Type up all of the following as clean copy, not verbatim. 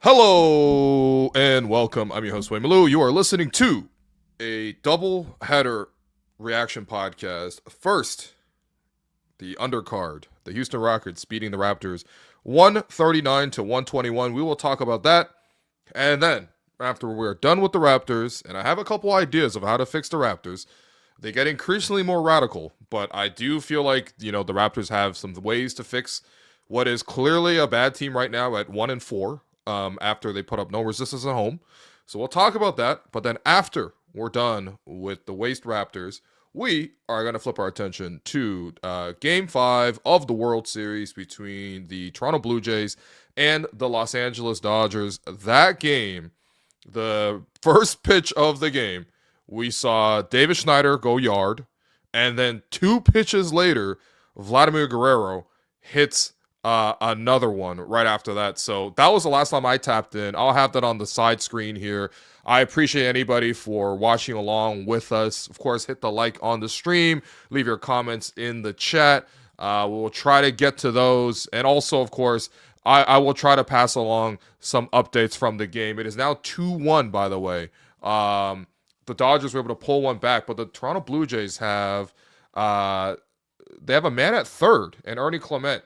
Hello and welcome. I'm your host, Wayne Malou. You are listening to a double header reaction podcast. First, the undercard, the Houston Rockets beating the Raptors 139 to 121. We will talk about that. And then, after we're done with the Raptors, and I have a couple ideas of how to fix the Raptors, they get increasingly more radical, but I do feel like, the Raptors have some ways to fix what is clearly a bad team right now at 1-4. After they put up no resistance at home. So we'll talk about that. But then after we're done with the Waste Raptors, we are going to flip our attention to Game 5 of the World Series between the Toronto Blue Jays and the Los Angeles Dodgers. That game, the first pitch of the game, we saw David Schneider go yard. And then 2 pitches later, Vladimir Guerrero hits another one right after that. So that was the last time I tapped in. I'll have that on the side screen here. I appreciate anybody for watching along with us. Of course, hit the like on the stream. Leave your comments in the chat. We'll try to get to those. And also, of course, I will try to pass along some updates from the game. It is now 2-1, by the way. The Dodgers were able to pull one back, but the Toronto Blue Jays have they have a man at third, and Ernie Clement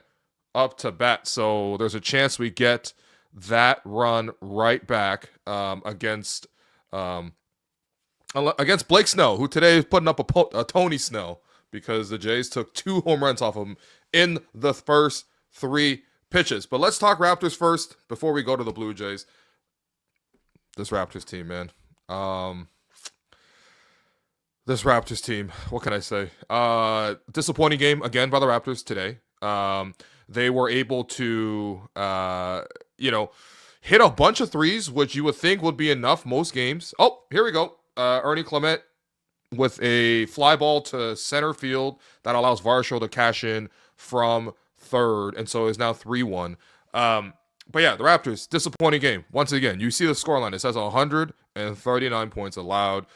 up to bat, so there's a chance we get that run right back against Blake Snell, who today is putting up a Tony Snell because the Jays took 2 home runs off of him in the first 3 pitches. But let's talk Raptors first before we go to the Blue Jays. This Raptors team, man. This Raptors team, what can I say? Disappointing game again by the Raptors today. They were able to, hit a bunch of threes, which you would think would be enough most games. Oh, here we go. Ernie Clement with a fly ball to center field that allows Varsho to cash in from third, and so it's now 3-1. But yeah, the Raptors, disappointing game. Once again, you see the scoreline. It says 139 points allowed.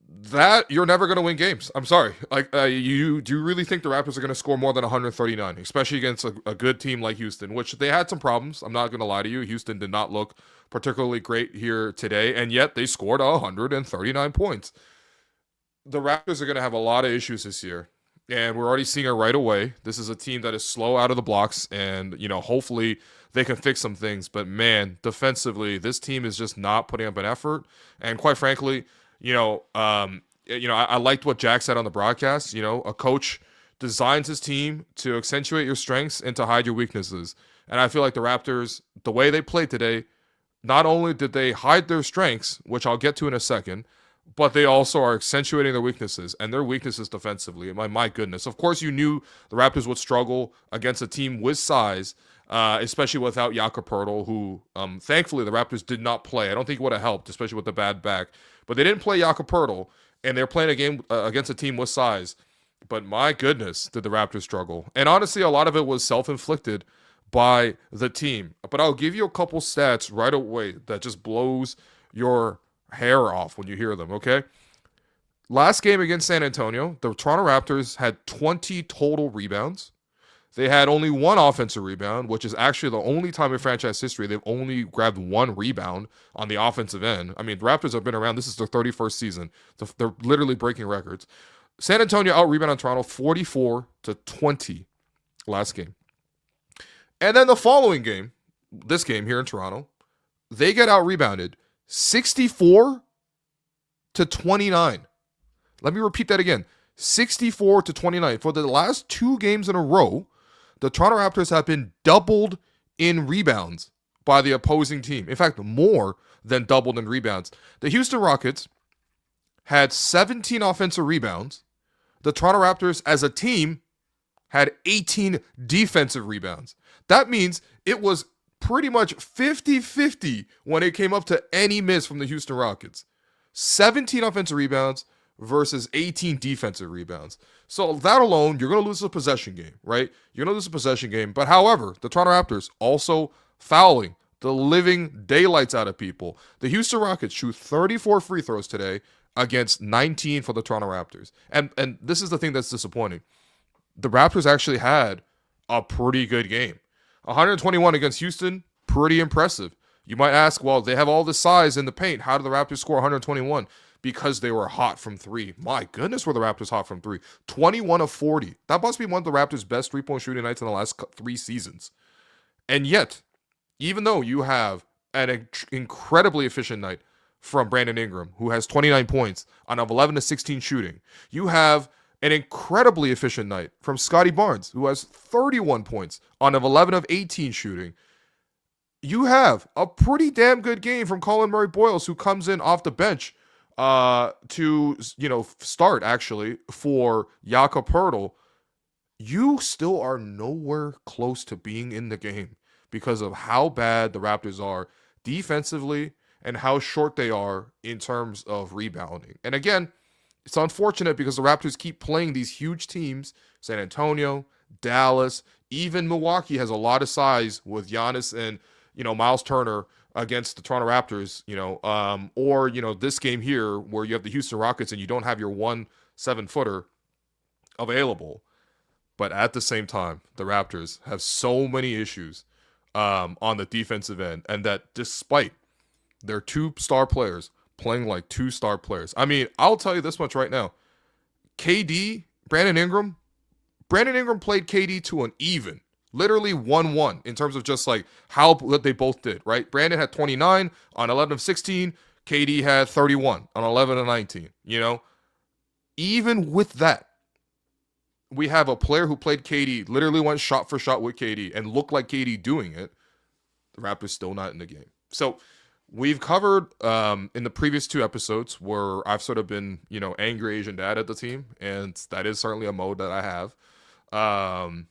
That you're never going to win games. I'm sorry. Do you really think the Raptors are going to score more than 139, especially against a good team like Houston, which they had some problems. I'm not going to lie to you. Houston did not look particularly great here today, and yet they scored 139 points. The Raptors are going to have a lot of issues this year, and we're already seeing it right away. This is a team that is slow out of the blocks, and hopefully they can fix some things. But man, defensively, this team is just not putting up an effort, and quite frankly, I liked what Jack said on the broadcast. A coach designs his team to accentuate your strengths and to hide your weaknesses. And I feel like the Raptors, the way they played today, not only did they hide their strengths, which I'll get to in a second, but they also are accentuating their weaknesses, and their weaknesses defensively. My goodness. Of course, you knew the Raptors would struggle against a team with size, especially without Jakob Poeltl, who thankfully the Raptors did not play. I don't think it would have helped, especially with the bad back. But they didn't play Jakob Poeltl, and they're playing a game against a team with size. But my goodness, did the Raptors struggle. And honestly, a lot of it was self-inflicted by the team. But I'll give you a couple stats right away that just blows your hair off when you hear them, okay? Last game against San Antonio, the Toronto Raptors had 20 total rebounds. They had only 1 offensive rebound, which is actually the only time in franchise history they've only grabbed 1 rebound on the offensive end. I mean, the Raptors have been around. This is their 31st season. They're literally breaking records. San Antonio out-rebounded Toronto 44-20 last game. And then the following game, this game here in Toronto, they get out-rebounded 64-29. Let me repeat that again. 64-29. For the last 2 games in a row, the Toronto Raptors have been doubled in rebounds by the opposing team. In fact, more than doubled in rebounds. The Houston Rockets had 17 offensive rebounds. The Toronto Raptors, as a team, had 18 defensive rebounds. That means it was pretty much 50-50 when it came up to any miss from the Houston Rockets. 17 offensive rebounds versus 18 defensive rebounds. So that alone, you're going to lose a possession game, right? You're going to lose a possession game. But however, the Toronto Raptors also fouling the living daylights out of people. The Houston Rockets shoot 34 free throws today against 19 for the Toronto Raptors. And this is the thing that's disappointing. The Raptors actually had a pretty good game. 121 against Houston, pretty impressive. You might ask, well, they have all the size in the paint. How did the Raptors score 121? Because they were hot from three. My goodness, were the Raptors hot from three. 21 of 40. That must be one of the Raptors' best three-point shooting nights in the last 3 seasons. And yet, even though you have an incredibly efficient night from Brandon Ingram, who has 29 points on 11 to 16 shooting, you have an incredibly efficient night from Scottie Barnes, who has 31 points on 11 of 18 shooting. You have a pretty damn good game from Collin Murray-Boyles, who comes in off the bench to start actually for Jakob Poeltl. You still are nowhere close to being in the game because of how bad the Raptors are defensively and how short they are in terms of rebounding. And again, it's unfortunate because the Raptors keep playing these huge teams, San Antonio, Dallas, even Milwaukee has a lot of size with Giannis and, Miles Turner against the Toronto Raptors, or this game here where you have the Houston Rockets and you don't have your 1 7-footer available. But at the same time, the Raptors have so many issues on the defensive end, and that despite their 2 star players playing like 2 star players. I mean, I'll tell you this much right now. Brandon Ingram played KD to an even. Literally 1-1 in terms of just like how good they both did, right? Brandon had 29 on 11 of 16. KD had 31 on 11 of 19, Even with that, we have a player who played KD, literally went shot for shot with KD and looked like KD doing it. The Raptors still not in the game. So we've covered in the previous 2 episodes where I've sort of been, angry Asian dad at the team. And that is certainly a mode that I have.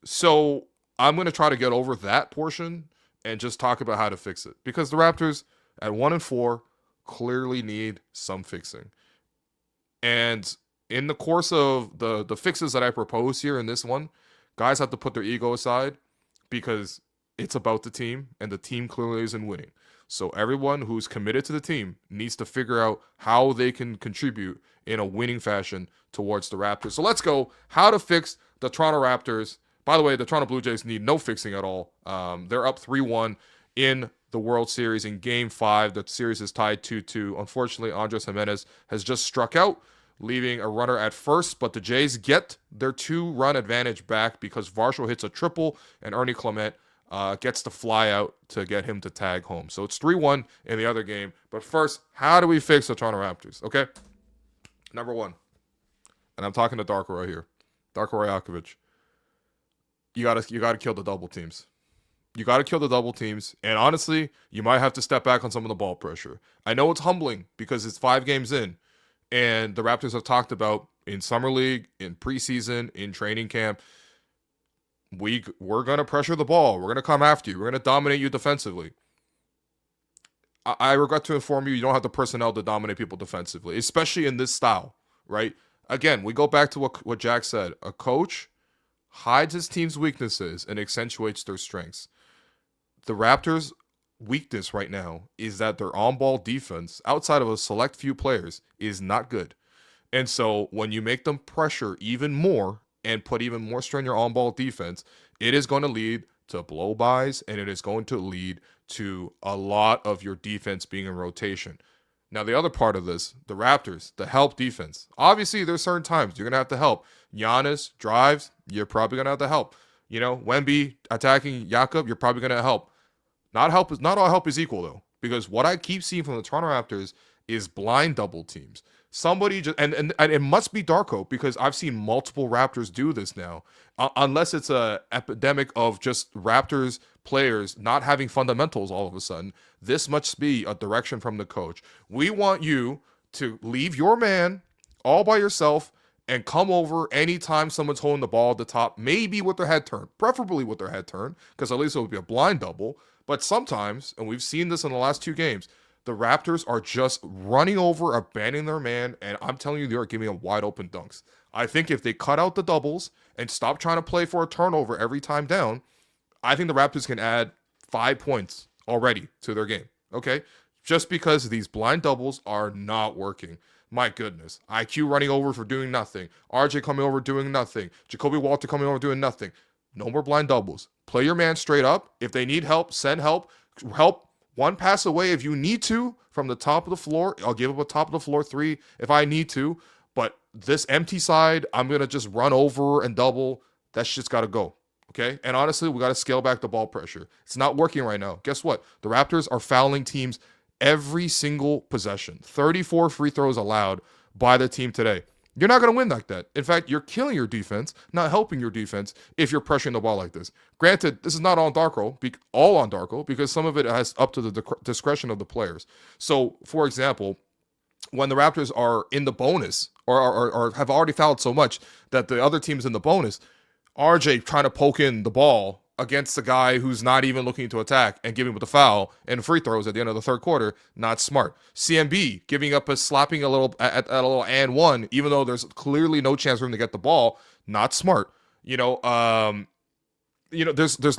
So I'm going to try to get over that portion and just talk about how to fix it. Because the Raptors at 1-4 clearly need some fixing. And in the course of the fixes that I propose here in this one, guys have to put their ego aside because it's about the team and the team clearly isn't winning. So everyone who's committed to the team needs to figure out how they can contribute in a winning fashion towards the Raptors. So let's go. How to fix the Toronto Raptors. By the way, the Toronto Blue Jays need no fixing at all. They're up 3-1 in the World Series in Game 5. The series is tied 2-2. Unfortunately, Andres Gimenez has just struck out, leaving a runner at first, but the Jays get their 2-run advantage back because Varsho hits a triple and Ernie Clement gets the fly out to get him to tag home. So it's 3-1 in the other game. But first, how do we fix the Toronto Raptors? Okay, number 1, and I'm talking to Darko right here, Darko Rajakovic. You gotta kill the double teams. You got to kill the double teams. And honestly, you might have to step back on some of the ball pressure. I know it's humbling because it's 5 games in. And the Raptors have talked about in Summer League, in preseason, in training camp, we're going to pressure the ball. We're going to come after you. We're going to dominate you defensively. I regret to inform you, you don't have the personnel to dominate people defensively, especially in this style, right? Again, we go back to what Jack said. A coach hides his team's weaknesses and accentuates their strengths. The Raptors' weakness right now is that their on-ball defense, outside of a select few players, is not good. And so when you make them pressure even more and put even more strain on your on-ball defense, it is going to lead to blow-bys, and it is going to lead to a lot of your defense being in rotation. Now, the other part of this, the Raptors, the help defense. Obviously, there's certain times you're going to have to help. Giannis drives, you're probably going to have to help. You know, Wemby attacking Jakob, you're probably going to help. Not all help is equal, though, because what I keep seeing from the Toronto Raptors is blind double teams. Somebody just, and it must be Darko, because I've seen multiple Raptors do this now, unless it's a epidemic of just Raptors players not having fundamentals all of a sudden. This must be a direction from the coach. We want you to leave your man all by yourself and come over anytime someone's holding the ball at the top, maybe with their head turned, preferably with their head turned, because at least it would be a blind double. But sometimes, and we've seen this in the last 2 games, the Raptors are just running over, abandoning their man, and I'm telling you, they are giving them wide open dunks. I think if they cut out the doubles and stop trying to play for a turnover every time down, I think the Raptors can add 5 points already to their game, okay? Just because these blind doubles are not working. My goodness. IQ running over for doing nothing. RJ coming over doing nothing. Jacoby Walter coming over doing nothing. No more blind doubles. Play your man straight up. If they need help, send help. Help one pass away if you need to from the top of the floor. I'll give up a top of the floor 3 if I need to. But this empty side, I'm going to just run over and double. That shit's got to go. Okay? And honestly, we got to scale back the ball pressure. It's not working right now. Guess what? The Raptors are fouling teams every single possession. 34 free throws allowed by the team today. You're not going to win like that. In fact, you're killing your defense, not helping your defense if you're pressuring the ball like this. Granted, this is not all on Darko, because some of it has up to the discretion of the players. So, for example, when the Raptors are in the bonus or have already fouled so much that the other team's in the bonus, RJ trying to poke in the ball against a guy who's not even looking to attack and giving with the foul and free throws at the end of the third quarter, not smart. CMB giving up slapping a little at a little and one, even though there's clearly no chance for him to get the ball, not smart. There's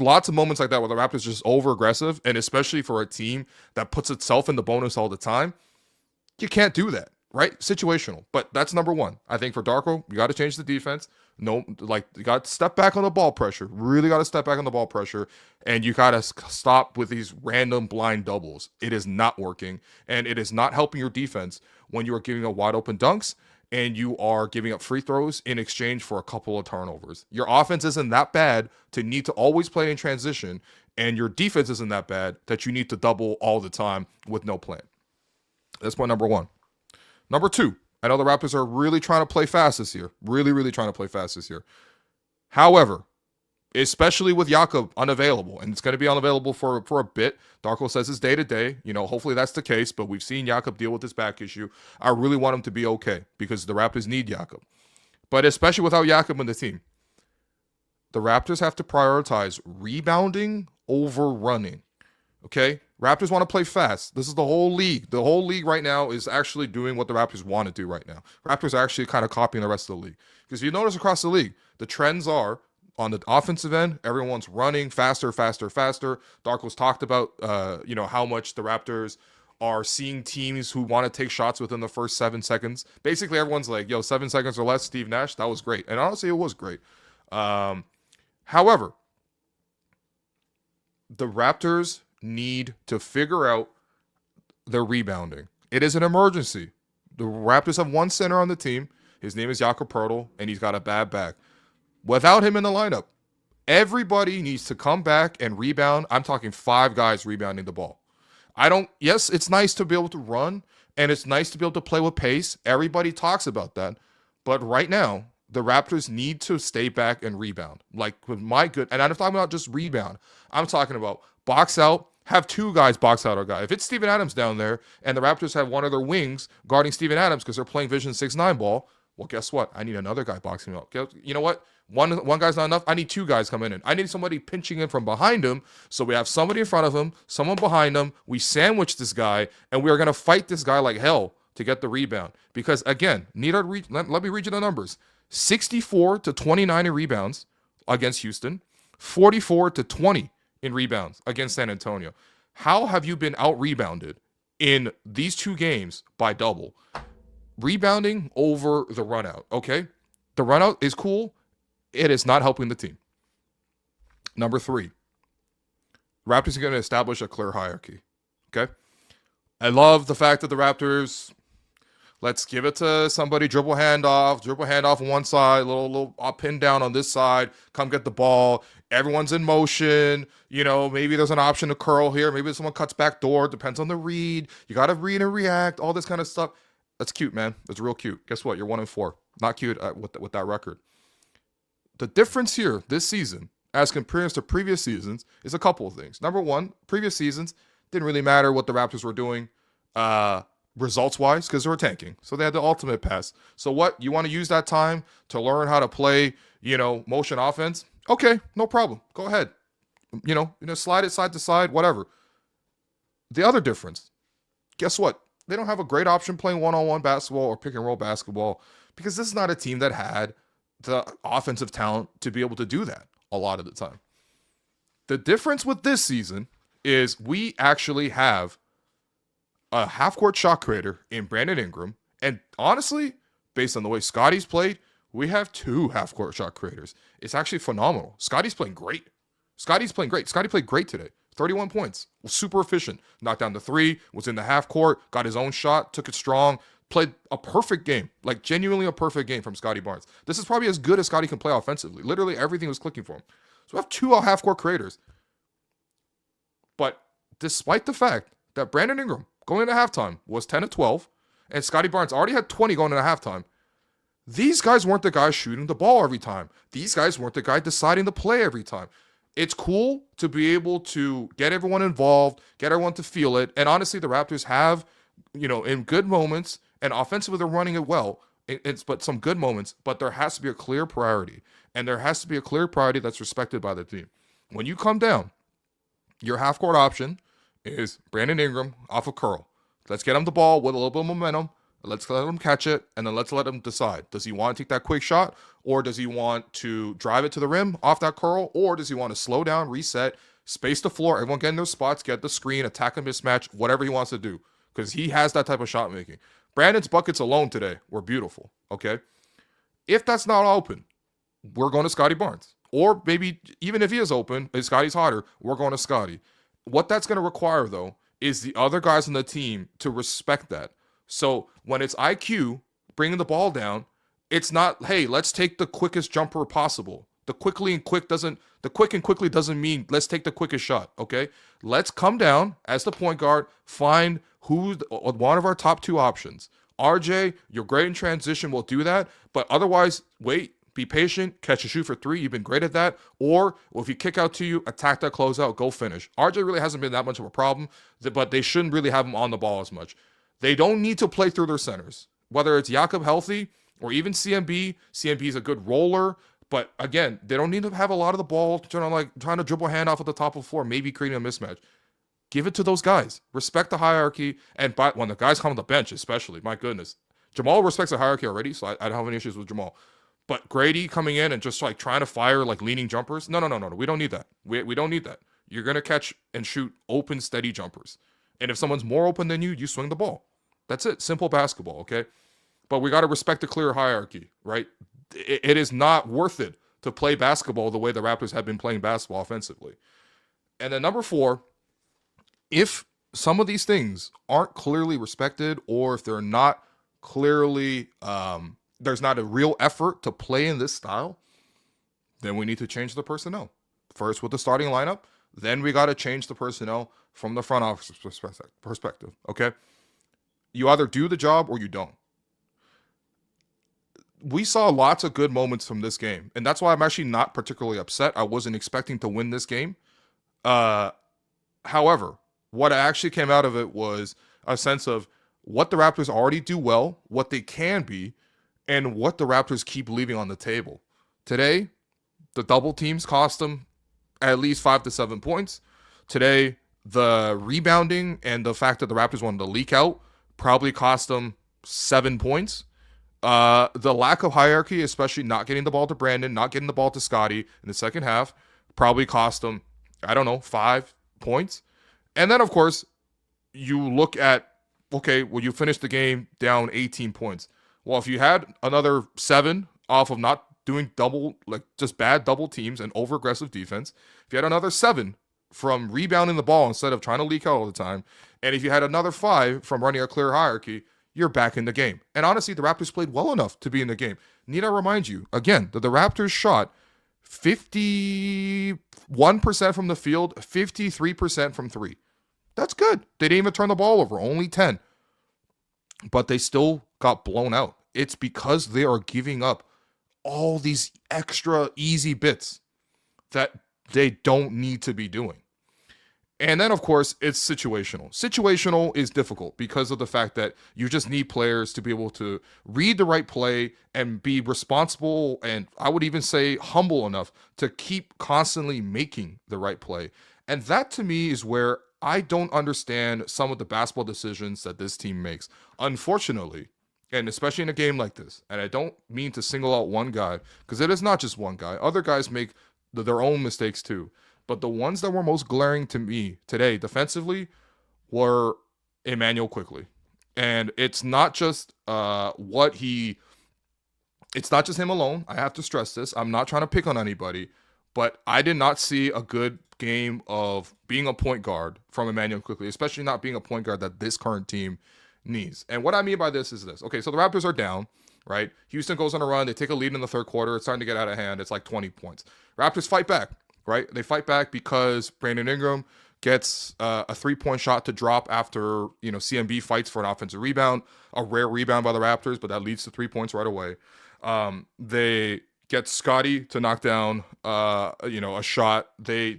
lots of moments like that where the Raptors are just over aggressive, and especially for a team that puts itself in the bonus all the time, you can't do that, right? Situational. But that's number one. I think for Darko, you got to change the defense. You got to step back on the ball pressure. Really got to step back on the ball pressure. And you got to stop with these random blind doubles. It is not working. And it is not helping your defense when you are giving up wide open dunks and you are giving up free throws in exchange for a couple of turnovers. Your offense isn't that bad to need to always play in transition. And your defense isn't that bad that you need to double all the time with no plan. That's point number one. Number two. I know the Raptors are really trying to play fast this year. Really, really trying to play fast this year. However, especially with Jakob unavailable, and it's going to be unavailable for a bit. Darko says it's day-to-day. Hopefully that's the case, but we've seen Jakob deal with this back issue. I really want him to be okay because the Raptors need Jakob. But especially without Jakob in the team, the Raptors have to prioritize rebounding over running. Okay? Raptors want to play fast. This is the whole league. The whole league right now is actually doing what the Raptors want to do right now. Raptors are actually kind of copying the rest of the league. Because if you notice across the league, the trends are on the offensive end, everyone's running faster, faster, faster. Darko's talked about, how much the Raptors are seeing teams who want to take shots within the first 7 seconds. Basically, everyone's like, 7 seconds or less, Steve Nash, that was great. And honestly, it was great. However, the Raptors need to figure out their rebounding. It is an emergency. The Raptors have one center on the team. His name is Jakob Poeltl, and he's got a bad back. Without him in the lineup, everybody needs to come back and rebound. I'm talking 5 guys rebounding the ball. Yes, it's nice to be able to run, and it's nice to be able to play with pace. Everybody talks about that. But right now, the Raptors need to stay back and rebound. And I'm talking about just rebound. I'm talking about box out, have 2 guys box out our guy. If it's Steven Adams down there and the Raptors have one of their wings guarding Steven Adams because they're playing Vision 6-9 ball, well, guess what? I need another guy boxing him up. You know what? One guy's not enough. I need 2 guys coming in. I need somebody pinching in from behind him so we have somebody in front of him, someone behind him. We sandwich this guy, and we are going to fight this guy like hell to get the rebound. Because, again, let me read you the numbers. 64 to 29 in rebounds against Houston, 44 to 20 in rebounds against San Antonio. How have you been out-rebounded in these 2 games by double? Rebounding over the run-out, okay? The run-out is cool. It is not helping the team. Number 3, Raptors are going to establish a clear hierarchy, okay? I love the fact that the Raptors, let's give it to somebody, dribble handoff on one side, little pin down on this side, come get the ball. Everyone's in motion. Maybe there's an option to curl here. Maybe someone cuts back door. Depends on the read. You got to read and react, all this kind of stuff. That's cute, man. That's real cute. Guess what? You're 1-4. Not cute with that record. The difference here this season, as compared to previous seasons, is a couple of things. Number one, previous seasons didn't really matter what the Raptors were doing results-wise because they were tanking. So they had the ultimate pass. So what? You want to use that time to learn how to play, motion offense? Okay, no problem. Go ahead. Slide it side to side, whatever. The other difference, guess what? They don't have a great option playing one-on-one basketball or pick-and-roll basketball because this is not a team that had the offensive talent to be able to do that a lot of the time. The difference with this season is we actually have a half-court shot creator in Brandon Ingram, and honestly, based on the way Scottie's played, we have 2 half-court shot creators. It's actually phenomenal. Scottie's playing great. Scottie's playing great. Scottie played great today. 31 points. Was super efficient. Knocked down the three, was in the half court, got his own shot, took it strong, played a perfect game. Like, genuinely a perfect game from Scottie Barnes. This is probably as good as Scottie can play offensively. Literally everything was clicking for him. So we have two half court creators. But despite the fact that Brandon Ingram going into halftime was 10 of 12, and Scottie Barnes already had 20 going into halftime, these guys weren't the guys shooting the ball every time. These guys weren't the guy deciding the play every time. It's cool to be able to get everyone involved, get everyone to feel it. And honestly, the Raptors have, in good moments, and offensively they're running it well. But some good moments, but there has to be a clear priority. And there has to be a clear priority that's respected by the team. When you come down, your half-court option is Brandon Ingram off of curl. Let's get him the ball with a little bit of momentum. Let's let him catch it, and then let's let him decide. Does he want to take that quick shot, or does he want to drive it to the rim off that curl, or does he want to slow down, reset, space the floor, everyone get in their spots, get the screen, attack a mismatch, whatever he wants to do, because he has that type of shot making. Brandon's buckets alone today were beautiful, okay? If that's not open, we're going to Scottie Barnes. Or maybe even if he is open, if Scottie's hotter, we're going to Scottie. What that's going to require, though, is the other guys on the team to respect that. So when it's IQ bringing the ball down, it's not, hey, let's take the quickest jumper possible. The quick and quickly doesn't mean let's take the quickest shot, okay? Let's come down as the point guard, find who's one of our top two options. RJ, you're great in transition, we'll do that, but otherwise, wait, be patient, catch a shoot for three, you've been great at that, or if you kick out to you, attack that closeout, go finish. RJ really hasn't been that much of a problem, but they shouldn't really have him on the ball as much. They don't need to play through their centers, whether it's Jakob healthy or even CMB. CMB is a good roller, but again, they don't need to have a lot of the ball trying to dribble a hand off at the top of the floor, maybe creating a mismatch. Give it to those guys. Respect the hierarchy, and when the guys come on the bench, especially, my goodness, Jamal respects the hierarchy already, so I don't have any issues with Jamal. But Grady coming in and just trying to fire leaning jumpers, no, we don't need that. We don't need that. You're gonna catch and shoot open, steady jumpers, and if someone's more open than you, you swing the ball. That's it. Simple basketball, okay? But we got to respect the clear hierarchy, right? It is not worth it to play basketball the way the Raptors have been playing basketball offensively. And then number 4, if some of these things aren't clearly respected, or if they're not clearly, there's not a real effort to play in this style, then we need to change the personnel. First with the starting lineup, then we got to change the personnel from the front office perspective, okay? You either do the job or you don't. We saw lots of good moments from this game, and that's why I'm actually not particularly upset. I wasn't expecting to win this game. However, what actually came out of it was a sense of what the Raptors already do well, what they can be, and what the Raptors keep leaving on the table. Today, the double teams cost them at least 5 to 7 points. Today, the rebounding and the fact that the Raptors wanted to leak out probably cost them 7 points. The lack of hierarchy, especially not getting the ball to Brandon, not getting the ball to Scottie in the second half, probably cost them, 5 points. And then, of course, you look at, okay, well, you finished the game down 18 points. Well, if you had another 7 off of not doing just bad double teams and over-aggressive defense, if you had another 7 from rebounding the ball instead of trying to leak out all the time, and if you had another 5 from running a clear hierarchy, you're back in the game. And honestly, the Raptors played well enough to be in the game. Need I remind you, again, that the Raptors shot 51% from the field, 53% from 3. That's good. They didn't even turn the ball over, only 10. But they still got blown out. It's because they are giving up all these extra easy bits that they don't need to be doing. And then, of course, it's situational. Situational is difficult because of the fact that you just need players to be able to read the right play and be responsible, and I would even say humble enough to keep constantly making the right play. And that, to me, is where I don't understand some of the basketball decisions that this team makes. Unfortunately, and especially in a game like this, and I don't mean to single out one guy, because it is not just one guy. Other guys make their own mistakes too. But the ones that were most glaring to me today defensively were Emmanuel Quickly. And it's not just it's not just him alone. I have to stress this. I'm not trying to pick on anybody. but I did not see a good game of being a point guard from Emmanuel Quickley, especially not being a point guard that this current team needs. And what I mean by this is this. Okay, so the Raptors are down, right? Houston goes on a run. They take a lead in the third quarter. It's starting to get out of hand. It's like 20 points. Raptors fight back, right? They fight back because Brandon Ingram gets a three-point shot to drop after, CMB fights for an offensive rebound, a rare rebound by the Raptors, but that leads to 3 points right away. They get Scottie to knock down, a shot. They're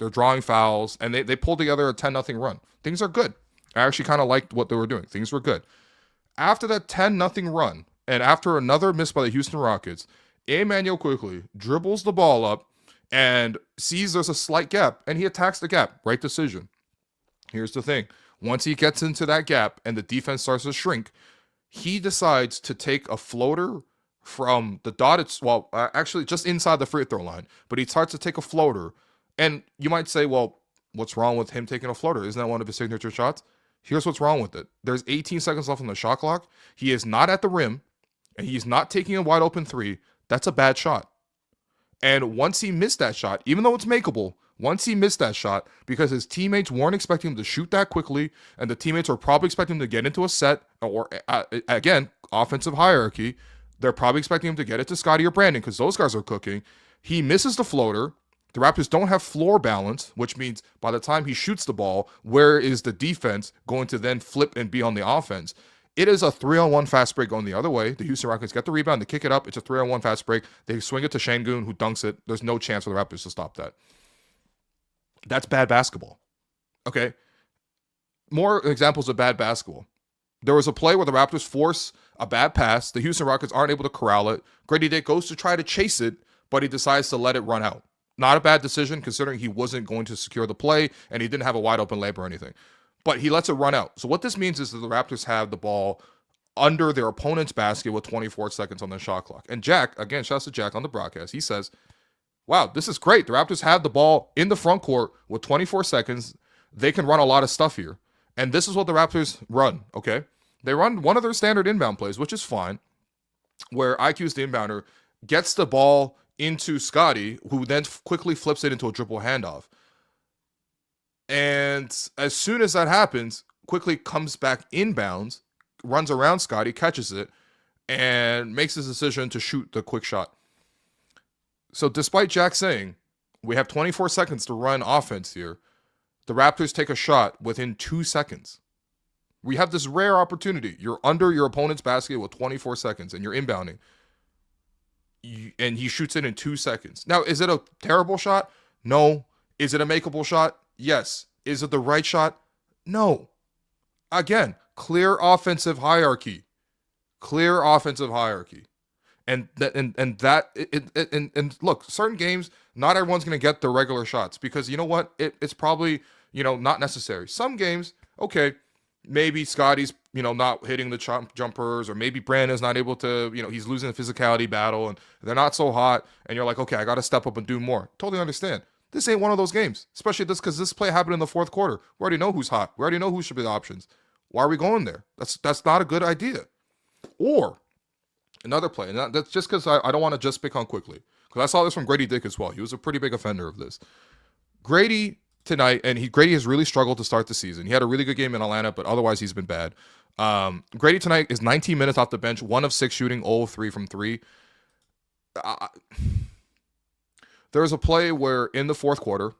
drawing fouls, and they pull together a 10-0 run. Things are good. I actually kind of liked what they were doing. Things were good. After that 10-0 run, and after another miss by the Houston Rockets, Emmanuel Quickley dribbles the ball up and sees there's a slight gap, and he attacks the gap. Right decision. Here's the thing. Once he gets into that gap and the defense starts to shrink, he decides to take a floater from the dotted, actually just inside the free throw line, but he starts to take a floater. And you might say, well, what's wrong with him taking a floater? Isn't that one of his signature shots? Here's what's wrong with it. There's 18 seconds left on the shot clock. He is not at the rim, and he's not taking a wide open three. That's a bad shot. And once he missed that shot, even though it's makeable, once he missed that shot, because his teammates weren't expecting him to shoot that quickly, and the teammates are probably expecting him to get into a set, or again, offensive hierarchy, they're probably expecting him to get it to Scottie or Brandon, because those guys are cooking. He misses the floater. The Raptors don't have floor balance, which means by the time he shoots the ball, where is the defense going to then flip and be on the offense? It is a 3-on-1 fast break going the other way. The Houston Rockets get the rebound, they kick it up. It's a 3-on-1 fast break. They swing it to Şengün, who dunks it. There's no chance for the Raptors to stop that. That's bad basketball. Okay? More examples of bad basketball. There was a play where the Raptors force a bad pass. The Houston Rockets aren't able to corral it. Grady Dick goes to try to chase it, but he decides to let it run out. Not a bad decision, considering he wasn't going to secure the play and he didn't have a wide open layup or anything. But he lets it run out. So what this means is that the Raptors have the ball under their opponent's basket with 24 seconds on the shot clock. And Jack, again, shouts to Jack on the broadcast, he says, wow, this is great. The Raptors have the ball in the front court with 24 seconds. They can run a lot of stuff here. And this is what the Raptors run, okay? They run one of their standard inbound plays, which is fine, where IQ's the inbounder, gets the ball into Scottie, who then quickly flips it into a dribble handoff. And as soon as that happens, quickly comes back inbounds, runs around Scottie, catches it, and makes his decision to shoot the quick shot. So despite Jack saying, we have 24 seconds to run offense here, the Raptors take a shot within 2 seconds. We have this rare opportunity. You're under your opponent's basket with 24 seconds, and you're inbounding. And he shoots it in 2 seconds. Now, is it a terrible shot? No. Is it a makeable shot? Yes. Is it the right shot? No. Again, clear offensive hierarchy. Clear offensive hierarchy. And look, certain games, not everyone's going to get their regular shots because you know what? It's probably, not necessary. Some games, okay, maybe Scottie's, not hitting the jumpers, or maybe Brandon's not able to, he's losing the physicality battle and they're not so hot. And you're like, okay, I got to step up and do more. Totally understand. This ain't one of those games, especially this because this play happened in the fourth quarter. We already know who's hot. We already know who should be the options. Why are we going there? That's not a good idea. Or another play, and that's just because I don't want to just pick on Quickley, because I saw this from Grady Dick as well. He was a pretty big offender of this. Grady tonight, and Grady has really struggled to start the season. He had a really good game in Atlanta, but otherwise he's been bad. Grady tonight is 19 minutes off the bench, 1 of 6 shooting, 0 of 3 from 3. There was a play where in the fourth quarter,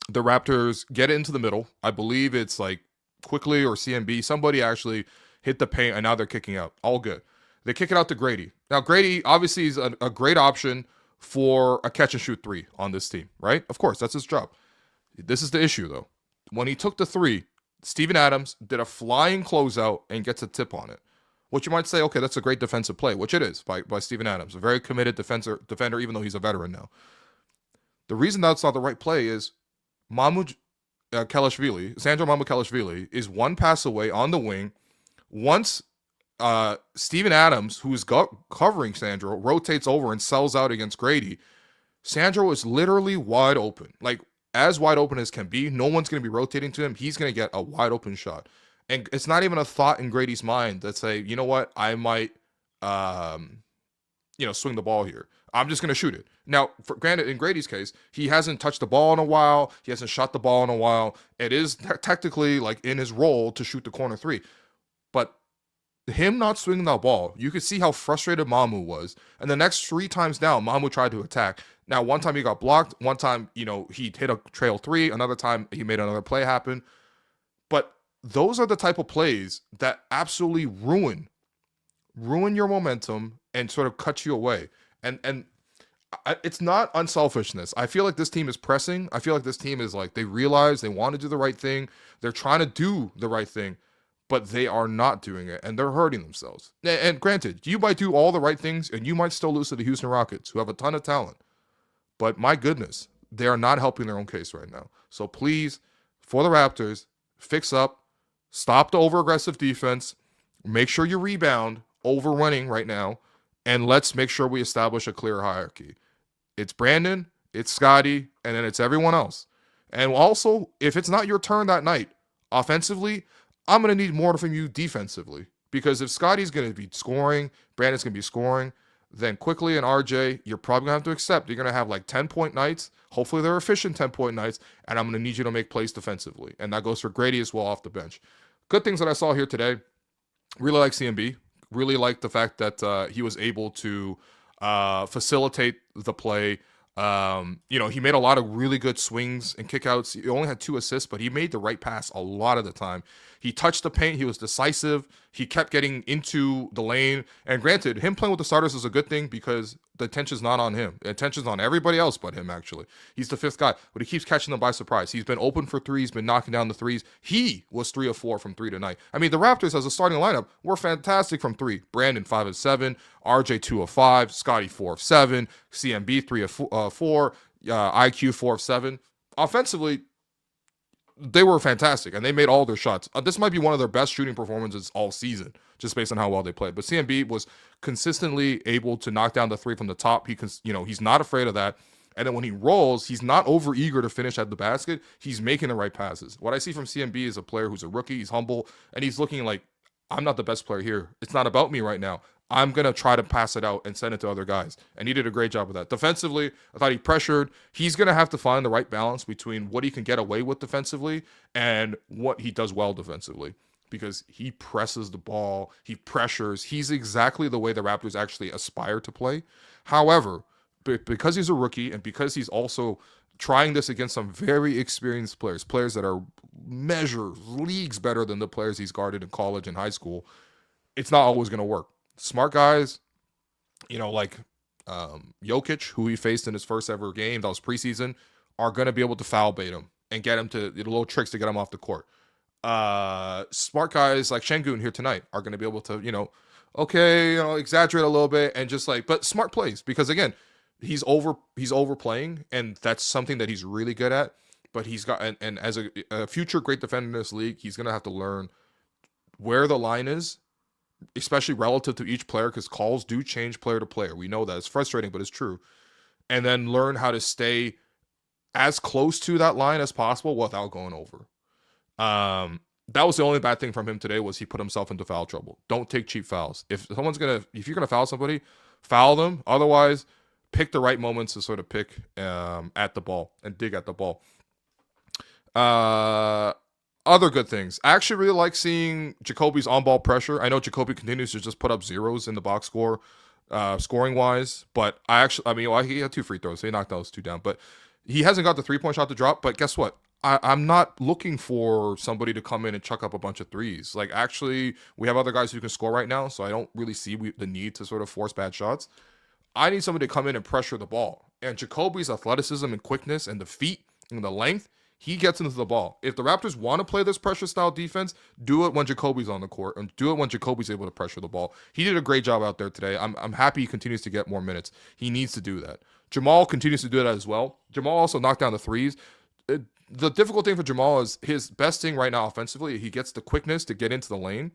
the Raptors get it into the middle. I believe it's like Quickley or CMB. Somebody actually hit the paint, and now they're kicking out. All good. They kick it out to Grady. Now, Grady obviously is a great option for a catch-and-shoot 3 on this team, right? Of course, that's his job. This is the issue, though. When he took the 3, Steven Adams did a flying closeout and gets a tip on it. Which you might say, okay, that's a great defensive play, which it is by Steven Adams. A very committed defender, even though he's a veteran now. The reason that's not the right play is Sandro Mamukelashvili, is one pass away on the wing. Once Steven Adams, who's covering Sandro, rotates over and sells out against Grady, Sandro is literally wide open. Like, as wide open as can be. No one's going to be rotating to him. He's going to get a wide open shot. And it's not even a thought in Grady's mind that say, you know what, I might, swing the ball here. I'm just going to shoot it. Now, granted, in Grady's case, he hasn't touched the ball in a while. He hasn't shot the ball in a while. It is technically like in his role to shoot the corner three. But him not swinging that ball, you could see how frustrated Mamu was. And the next 3 times down, Mamu tried to attack. Now, one time he got blocked. One time, he hit a trail 3. Another time he made another play happen. But those are the type of plays that absolutely ruin your momentum and sort of cut you away. And it's not unselfishness. I feel like this team is pressing. I feel like this team is like, they realize they want to do the right thing. They're trying to do the right thing, but they are not doing it, and they're hurting themselves. And granted, you might do all the right things, and you might still lose to the Houston Rockets, who have a ton of talent. But my goodness, they are not helping their own case right now. So please, for the Raptors, fix up, stop the over-aggressive defense, make sure you rebound, overrunning right now, and let's make sure we establish a clear hierarchy. It's Brandon, it's Scottie, and then it's everyone else. And also, if it's not your turn that night, offensively, I'm going to need more from you defensively. Because if Scottie's going to be scoring, Brandon's going to be scoring, then quickly and RJ, you're probably going to have to accept you're going to have like 10-point nights. Hopefully they're efficient 10-point nights, and I'm going to need you to make plays defensively. And that goes for Grady as well off the bench. Good things that I saw here today. Really like CMB. Really like the fact that he was able to facilitate the play. He made a lot of really good swings and kickouts. He only had 2 assists, but he made the right pass a lot of the time. He touched the paint. He was decisive. He kept getting into the lane. And granted, him playing with the starters is a good thing because the attention's not on him. The attention's on everybody else but him, actually. He's the 5th guy, but he keeps catching them by surprise. He's been open for 3s, he's been knocking down the 3s. He was 3 of 4 from 3 tonight. I mean, the Raptors as a starting lineup were fantastic from 3. Brandon 5 of 7, RJ 2 of 5, Scottie 4 of 7, CMB 3 of 4, IQ 4 of 7. Offensively, they were fantastic, and they made all their shots. This might be one of their best shooting performances all season, just based on how well they played. But CMB was consistently able to knock down the 3 from the top. He's not afraid of that. And then when he rolls, he's not over eager to finish at the basket. He's making the right passes. What I see from CMB is a player who's a rookie. He's humble, and he's looking like, I'm not the best player here. It's not about me right now. I'm going to try to pass it out and send it to other guys. And he did a great job of that. Defensively, I thought he pressured. He's going to have to find the right balance between what he can get away with defensively and what he does well defensively. Because he presses the ball, he pressures. He's exactly the way the Raptors actually aspire to play. However, because he's a rookie and because he's also trying this against some very experienced players that are leagues better than the players he's guarded in college and high school, it's not always going to work. Smart guys, like Jokic, who he faced in his first ever game, that was preseason, are going to be able to foul bait him and get him to little tricks to get him off the court. Smart guys like Şengün here tonight are going to be able to, exaggerate a little bit and just but smart plays, because again, he's overplaying, and that's something that he's really good at. But he's got, and as a future great defender in this league, he's going to have to learn where the line is, especially relative to each player, because calls do change player to player. We know that. It's frustrating, but it's true. And then learn how to stay as close to that line as possible without going over. That was the only bad thing from him today, was he put himself into foul trouble. Don't take cheap fouls. If you're going to foul somebody, foul them. Otherwise, pick the right moments to sort of pick at the ball and dig at the ball. Other good things. I actually really like seeing Jacoby's on-ball pressure. I know Jacoby continues to just put up zeros in the box score, scoring-wise. But he had 2 free throws, so he knocked those 2 down. But he hasn't got the 3-point shot to drop. But guess what? I'm not looking for somebody to come in and chuck up a bunch of 3s. Actually, we have other guys who can score right now, so I don't really see the need to sort of force bad shots. I need somebody to come in and pressure the ball. And Jacoby's athleticism and quickness and the feet and the length, he gets into the ball. If the Raptors want to play this pressure-style defense, do it when Jacoby's on the court, and do it when Jacoby's able to pressure the ball. He did a great job out there today. I'm happy he continues to get more minutes. He needs to do that. Jamal continues to do that as well. Jamal also knocked down the 3s. The difficult thing for Jamal is his best thing right now offensively, he gets the quickness to get into the lane.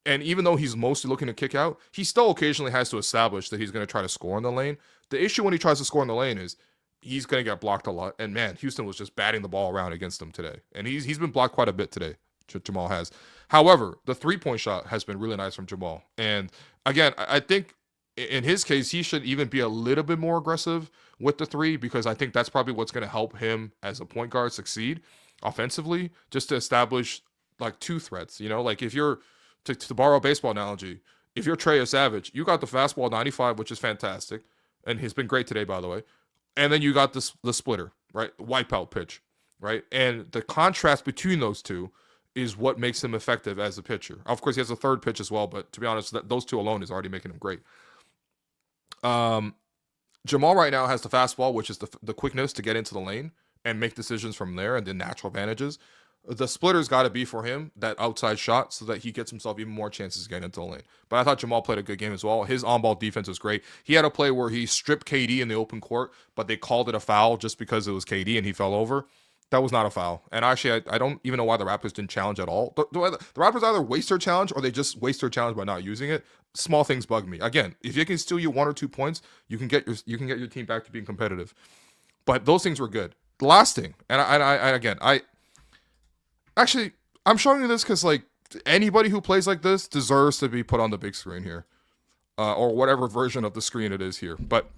And even though he's mostly looking to kick out, he still occasionally has to establish that he's going to try to score in the lane. The issue when he tries to score in the lane is he's going to get blocked a lot. And man, Houston was just batting the ball around against him today. And he's been blocked quite a bit today, Jamal has. However, the 3-point shot has been really nice from Jamal. And again, I think in his case, he should even be a little bit more aggressive with the three, because I think that's probably what's going to help him as a point guard succeed offensively, just to establish like two threats. Like if you're, to borrow a baseball analogy, if you're Trey Savage, you got the fastball 95, which is fantastic, and he's been great today, by the way. And then you got the splitter, right? Wipeout pitch, right? And the contrast between those two is what makes him effective as a pitcher. Of course, he has a third pitch as well, but to be honest, those two alone is already making him great. Jamal right now has the fastball, which is the quickness to get into the lane and make decisions from there, and the natural advantages. The splitter's got to be for him, that outside shot, so that he gets himself even more chances to get into the lane. But I thought Jamal played a good game as well. His on-ball defense was great. He had a play where he stripped KD in the open court, but they called it a foul just because it was KD and he fell over. That was not a foul. And actually, I don't even know why the Raptors didn't challenge at all. The Raptors either waste their challenge or they just waste their challenge by not using it. Small things bug me. Again, if you can steal you 1 or 2 points, you can get your team back to being competitive. But those things were good. The last thing, I'm showing you this because like anybody who plays like this deserves to be put on the big screen here, or whatever version of the screen it is here. But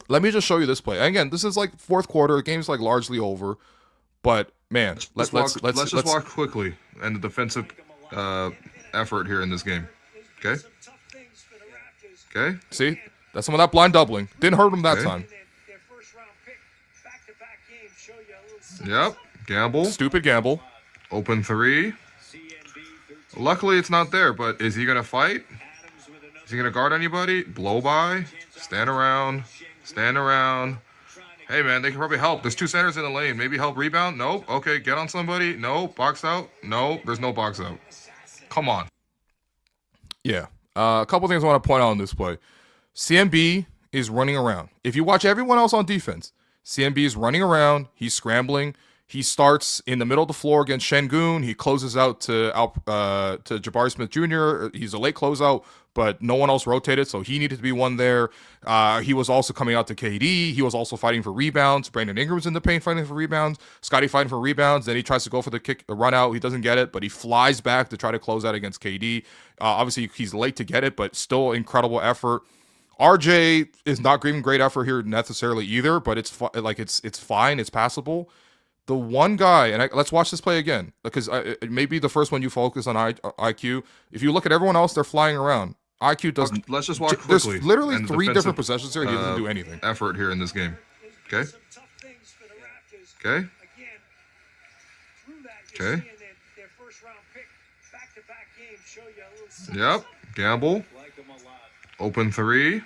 let me just show you this play. And again, this is like fourth quarter. The game's like largely over. But man, let's just walk quickly and the defensive effort here in this game. Okay. See, that's some of that blind doubling. Didn't hurt him that time. Yep. Gamble. Stupid gamble. Open three. Luckily, it's not there. But is he gonna fight? Is he gonna guard anybody? Blow by. Stand around. Hey, man, they can probably help. There's 2 centers in the lane. Maybe help rebound? Nope. Okay, get on somebody? No. Box out? No. There's no box out. Come on. Yeah. A couple things I want to point out on this play. CMB is running around. If you watch everyone else on defense, CMB is running around. He's scrambling. He starts in the middle of the floor against Şengün. He closes out to Jabari Smith Jr. He's a late closeout, but no one else rotated, so he needed to be one there. He was also coming out to KD. He was also fighting for rebounds. Brandon Ingram's in the paint fighting for rebounds. Scottie fighting for rebounds. Then he tries to go for the run out. He doesn't get it, but he flies back to try to close out against KD. Obviously, he's late to get it, but still incredible effort. RJ is not giving great effort here necessarily either, but it's fine. It's passable. The one guy, and let's watch this play again, because it may be the first one you focus on IQ. If you look at everyone else, they're flying around. IQ doesn't. Let's just watch quickly. There's literally 3 different possessions here, and he doesn't do anything. Effort here in this game. Okay. Yep. Gamble. Open three.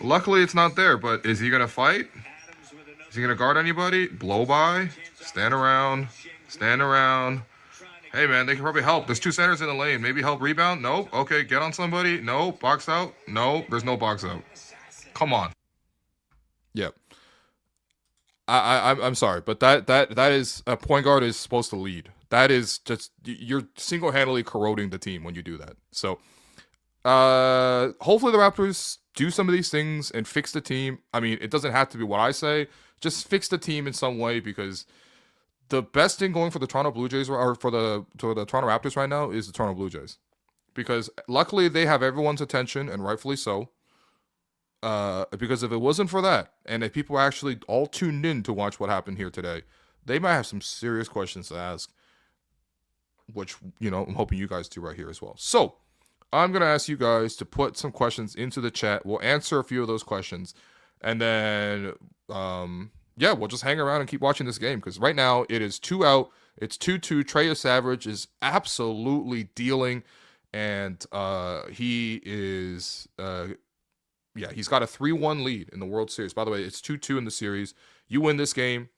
Luckily, it's not there, but is he going to fight? Is he going to guard anybody? Blow by. Stand around. Hey, man, they can probably help. There's 2 centers in the lane. Maybe help rebound? Nope. Okay, get on somebody? No. Box out? No. There's no box out. Come on. Yep. I'm sorry, but that is a point guard is supposed to lead. That is just, you're single-handedly corroding the team when you do that. So, hopefully the Raptors do some of these things and fix the team. I mean, it doesn't have to be what I say. Just fix the team in some way, because the best thing going for the Toronto Blue Jays or for the Toronto Raptors right now is the Toronto Blue Jays, because luckily they have everyone's attention, and rightfully so. Because if it wasn't for that, and if people actually all tuned in to watch what happened here today, they might have some serious questions to ask, which, I'm hoping you guys do right here as well. So I'm going to ask you guys to put some questions into the chat. We'll answer a few of those questions, and then we'll just hang around and keep watching this game, because right now it is 2 out. It's 2-2. Trey Savage is absolutely dealing, and he is he's got a 3-1 lead in the World Series. By the way, it's 2-2 in the series. You win this game,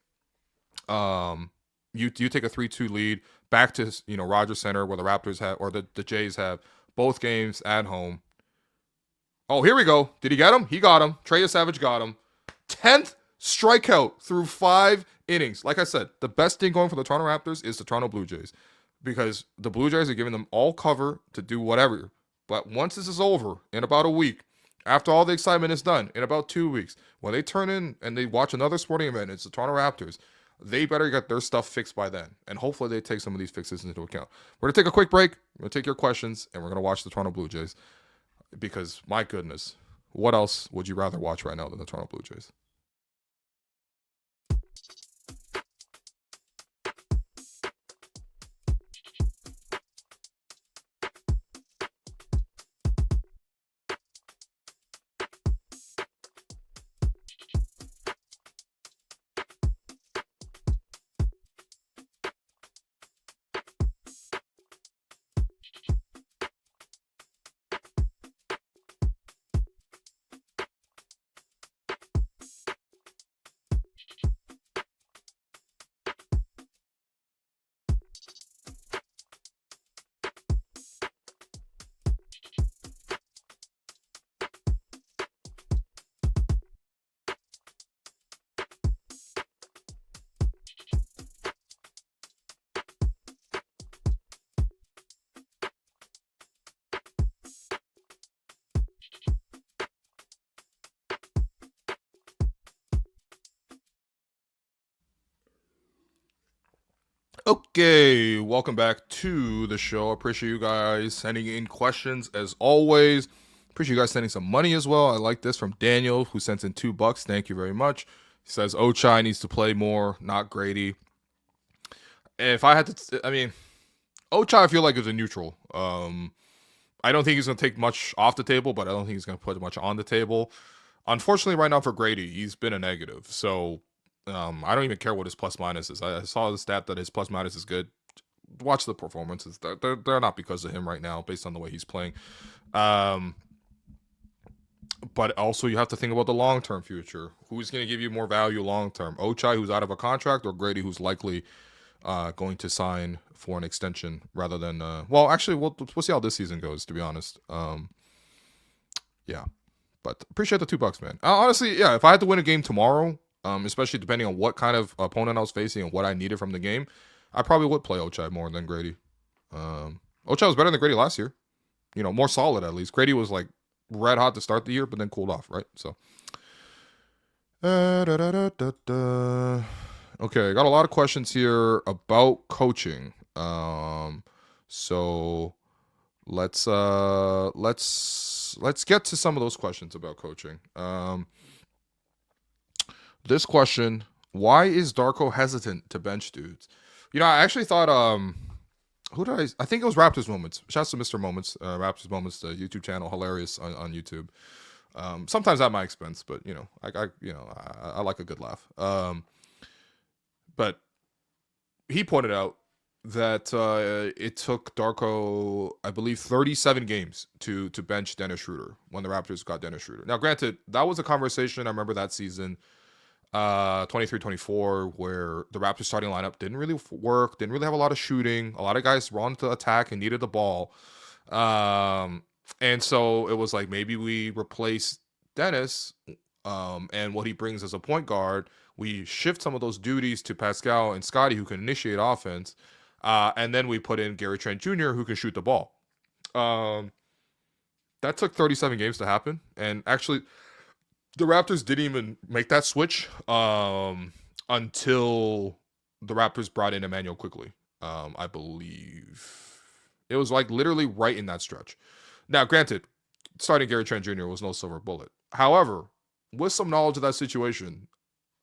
you take a 3-2 lead back to Rogers Center, where the Raptors have, or the Jays have both games at home. Oh, here we go. Did he get him? He got him. Trey Savage got him. 10th strikeout through 5 innings. Like I said, the best thing going for the Toronto Raptors is the Toronto Blue Jays, because the Blue Jays are giving them all cover to do whatever. But once this is over, in about a week, after all the excitement is done, in about 2 weeks, when they turn in and they watch another sporting event, it's the Toronto Raptors, they better get their stuff fixed by then. And hopefully they take some of these fixes into account. We're going to take a quick break. We're going to take your questions, and we're going to watch the Toronto Blue Jays. because my goodness, what else would you rather watch right now than the Toronto Blue Jays? Okay, welcome back to the show. Appreciate you guys sending in questions as always. Appreciate you guys sending some money as well. I like this from Daniel, who sent in $2. Thank you very much. He says Ochai needs to play more, not Grady. If I had to, Ochai I feel like is a neutral. I don't think he's going to take much off the table, but I don't think he's going to put much on the table. Unfortunately, right now for Grady, he's been a negative. So I don't even care what his plus minus is. I saw the stat that his plus minus is good. Watch the performances. They're not because of him right now, based on the way he's playing. But also you have to think about the long-term future. Who's going to give you more value long-term? Ochai, who's out of a contract, or Grady, who's likely going to sign for an extension rather than well, actually, we'll see how this season goes, to be honest. Yeah, but appreciate the $2, man. Honestly, yeah, if I had to win a game tomorrow, especially depending on what kind of opponent I was facing and what I needed from the game, I probably would play Ochai more than Grady. Ochai was better than Grady last year, more solid at least. Grady was like red hot to start the year, but then cooled off, right? So okay, I got a lot of questions here about coaching. So let's get to some of those questions about coaching. This question: why is Darko hesitant to bench dudes? I actually thought who did I think it was Raptors Moments. Shouts to Mr. Moments, Raptors Moments, the YouTube channel, hilarious on YouTube. Sometimes at my expense, but I like a good laugh. But he pointed out that it took Darko, I believe, 37 games to bench Dennis Schroeder when the Raptors got Dennis Schroeder. Now, granted, that was a conversation. I remember that season, 23-24, where the Raptors starting lineup didn't really work, didn't really have a lot of shooting. A lot of guys wanted to attack and needed the ball. And so it was like, maybe we replace Dennis and what he brings as a point guard. We shift some of those duties to Pascal and Scottie, who can initiate offense. And then we put in Gary Trent Jr., who can shoot the ball. That took 37 games to happen. And actually, the Raptors didn't even make that switch until the Raptors brought in Emmanuel Quickly. I believe it was like literally right in that stretch. Now, granted, starting Gary Trent Jr. was no silver bullet. However, with some knowledge of that situation,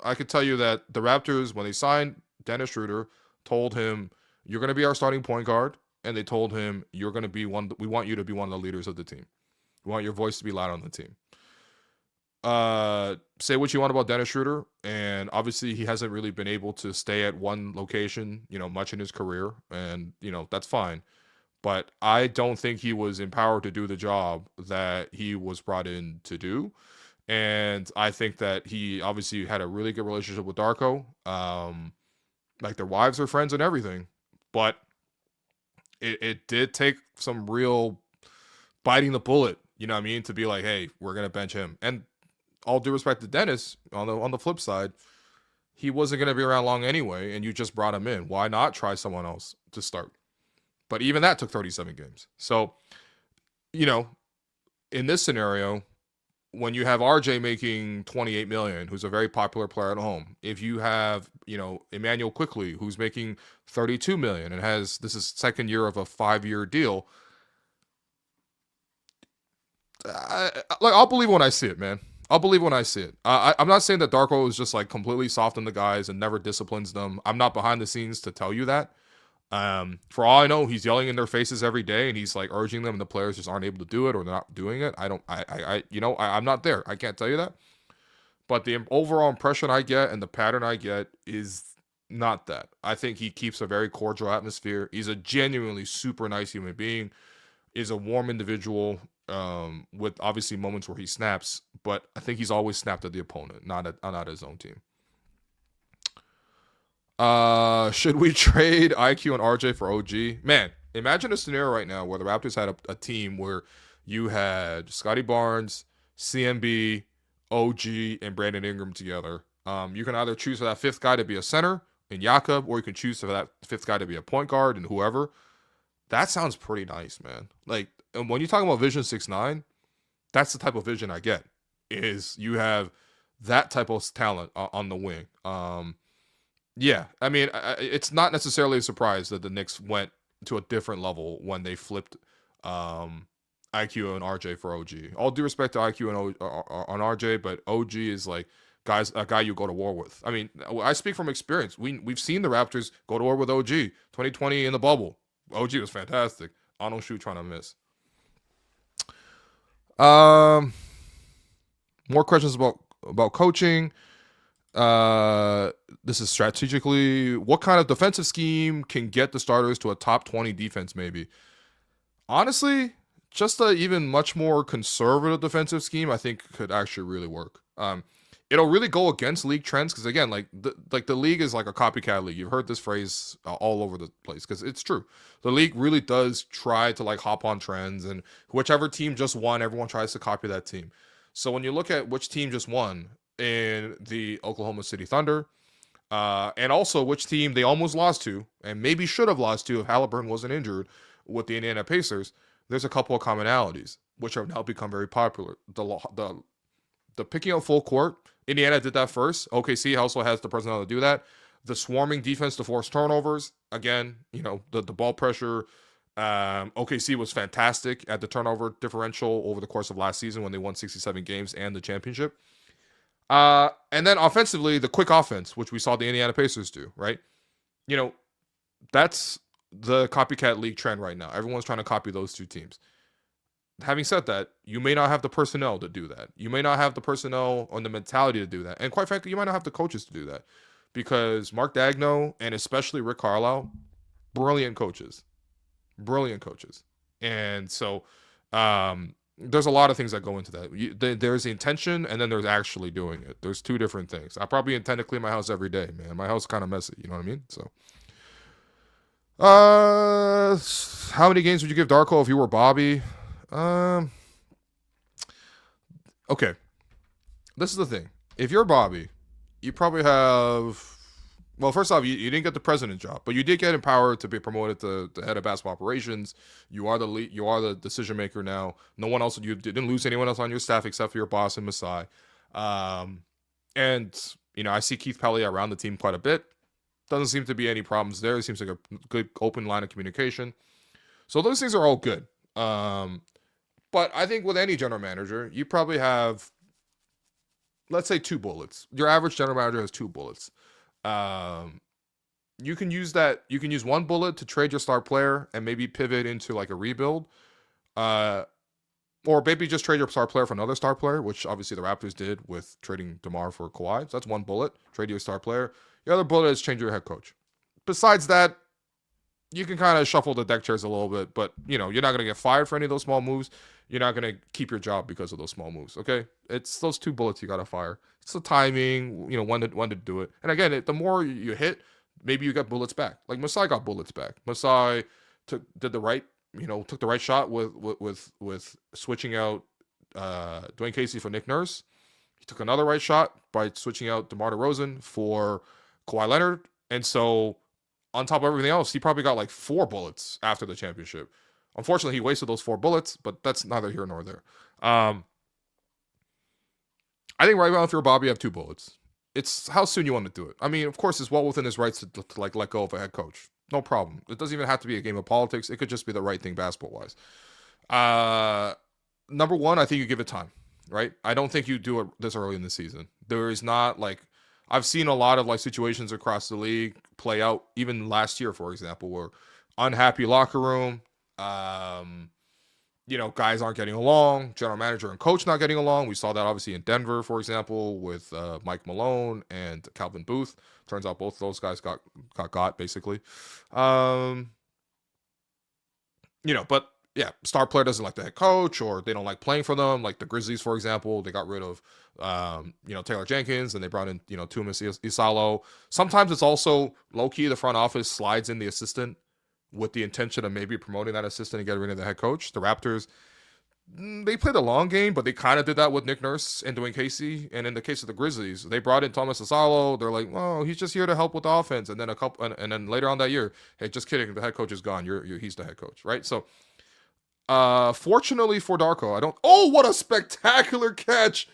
I could tell you that the Raptors, when they signed Dennis Schroeder, told him, you're going to be our starting point guard. And they told him, you're going to be we want you to be one of the leaders of the team. We want your voice to be loud on the team. Say what you want about Dennis Schroeder, and obviously he hasn't really been able to stay at one location, much in his career, and that's fine. But I don't think he was empowered to do the job that he was brought in to do. And I think that he obviously had a really good relationship with Darko. Like, their wives are friends and everything. But it did take some real biting the bullet, to be like, hey, we're going to bench him. And all due respect to Dennis, on the flip side, he wasn't going to be around long anyway, and you just brought him in. Why not try someone else to start? But even that took 37 games. So, in this scenario, when you have RJ making $28 million, who's a very popular player at home, if you have, Emmanuel Quickly, who's making $32 million and this is second year of a 5-year deal, I'll believe when I see it, man. I'll believe when I see it. I'm not saying that Darko is just like completely soft on the guys and never disciplines them. I'm not behind the scenes to tell you that. For all I know, he's yelling in their faces every day, and he's like urging them, and the players just aren't able to do it, or they're not doing it. I'm not there. I can't tell you that. But the overall impression I get and the pattern I get is not that. I think he keeps a very cordial atmosphere. He's a genuinely super nice human being. Is a warm individual, with obviously moments where he snaps, but I think he's always snapped at the opponent, not at his own team. Should we trade IQ and RJ for OG? Man, imagine a scenario right now where the Raptors had a team where you had Scottie Barnes, CMB, OG, and Brandon Ingram together. You can either choose for that fifth guy to be a center in Jakob, or you can choose for that fifth guy to be a point guard and whoever. That sounds pretty nice, man. Like, and when you talk about Vision 6'9", that's the type of vision I get. Is you have that type of talent on the wing. Yeah, I mean, it's not necessarily a surprise that the Knicks went to a different level when they flipped IQ and RJ for OG. All due respect to IQ and on RJ, but OG is like a guy you go to war with. I mean, I speak from experience. We've seen the Raptors go to war with OG. 2020 in the bubble, OG was fantastic. On no shoot trying to miss. More questions about coaching. This is strategically, what kind of defensive scheme can get the starters to a top 20 defense maybe? Honestly, just a even much more conservative defensive scheme I think could actually really work. It'll really go against league trends because again, like the league is like a copycat league. You've heard this phrase all over the place because it's true. The league really does try to like hop on trends, and whichever team just won, everyone tries to copy that team. So when you look at which team just won in the Oklahoma City Thunder, and also which team they almost lost to, and maybe should have lost to if Halliburton wasn't injured, with the Indiana Pacers, there's a couple of commonalities which have now become very popular. The picking up full court, Indiana did that first. OKC also has the personnel to do that. The swarming defense to force turnovers, again, the ball pressure. OKC was fantastic at the turnover differential over the course of last season when they won 67 games and the championship. And then offensively, the quick offense, which we saw the Indiana Pacers do, right? That's the copycat league trend right now. Everyone's trying to copy those two teams. Having said that, you may not have the personnel to do that. You may not have the personnel or the mentality to do that. And quite frankly, you might not have the coaches to do that. Because Mark Daigneault and especially Rick Carlisle, brilliant coaches. Brilliant coaches. And so there's a lot of things that go into that. There's the intention, and then there's actually doing it. There's two different things. I probably intend to clean my house every day, man. My house is kind of messy, you know what I mean? So, how many games would you give Darko if you were Bobby? Okay. This is the thing. If you're Bobby, you probably have... Well, first off, you didn't get the president job, but you did get empowered to be promoted to the head of basketball operations. You are the lead, you are the decision maker now. No one else, you didn't lose anyone else on your staff except for your boss and Masai. And I see Keith Pelley around the team quite a bit. Doesn't seem to be any problems there. It seems like a good open line of communication. So those things are all good. But I think with any general manager, you probably have, let's say, 2 bullets. Your average general manager has 2 bullets. You can use that. You can use 1 bullet to trade your star player and maybe pivot into like a rebuild, or maybe just trade your star player for another star player, which obviously the Raptors did with trading DeMar for Kawhi. So that's 1 bullet. Trade your star player. The other bullet is change your head coach. Besides that, you can kind of shuffle the deck chairs a little bit, but you're not going to get fired for any of those small moves. You're not going to keep your job because of those small moves. Okay, it's those 2 bullets you got to fire. It's the timing, when to do it. And again, the more you hit, maybe you get bullets back. Like Masai got bullets back. Masai took the right shot with switching out Dwayne Casey for Nick Nurse. He took another right shot by switching out DeMar DeRozan for Kawhi Leonard. And so on top of everything else, he probably got like 4 bullets after the championship. Unfortunately, he wasted those 4 bullets, but that's neither here nor there. I think right now, if you're Bobby, you have 2 bullets. It's how soon you want to do it. I mean, of course, it's well within his rights to like let go of a head coach. No problem. It doesn't even have to be a game of politics. It could just be the right thing basketball-wise. number one, I think you give it time, right? I don't think you do it this early in the season. There is not like, I've seen a lot of like situations across the league play out, even last year, for example, where unhappy locker room, guys aren't getting along, general manager and coach not getting along. We saw that obviously in Denver, for example, with Mike Malone and Calvin Booth. Turns out both of those guys got basically. But yeah, star player doesn't like the head coach, or they don't like playing for them. Like the Grizzlies, for example, they got rid of, Taylor Jenkins, and they brought in, Tumas Isalo. Sometimes it's also low key the front office slides in the assistant with the intention of maybe promoting that assistant and getting rid of the head coach. The Raptors, they played a long game, but they kind of did that with Nick Nurse and Dwayne Casey. And in the case of the Grizzlies, they brought in Thomas Asalo. They're like, well, he's just here to help with the offense. And then and then later on that year, hey, just kidding, the head coach is gone. He's the head coach, right? So, fortunately for Darko, what a spectacular catch.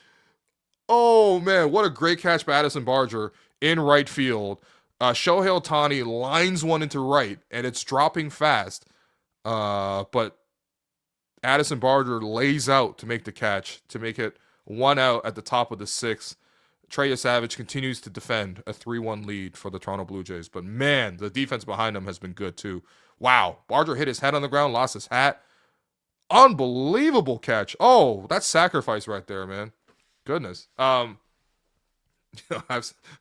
Oh man, what a great catch by Addison Barger in right field. Shohei Ohtani lines one into right, and it's dropping fast. But Addison Barger lays out to make the catch, to make it 1 out at the top of the 6th. Trey Savage continues to defend a 3-1 lead for the Toronto Blue Jays. But man, the defense behind him has been good too. Wow, Barger hit his head on the ground, lost his hat. Unbelievable catch. Oh, that's sacrifice right there, man. Goodness. I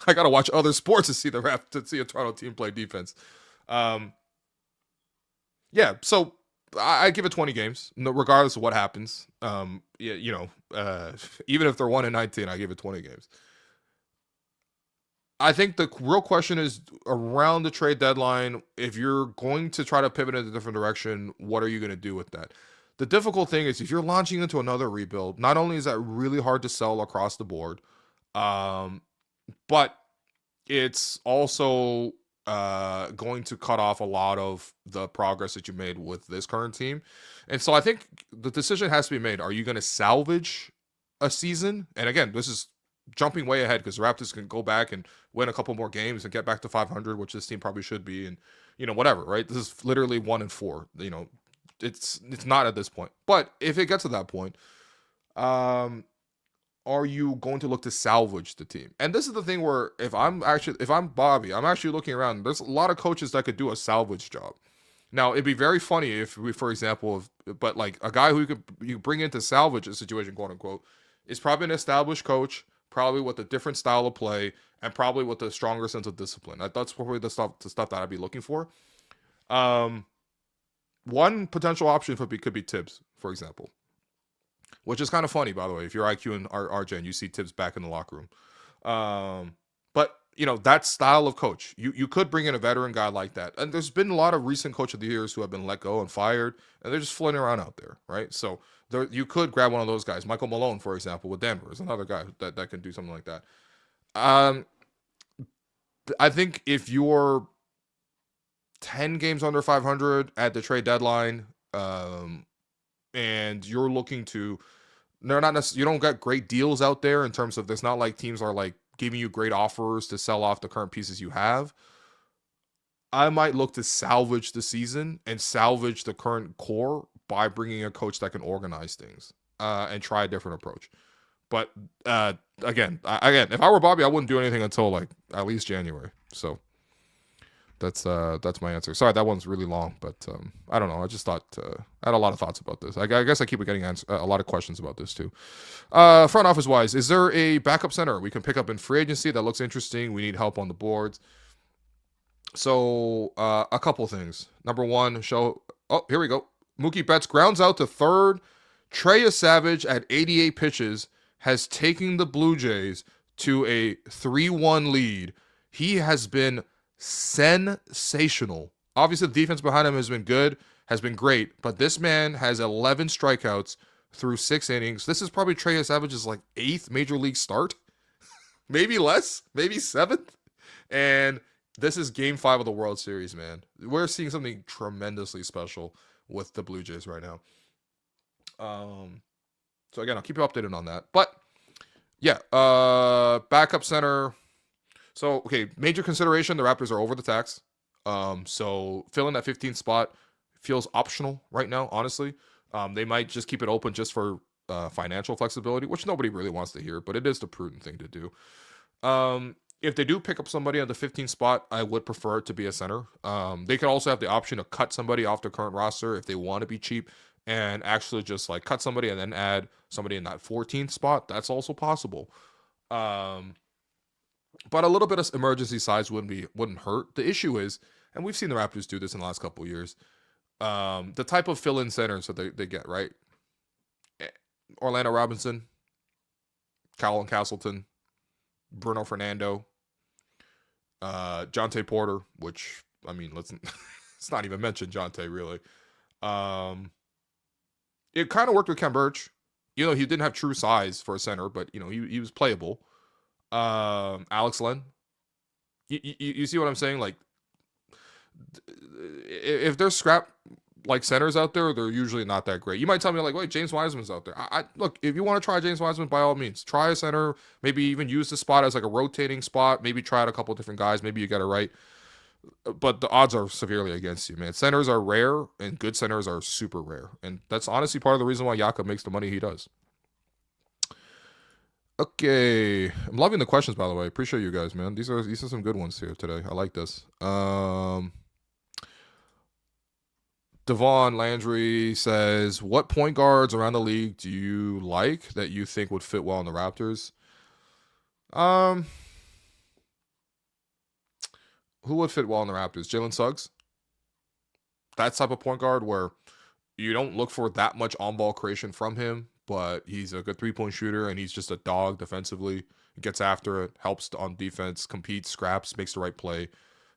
gotta watch other sports to see a Toronto team play defense. So I give it 20 games, regardless of what happens. Even if they're 1-19, I give it 20 games. I think the real question is around the trade deadline. If you're going to try to pivot in a different direction, what are you going to do with that? The difficult thing is if you're launching into another rebuild, not only is that really hard to sell across the board, but it's also going to cut off a lot of the progress that you made with this current team. And so I think the decision has to be made. Are you going to salvage a season? And again, this is jumping way ahead because the Raptors can go back and win a couple more games and get back to 500, which this team probably should be. And, whatever, right? This is literally 1-4. It's not at this point. But if it gets to that point, are you going to look to salvage the team? And this is the thing where if I'm Bobby, I'm actually looking around. There's a lot of coaches that could do a salvage job. Now, it'd be very funny if we, for example, but like a guy who you bring in to salvage a situation, quote unquote, is probably an established coach, probably with a different style of play, and probably with a stronger sense of discipline. That's probably the stuff that I'd be looking for. One potential option could be Tibbs, for example. Which is kind of funny, by the way, if you're IQ and RJ and you see Tibbs back in the locker room. But, that style of coach, you could bring in a veteran guy like that. And there's been a lot of recent coach of the years who have been let go and fired, and they're just floating around out there, right? So you could grab one of those guys. Michael Malone, for example, with Denver is another guy that can do something like that. I think if you're 10 games under 500 at the trade deadline, and you're looking to, you don't get great deals out there in terms of, there's not like teams are like giving you great offers to sell off the current pieces you have. I might look to salvage the season and salvage the current core by bringing a coach that can organize things, and try a different approach. But again, if I were Bobby, I wouldn't do anything until like at least January. So that's my answer. Sorry, that one's really long, but I don't know. I just thought I had a lot of thoughts about this. I guess I keep getting a lot of questions about this too. Front office wise, is there a backup center we can pick up in free agency that looks interesting? We need help on the boards. So a couple things. Number one, here we go. Mookie Betts grounds out to third. Trey Savage at 88 pitches has taken the Blue Jays to a 3-1 lead. He has been sensational. Obviously, the defense behind him has been good, has been great, but this man has 11 strikeouts through 6 innings. This is probably Trey Savage's like 8th major league start. Maybe less, maybe 7th. And this is game 5 of the World Series, man. We're seeing something tremendously special with the Blue Jays right now. So again, I'll keep you updated on that. But yeah, backup center. So, okay, major consideration, the Raptors are over the tax. So filling that 15th spot feels optional right now, honestly. They might just keep it open just for financial flexibility, which nobody really wants to hear, but it is the prudent thing to do. If they do pick up somebody on the 15th spot, I would prefer it to be a center. They could also have the option to cut somebody off their current roster if they want to be cheap and actually just like cut somebody and then add somebody in that 14th spot. That's also possible. But a little bit of emergency size wouldn't hurt. The issue is, and we've seen the Raptors do this in the last couple of years, the type of fill-in centers that they get, right? Orlando Robinson, Colin Castleton, Bruno Fernando, Jonte Porter, which, I mean, let's not even mention Jonte, really. It kind of worked with Ken Birch. You know, he didn't have true size for a center, but, you know, he was playable. Alex Len. You see what I'm saying? Like, if there's scrap like centers out there, they're usually not that great. You might tell me like, wait, James Wiseman's out there. I look, if you want to try James Wiseman, by all means, try a center. Maybe even use the spot as like a rotating spot. Maybe try out a couple different guys. Maybe you get it right. But the odds are severely against you, man. Centers are rare, and good centers are super rare. And that's honestly part of the reason why Jakob makes the money he does. Okay, I'm loving the questions, by the way. Appreciate you guys, man. These are some good ones here today. I like this. Devon Landry says, what point guards around the league do you like that you think would fit well in the Raptors? Who would fit well in the Raptors? Jalen Suggs? That type of point guard where you don't look for that much on-ball creation from him, but he's a good three-point shooter, and he's just a dog defensively. He gets after it, helps on defense, competes, scraps, makes the right play,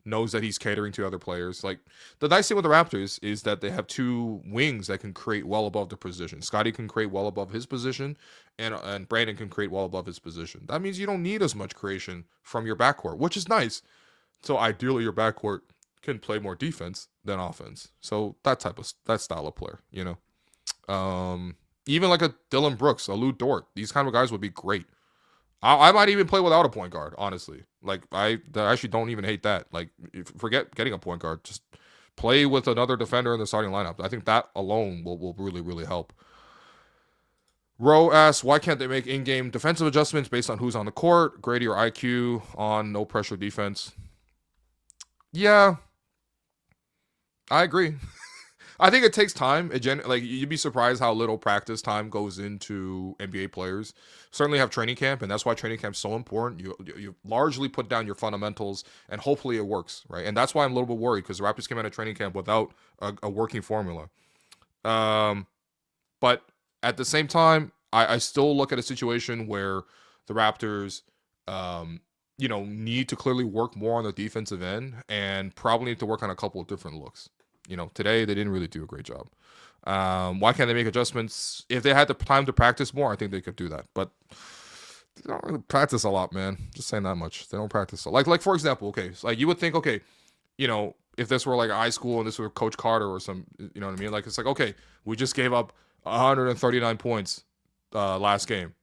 knows that he's catering to other players. Like, the nice thing with the Raptors is that they have two wings that can create well above their position. Scottie can create well above his position, and Brandon can create well above his position. That means you don't need as much creation from your backcourt, which is nice. So ideally, your backcourt can play more defense than offense. So that style of player, you know. Even like a Dylan Brooks, a Lou Dort, these kind of guys would be great. I might even play without a point guard, honestly. Like, I actually don't even hate that. Like, forget getting a point guard. Just play with another defender in the starting lineup. I think that alone will really, really help. Rowe asks, why can't they make in-game defensive adjustments based on who's on the court, Grady or IQ on no-pressure defense? Yeah, I agree. I think it takes time. Like, you'd be surprised how little practice time goes into NBA players. Certainly have training camp, and that's why training camp's so important. You largely put down your fundamentals, and hopefully it works, right? And that's why I'm a little bit worried, because the Raptors came out of training camp without a working formula. But at the same time, I still look at a situation where the Raptors, need to clearly work more on the defensive end, and probably need to work on a couple of different looks. You know, today they didn't really do a great job. Why can't they make adjustments? If they had the time to practice more, I think they could do that. But they don't really practice a lot, man. Just saying that much. They don't practice. Like for example, okay, so like you would think, okay, you know, if this were like high school and this were Coach Carter or some, you know what I mean? Like, it's like, okay, we just gave up 139 points last game.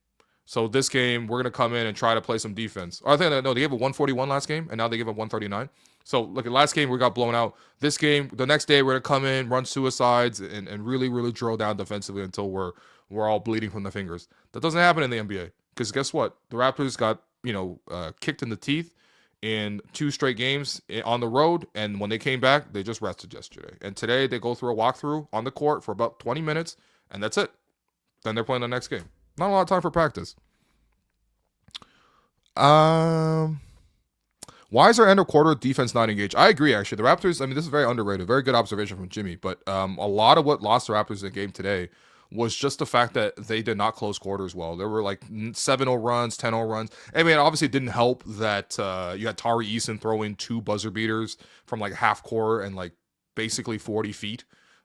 So this game, we're going to come in and try to play some defense. Or I think, no, they gave up 141 last game, and now they give up 139. So, look, at last game, we got blown out. This game, the next day, we're going to come in, run suicides, and really, really drill down defensively until we're all bleeding from the fingers. That doesn't happen in the NBA. Because guess what? The Raptors got, kicked in the teeth in 2 straight games on the road, and when they came back, they just rested yesterday. And today, they go through a walkthrough on the court for about 20 minutes, and that's it. Then they're playing the next game. Not a lot of time for practice. Why is our end of quarter defense not engaged? I agree, actually. The Raptors, I mean, this is very underrated. Very good observation from Jimmy. But a lot of what lost the Raptors in the game today was just the fact that they did not close quarters well. There were like 7-0 runs, 10-0 runs. I mean, it obviously didn't help that you had Tari Eason throw in 2 buzzer beaters from like half court and like basically 40 feet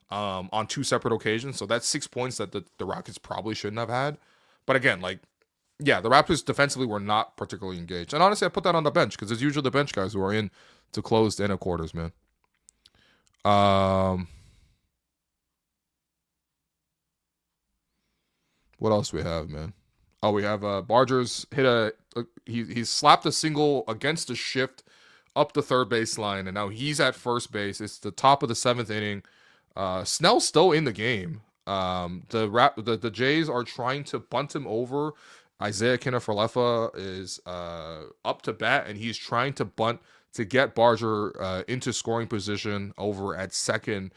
on 2 separate occasions. So that's 6 points that the Rockets probably shouldn't have had. But again, like, yeah, the Raptors defensively were not particularly engaged. And honestly, I put that on the bench because it's usually the bench guys who are in to close the end of quarters, man. What else do we have, man? Oh, we have Barger's hit he slapped a single against a shift up the third baseline, and now he's at first base. It's the top of the 7th inning. Snell's still in the game. The Jays are trying to bunt him over. Isaiah Kiner-Falefa is up to bat, and he's trying to bunt to get Barger into scoring position over at second.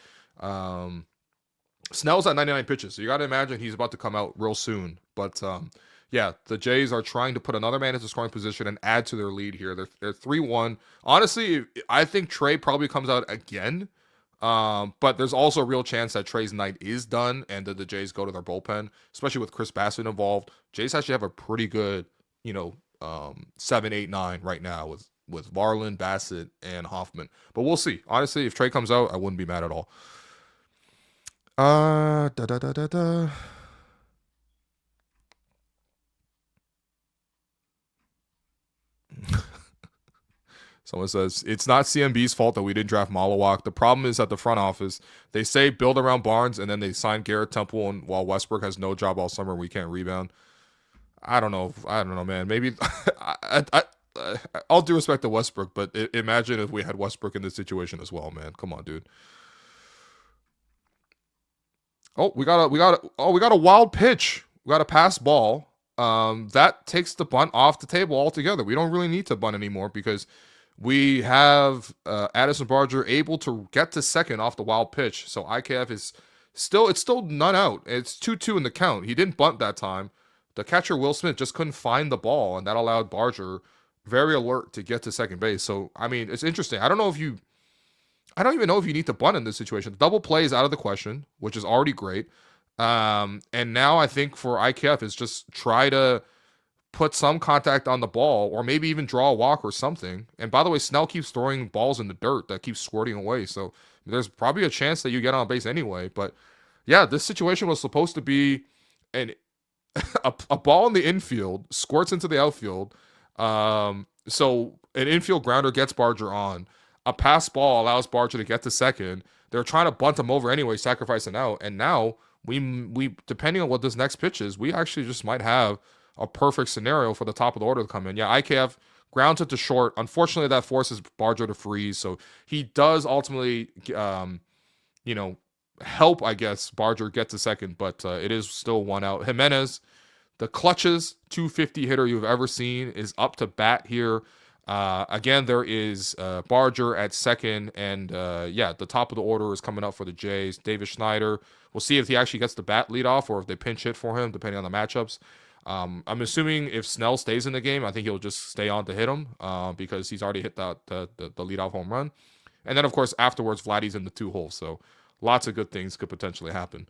Snell's at 99 pitches, so you got to imagine he's about to come out real soon. But yeah, the Jays are trying to put another man into scoring position and add to their lead here. They're 3-1. Honestly, I think Trey probably comes out again. But there's also a real chance that Trey's night is done and that the Jays go to their bullpen, especially with Chris Bassett involved. Jays actually have a pretty good, 7, 8, 9 right now with Varland, Bassett, and Hoffman. But we'll see. Honestly, if Trey comes out, I wouldn't be mad at all. Someone says, it's not CMB's fault that we didn't draft Malawak. The problem is at the front office. They say build around Barnes, and then they sign Garrett Temple, and while Westbrook has no job all summer, we can't rebound. I don't know, man. Maybe all due respect to Westbrook, but imagine if we had Westbrook in this situation as well, man. Come on, dude. Oh, we got a wild pitch. We got a pass ball. That takes the bunt off the table altogether. We don't really need to bunt anymore because we have Addison Barger able to get to second off the wild pitch. So IKF is still none out. It's 2-2 in the count. He didn't bunt that time. The catcher, Will Smith, just couldn't find the ball, and that allowed Barger, very alert, to get to second base. So, I mean, it's interesting. I don't even know if you need to bunt in this situation. The double play is out of the question, which is already great. And now I think for IKF is just try to put some contact on the ball or maybe even draw a walk or something. And by the way, Snell keeps throwing balls in the dirt that keeps squirting away. So there's probably a chance that you get on base anyway. But yeah, this situation was supposed to be a ball in the infield, squirts into the outfield. So an infield grounder gets Barger on. A pass ball allows Barger to get to second. They're trying to bunt him over anyway, sacrificing out. And now we depending on what this next pitch is, we actually just might have a perfect scenario for the top of the order to come in. Yeah, IKF grounds it to short. Unfortunately, that forces Barger to freeze. So he does ultimately, help, I guess, Barger get to second, but it is still one out. Jimenez, the clutches 250 hitter you've ever seen, is up to bat here. Again, there is Barger at second, and the top of the order is coming up for the Jays. David Schneider. We'll see if he actually gets the bat lead off or if they pinch hit for him, depending on the matchups. I'm assuming if Snell stays in the game, I think he'll just stay on to hit him because he's already hit the leadoff home run. And then, of course, afterwards, Vladdy's in the 2-hole. So lots of good things could potentially happen.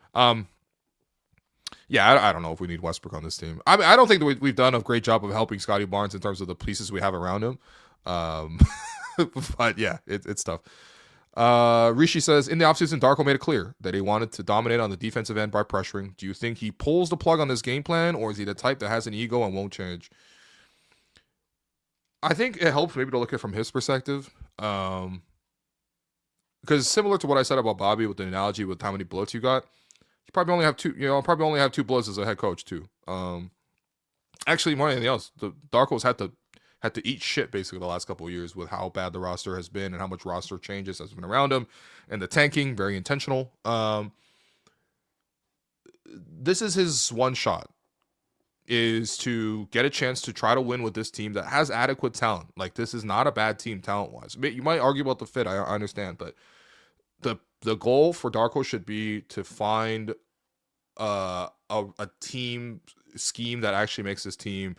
Yeah, I don't know if we need Westbrook on this team. I mean, I don't think that we've done a great job of helping Scottie Barnes in terms of the pieces we have around him. But yeah, it's tough. Rishi says, in the offseason, Darko made it clear that he wanted to dominate on the defensive end by pressuring. Do you think he pulls the plug on this game plan, or is he the type that has an ego and won't change? I think it helps maybe to look at it from his perspective. Because similar to what I said about Bobby with the analogy with how many bullets you got, you probably only have two bullets as a head coach too. Actually, more than anything else, the Darko's had to eat shit basically the last couple of years with how bad the roster has been and how much roster changes has been around him, and the tanking, very intentional. This is his one shot, is to get a chance to try to win with this team that has adequate talent. Like, this is not a bad team talent-wise. You might argue about the fit, I understand, but the goal for Darko should be to find a team scheme that actually makes this team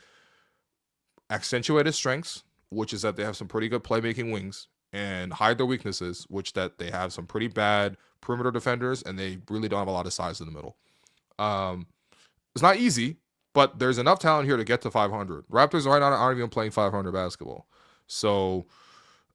accentuate its strengths, which is that they have some pretty good playmaking wings, and hide their weaknesses, which that they have some pretty bad perimeter defenders, and they really don't have a lot of size in the middle. It's not easy, but there's enough talent here to get to 500. Raptors right now aren't even playing 500 basketball. So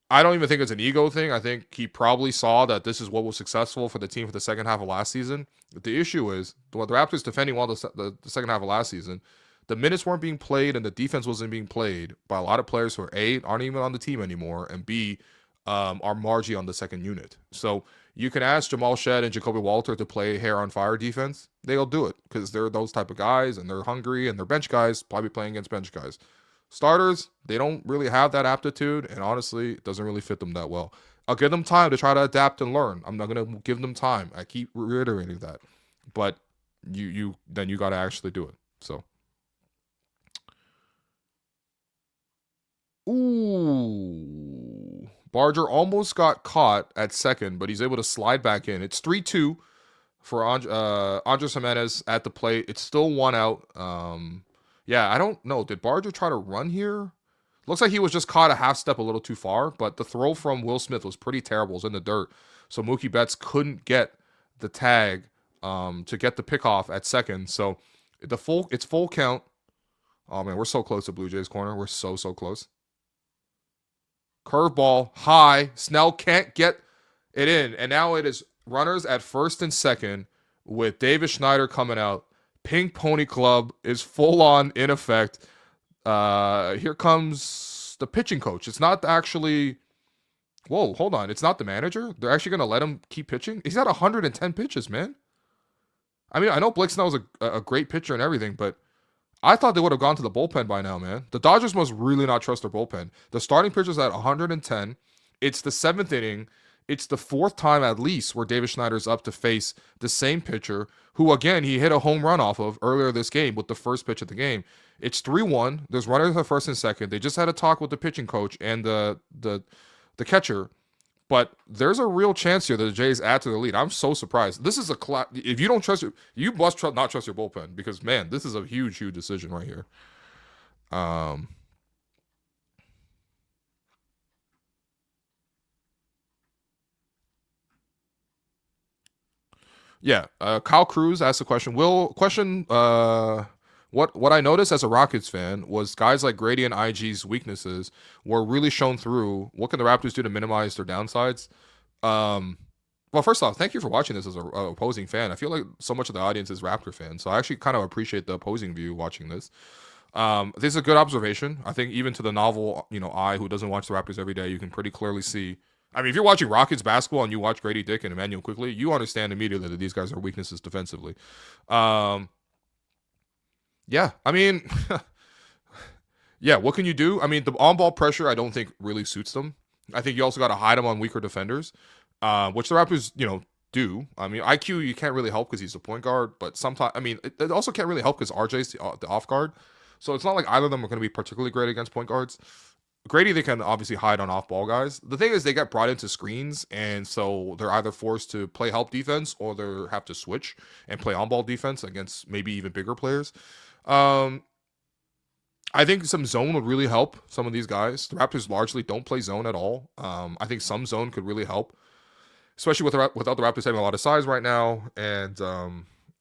I don't even think it's an ego thing. I think he probably saw that this is what was successful for the team for the second half of last season. But the issue is, the Raptors defending well the second half of last season, the minutes weren't being played and the defense wasn't being played by a lot of players who are A, aren't even on the team anymore, and B, are marginally on the second unit. So you can ask Jamal Shed and Jacoby Walter to play hair on fire defense. They'll do it because they're those type of guys and they're hungry and they're bench guys, probably playing against bench guys. Starters, they don't really have that aptitude, and honestly, it doesn't really fit them that well. I'll give them time to try to adapt and learn. I'm not going to give them time. I keep reiterating that. but you got to actually do it. So, ooh, Barger almost got caught at second, but he's able to slide back in. It's 3-2 for Andres Jimenez at the plate. It's still 1 out. Yeah, I don't know. Did Barger try to run here? Looks like he was just caught a half step a little too far, but the throw from Will Smith was pretty terrible. It was in the dirt. So Mookie Betts couldn't get the tag to get the pickoff at second. So it's full count. Oh, man, we're so close to Blue Jays corner. We're so close. Curveball, high. Snell can't get it in. And now it is runners at first and second with Davis Schneider coming out. Pink Pony Club is full on in effect. Here comes the pitching coach. It's not actually... Whoa, hold on. It's not the manager? They're actually going to let him keep pitching? He's at 110 pitches, man. I mean, I know Blake Snell's a great pitcher and everything, but I thought they would have gone to the bullpen by now, man. The Dodgers must really not trust their bullpen. The starting pitcher's at 110. It's the 7th inning. It's the 4th time at least where Davis Schneider's up to face the same pitcher who, again, he hit a home run off of earlier this game with the first pitch of the game. It's 3-1. There's runners at first and second. They just had a talk with the pitching coach and the catcher. But there's a real chance here that the Jays add to the lead. I'm so surprised. This is if you don't trust you must not trust your bullpen because, man, this is a huge decision right here. Yeah. Kyle Cruz asked the question. What I noticed as a Rockets fan was guys like Grady and IG's weaknesses were really shown through. What can the Raptors do to minimize their downsides? Well, first off, thank you for watching this as a opposing fan. I feel like so much of the audience is Raptor fans, so I actually kind of appreciate the opposing view watching this. This is a good observation. I think even to the novel, eye who doesn't watch the Raptors every day, you can pretty clearly see. I mean, if you're watching Rockets basketball and you watch Grady Dick and Emmanuel Quickly, you understand immediately that these guys are weaknesses defensively. Yeah, I mean, yeah, what can you do? I mean, the on-ball pressure I don't think really suits them. I think you also got to hide them on weaker defenders, which the Raptors, do. I mean, IQ you can't really help because he's a point guard, but sometimes, I mean, it also can't really help because RJ's the off guard. So it's not like either of them are going to be particularly great against point guards. Grady, they can obviously hide on off-ball guys. The thing is they get brought into screens, and so they're either forced to play help defense or they have to switch and play on-ball defense against maybe even bigger players. I think some zone would really help some of these guys. The Raptors largely don't play zone at all. I think some zone could really help, especially without the Raptors having a lot of size right now. And,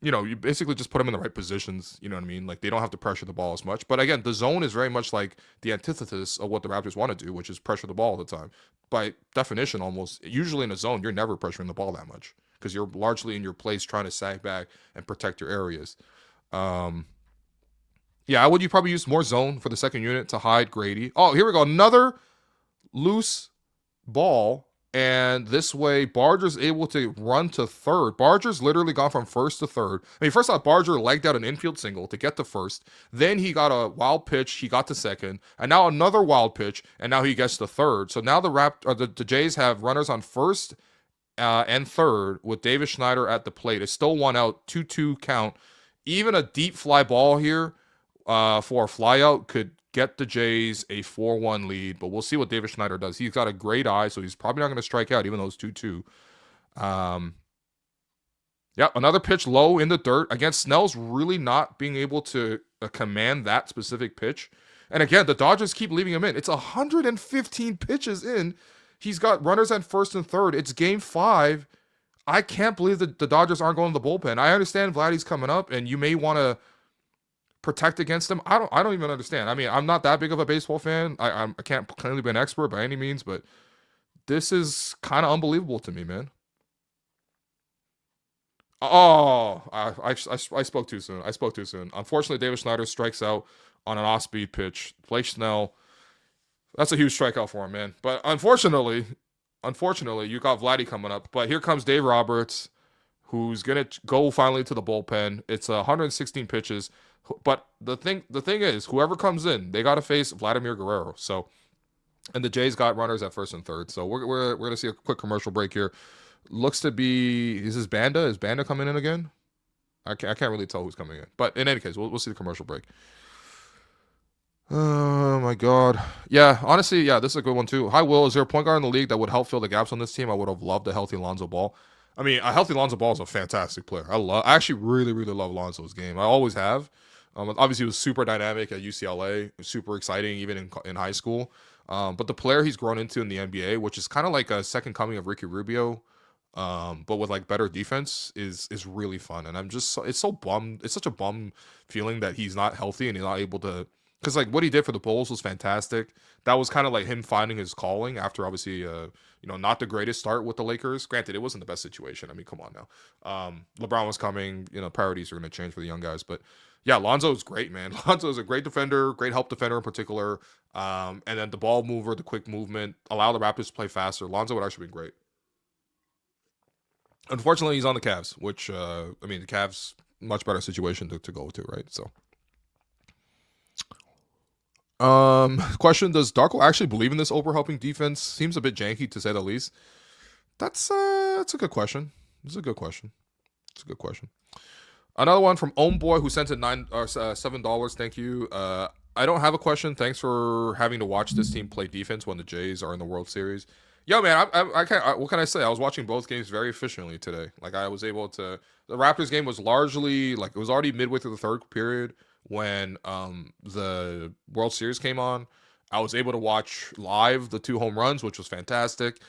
you basically just put them in the right positions. You know what I mean? Like, they don't have to pressure the ball as much. But again, the zone is very much like the antithesis of what the Raptors want to do, which is pressure the ball all the time. By definition, almost, usually in a zone, you're never pressuring the ball that much because you're largely in your place trying to sag back and protect your areas. Yeah, I would you probably use more zone for the second unit to hide Grady. Oh, here we go. Another loose ball. And this way, Barger's able to run to third. Barger's literally gone from first to third. I mean, first off, Barger legged out an infield single to get to first. Then he got a wild pitch. He got to second. And now another wild pitch. And now he gets to third. So now the Jays have runners on first and third with Davis Schneider at the plate. It's still 1 out, 2-2 count. Even a deep fly ball here for a flyout could get the Jays a 4-1 lead, but we'll see what Davis Schneider does. He's got a great eye, so he's probably not going to strike out, even though it's 2-2. Yeah, another pitch low in the dirt. Again, Snell's really not being able to command that specific pitch. And again, the Dodgers keep leaving him in. It's 115 pitches in. He's got runners at first and third. It's game 5. I can't believe that the Dodgers aren't going to the bullpen. I understand Vladdy's coming up, and you may want to protect against him. I don't even understand. I mean, I'm not that big of a baseball fan. I can't clearly be an expert by any means, but this is kind of unbelievable to me, man. Oh, I spoke too soon. Unfortunately, Davis Schneider strikes out on an off-speed pitch. Blake Snell, that's a huge strikeout for him, man. But unfortunately, you got Vladdy coming up. But here comes Dave Roberts, who's gonna go finally to the bullpen. It's 116 pitches. But the thing is, whoever comes in, they got to face Vladimir Guerrero. So, and the Jays got runners at first and third. So we're gonna see a quick commercial break here. Looks to be, is this Banda? Is Banda coming in again? I can't really tell who's coming in. But in any case, we'll see the commercial break. Oh my God. Yeah, honestly, yeah, this is a good one too. Hi, Will. Is there a point guard in the league that would help fill the gaps on this team? I would have loved a healthy Lonzo Ball. I mean, a healthy Lonzo Ball is a fantastic player. I actually really, really love Lonzo's game. I always have. Obviously, he was super dynamic at UCLA, super exciting even in high school. But the player he's grown into in the NBA, which is kind of like a second coming of Ricky Rubio, but with like better defense, is really fun. And it's so bummed. It's such a bum feeling that he's not healthy and he's not able to. Because like what he did for the Bulls was fantastic. That was kind of like him finding his calling after obviously not the greatest start with the Lakers. Granted, it wasn't the best situation. I mean, come on now. LeBron was coming. Priorities are going to change for the young guys. But yeah, Lonzo is great, man. Lonzo is a great defender, great help defender in particular. And then the ball mover, the quick movement, allow the Raptors to play faster. Lonzo would actually be great. Unfortunately, he's on the Cavs, which the Cavs much better situation to go to, right? So. Question: does Darko actually believe in this overhelping defense? Seems a bit janky to say the least. That's a good question. It's a good question. Another one from Boy who sent in $7. Thank you. I don't have a question. Thanks for having to watch this team play defense when the Jays are in the World Series. Yo, man, I can't. What can I say? I was watching both games very efficiently today. Like I was able to. The Raptors game was largely like it was already midway through the third period when the World Series came on. I was able to watch live the 2 home runs, which was fantastic.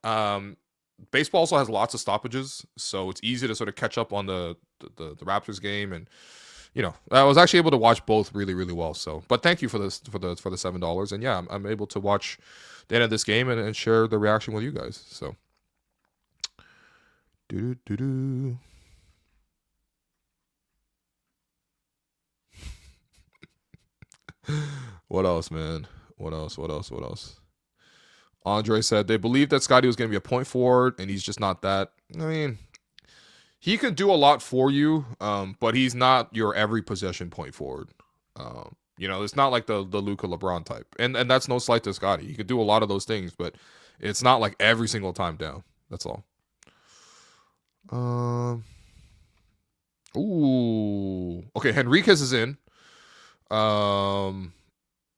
Baseball also has lots of stoppages, so it's easy to sort of catch up on the Raptors game, and I was actually able to watch both really, really well. So, but thank you for the $7, and yeah, I'm able to watch the end of this game and share the reaction with you guys. So, What else, man? What else? Andre said they believed that Scottie was going to be a point forward, and he's just not that. I mean, he can do a lot for you, but he's not your every possession point forward. It's not like the Luka LeBron type, and that's no slight to Scottie. He could do a lot of those things, but it's not like every single time down. That's all. Okay, Henriquez is in.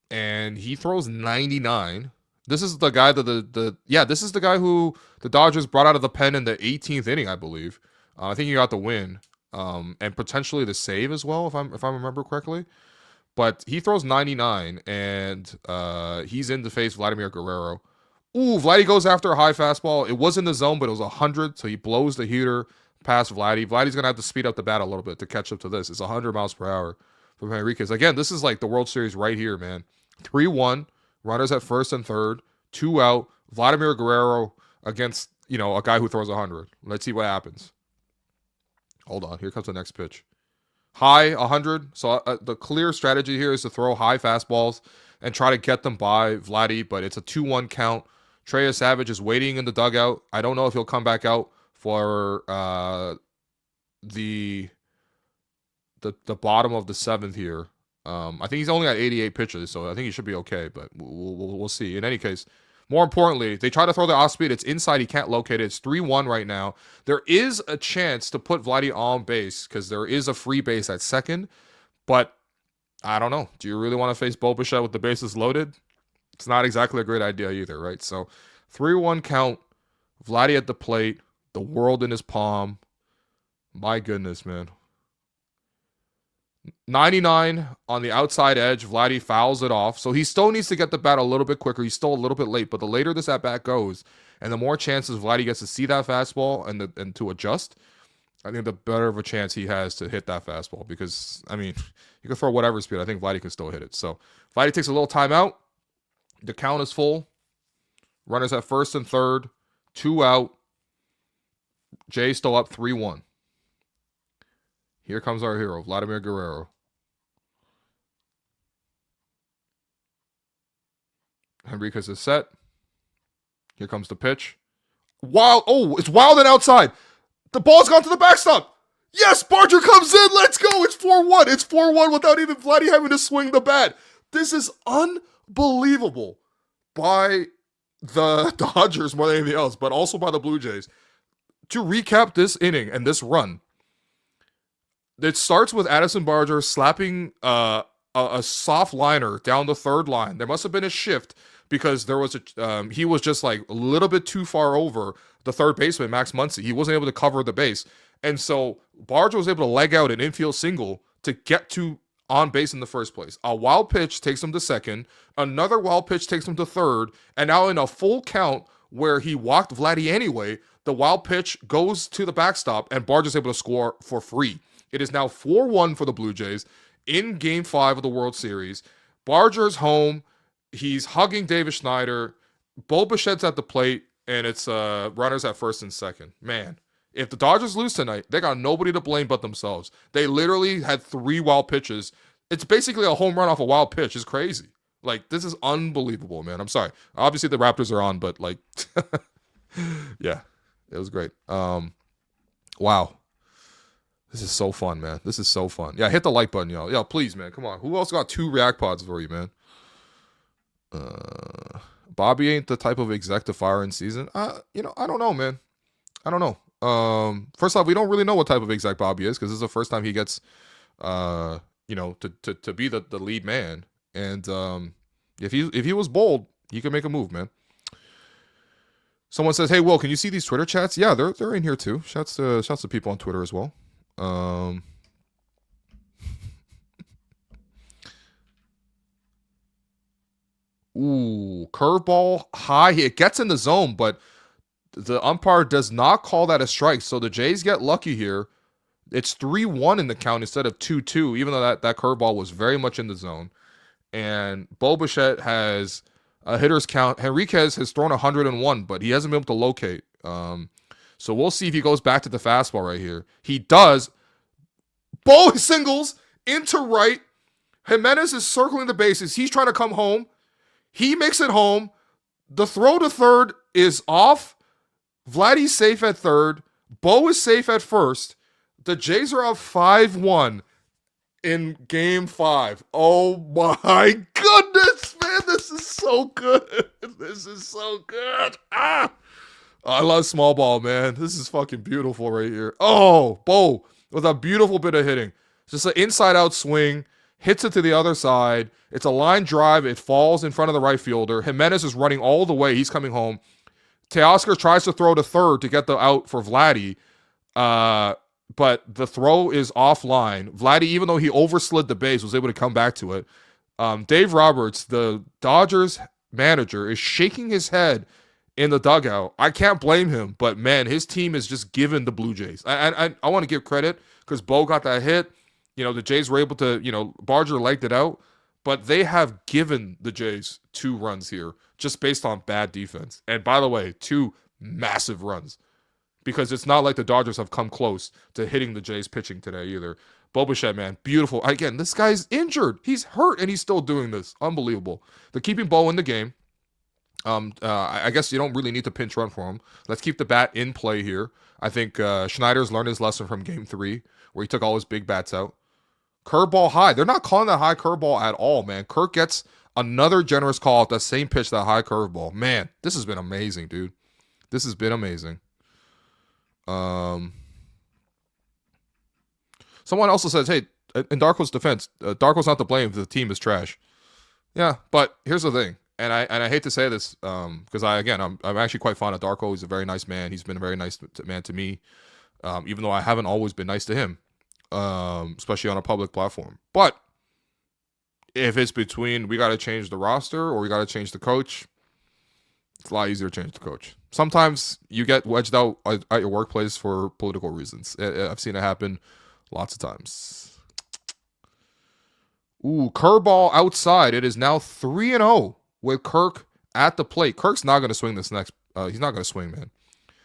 And he throws 99. This is the guy that this is the guy who the Dodgers brought out of the pen in the 18th inning, I believe. I think he got the win, and potentially the save as well, if I remember correctly. But he throws 99, and he's in to face Vladimir Guerrero. Ooh, Vladdy goes after a high fastball. It was in the zone, but it was 100, so he blows the heater past Vladdy. Vladdy's gonna have to speed up the bat a little bit to catch up to this. It's 100 miles per hour from Henriquez. Again, this is like the World Series right here, man. 3-1, runners at first and third, 2 out. Vladimir Guerrero against, a guy who throws 100. Let's see what happens. Hold on. Here comes the next pitch. High, 100. So the clear strategy here is to throw high fastballs and try to get them by Vladdy, but it's a 2-1 count. Trey Savage is waiting in the dugout. I don't know if he'll come back out for the bottom of the 7th here. I think he's only at 88 pitches, so I think he should be okay, but we'll see. In any case, more importantly, they try to throw the off speed. It's inside. He can't locate it. It's 3-1 right now. There is a chance to put Vladdy on base because there is a free base at second, but I don't know. Do you really want to face Bo Bichette with the bases loaded? It's not exactly a great idea either, right? So 3-1 count. Vladdy at the plate. The world in his palm. My goodness, man. 99 on the outside edge. Vladdy fouls it off. So he still needs to get the bat a little bit quicker. He's still a little bit late. But the later this at-bat goes, and the more chances Vladdy gets to see that fastball and to adjust, I think the better of a chance he has to hit that fastball. Because, you can throw whatever speed. I think Vladdy can still hit it. So Vladdy takes a little timeout. The count is full. Runners at first and third. 2 out. Jay still up 3-1. Here comes our hero, Vladimir Guerrero. Henriquez is set. Here comes the pitch. Wild. Oh, it's wild and outside. The ball's gone to the backstop. Yes, Barger comes in. Let's go. It's 4-1. It's 4-1 without even Vladdy having to swing the bat. This is unbelievable by the Dodgers more than anything else, but also by the Blue Jays. To recap this inning and this run, It starts with Addison Barger slapping a soft liner down the third line. There must have been a shift because there was he was just like a little bit too far over the third baseman, Max Muncy. He wasn't able to cover the base. And so Barger was able to leg out an infield single to get to on base in the first place. A wild pitch takes him to second. Another wild pitch takes him to third. And now in a full count where he walked Vladdy anyway, the wild pitch goes to the backstop and Barger's able to score for free. It is now 4-1 for the Blue Jays in Game 5 of the World Series. Barger's home. He's hugging Davis Schneider. Bo Bichette's at the plate, and it's runners at first and second. Man, if the Dodgers lose tonight, they got nobody to blame but themselves. They literally had 3 wild pitches. It's basically a home run off a wild pitch. It's crazy. Like, this is unbelievable, man. I'm sorry. Obviously, the Raptors are on, but, like, yeah, it was great. Wow. This is so fun, man. This is so fun. Yeah, hit the like button, y'all. Yeah, please, man. Come on. Who else got 2 React Pods for you, man? Bobby ain't the type of exec to fire in season. I don't know, man. I don't know. First off, we don't really know what type of exec Bobby is because this is the first time he gets, to be the lead man. And if he was bold, he could make a move, man. Someone says, "Hey, Will, can you see these Twitter chats?" Yeah, they're in here too. Shouts to people on Twitter as well. Curveball high. It gets in the zone, but the umpire does not call that a strike. So the Jays get lucky here. It's 3-1 in the count instead of 2-2, even though that curveball was very much in the zone. And Bo Bichette has a hitter's count. Henriquez has thrown 101, but he hasn't been able to locate. So we'll see if he goes back to the fastball right here. He does. Bo singles into right. Jimenez is circling the bases. He's trying to come home. He makes it home. The throw to third is off. Vladdy's safe at third. Bo is safe at first. The Jays are up 5-1 in Game 5. Oh my goodness, man. This is so good. This is so good. I love small ball, man. This is fucking beautiful right here. Oh, Bo with a beautiful bit of hitting. Just an inside-out swing. Hits it to the other side. It's a line drive. It falls in front of the right fielder. Jimenez is running all the way. He's coming home. Teoscar tries to throw to third to get the out for Vladdy. But the throw is offline. Vladdy, even though he overslid the base, was able to come back to it. Dave Roberts, the Dodgers manager, is shaking his head in the dugout. I can't blame him, but man, his team is just given the Blue Jays. I want to give credit because Bo got that hit. The Jays were able to, Barger legged it out, but they have given the Jays 2 runs here just based on bad defense. And by the way, 2 massive runs because it's not like the Dodgers have come close to hitting the Jays pitching today either. Bo Bichette, man, beautiful. Again, this guy's injured. He's hurt, and he's still doing this. Unbelievable. They're keeping Bo in the game. I guess you don't really need to pinch run for him. Let's keep the bat in play here. I think Schneider's learned his lesson from Game 3 where he took all his big bats out. Curveball high. They're not calling that high curveball at all, man. Kirk gets another generous call at that same pitch, that high curveball. Man, this has been amazing, dude. This has been amazing. Someone also says, hey, in Darko's defense, Darko's not to blame if the team is trash. Yeah, but here's the thing, and I hate to say this because I'm actually quite fond of Darko. He's a very nice man. He's been a very nice man to me, even though I haven't always been nice to him. Especially on a public platform. But if it's between we got to change the roster or we got to change the coach, it's a lot easier to change the coach. Sometimes you get wedged out at your workplace for political reasons. I've seen it happen lots of times. Curveball outside. It is now 3-0 with Kirk at the plate. Kirk's not going to swing this next. He's not going to swing, man.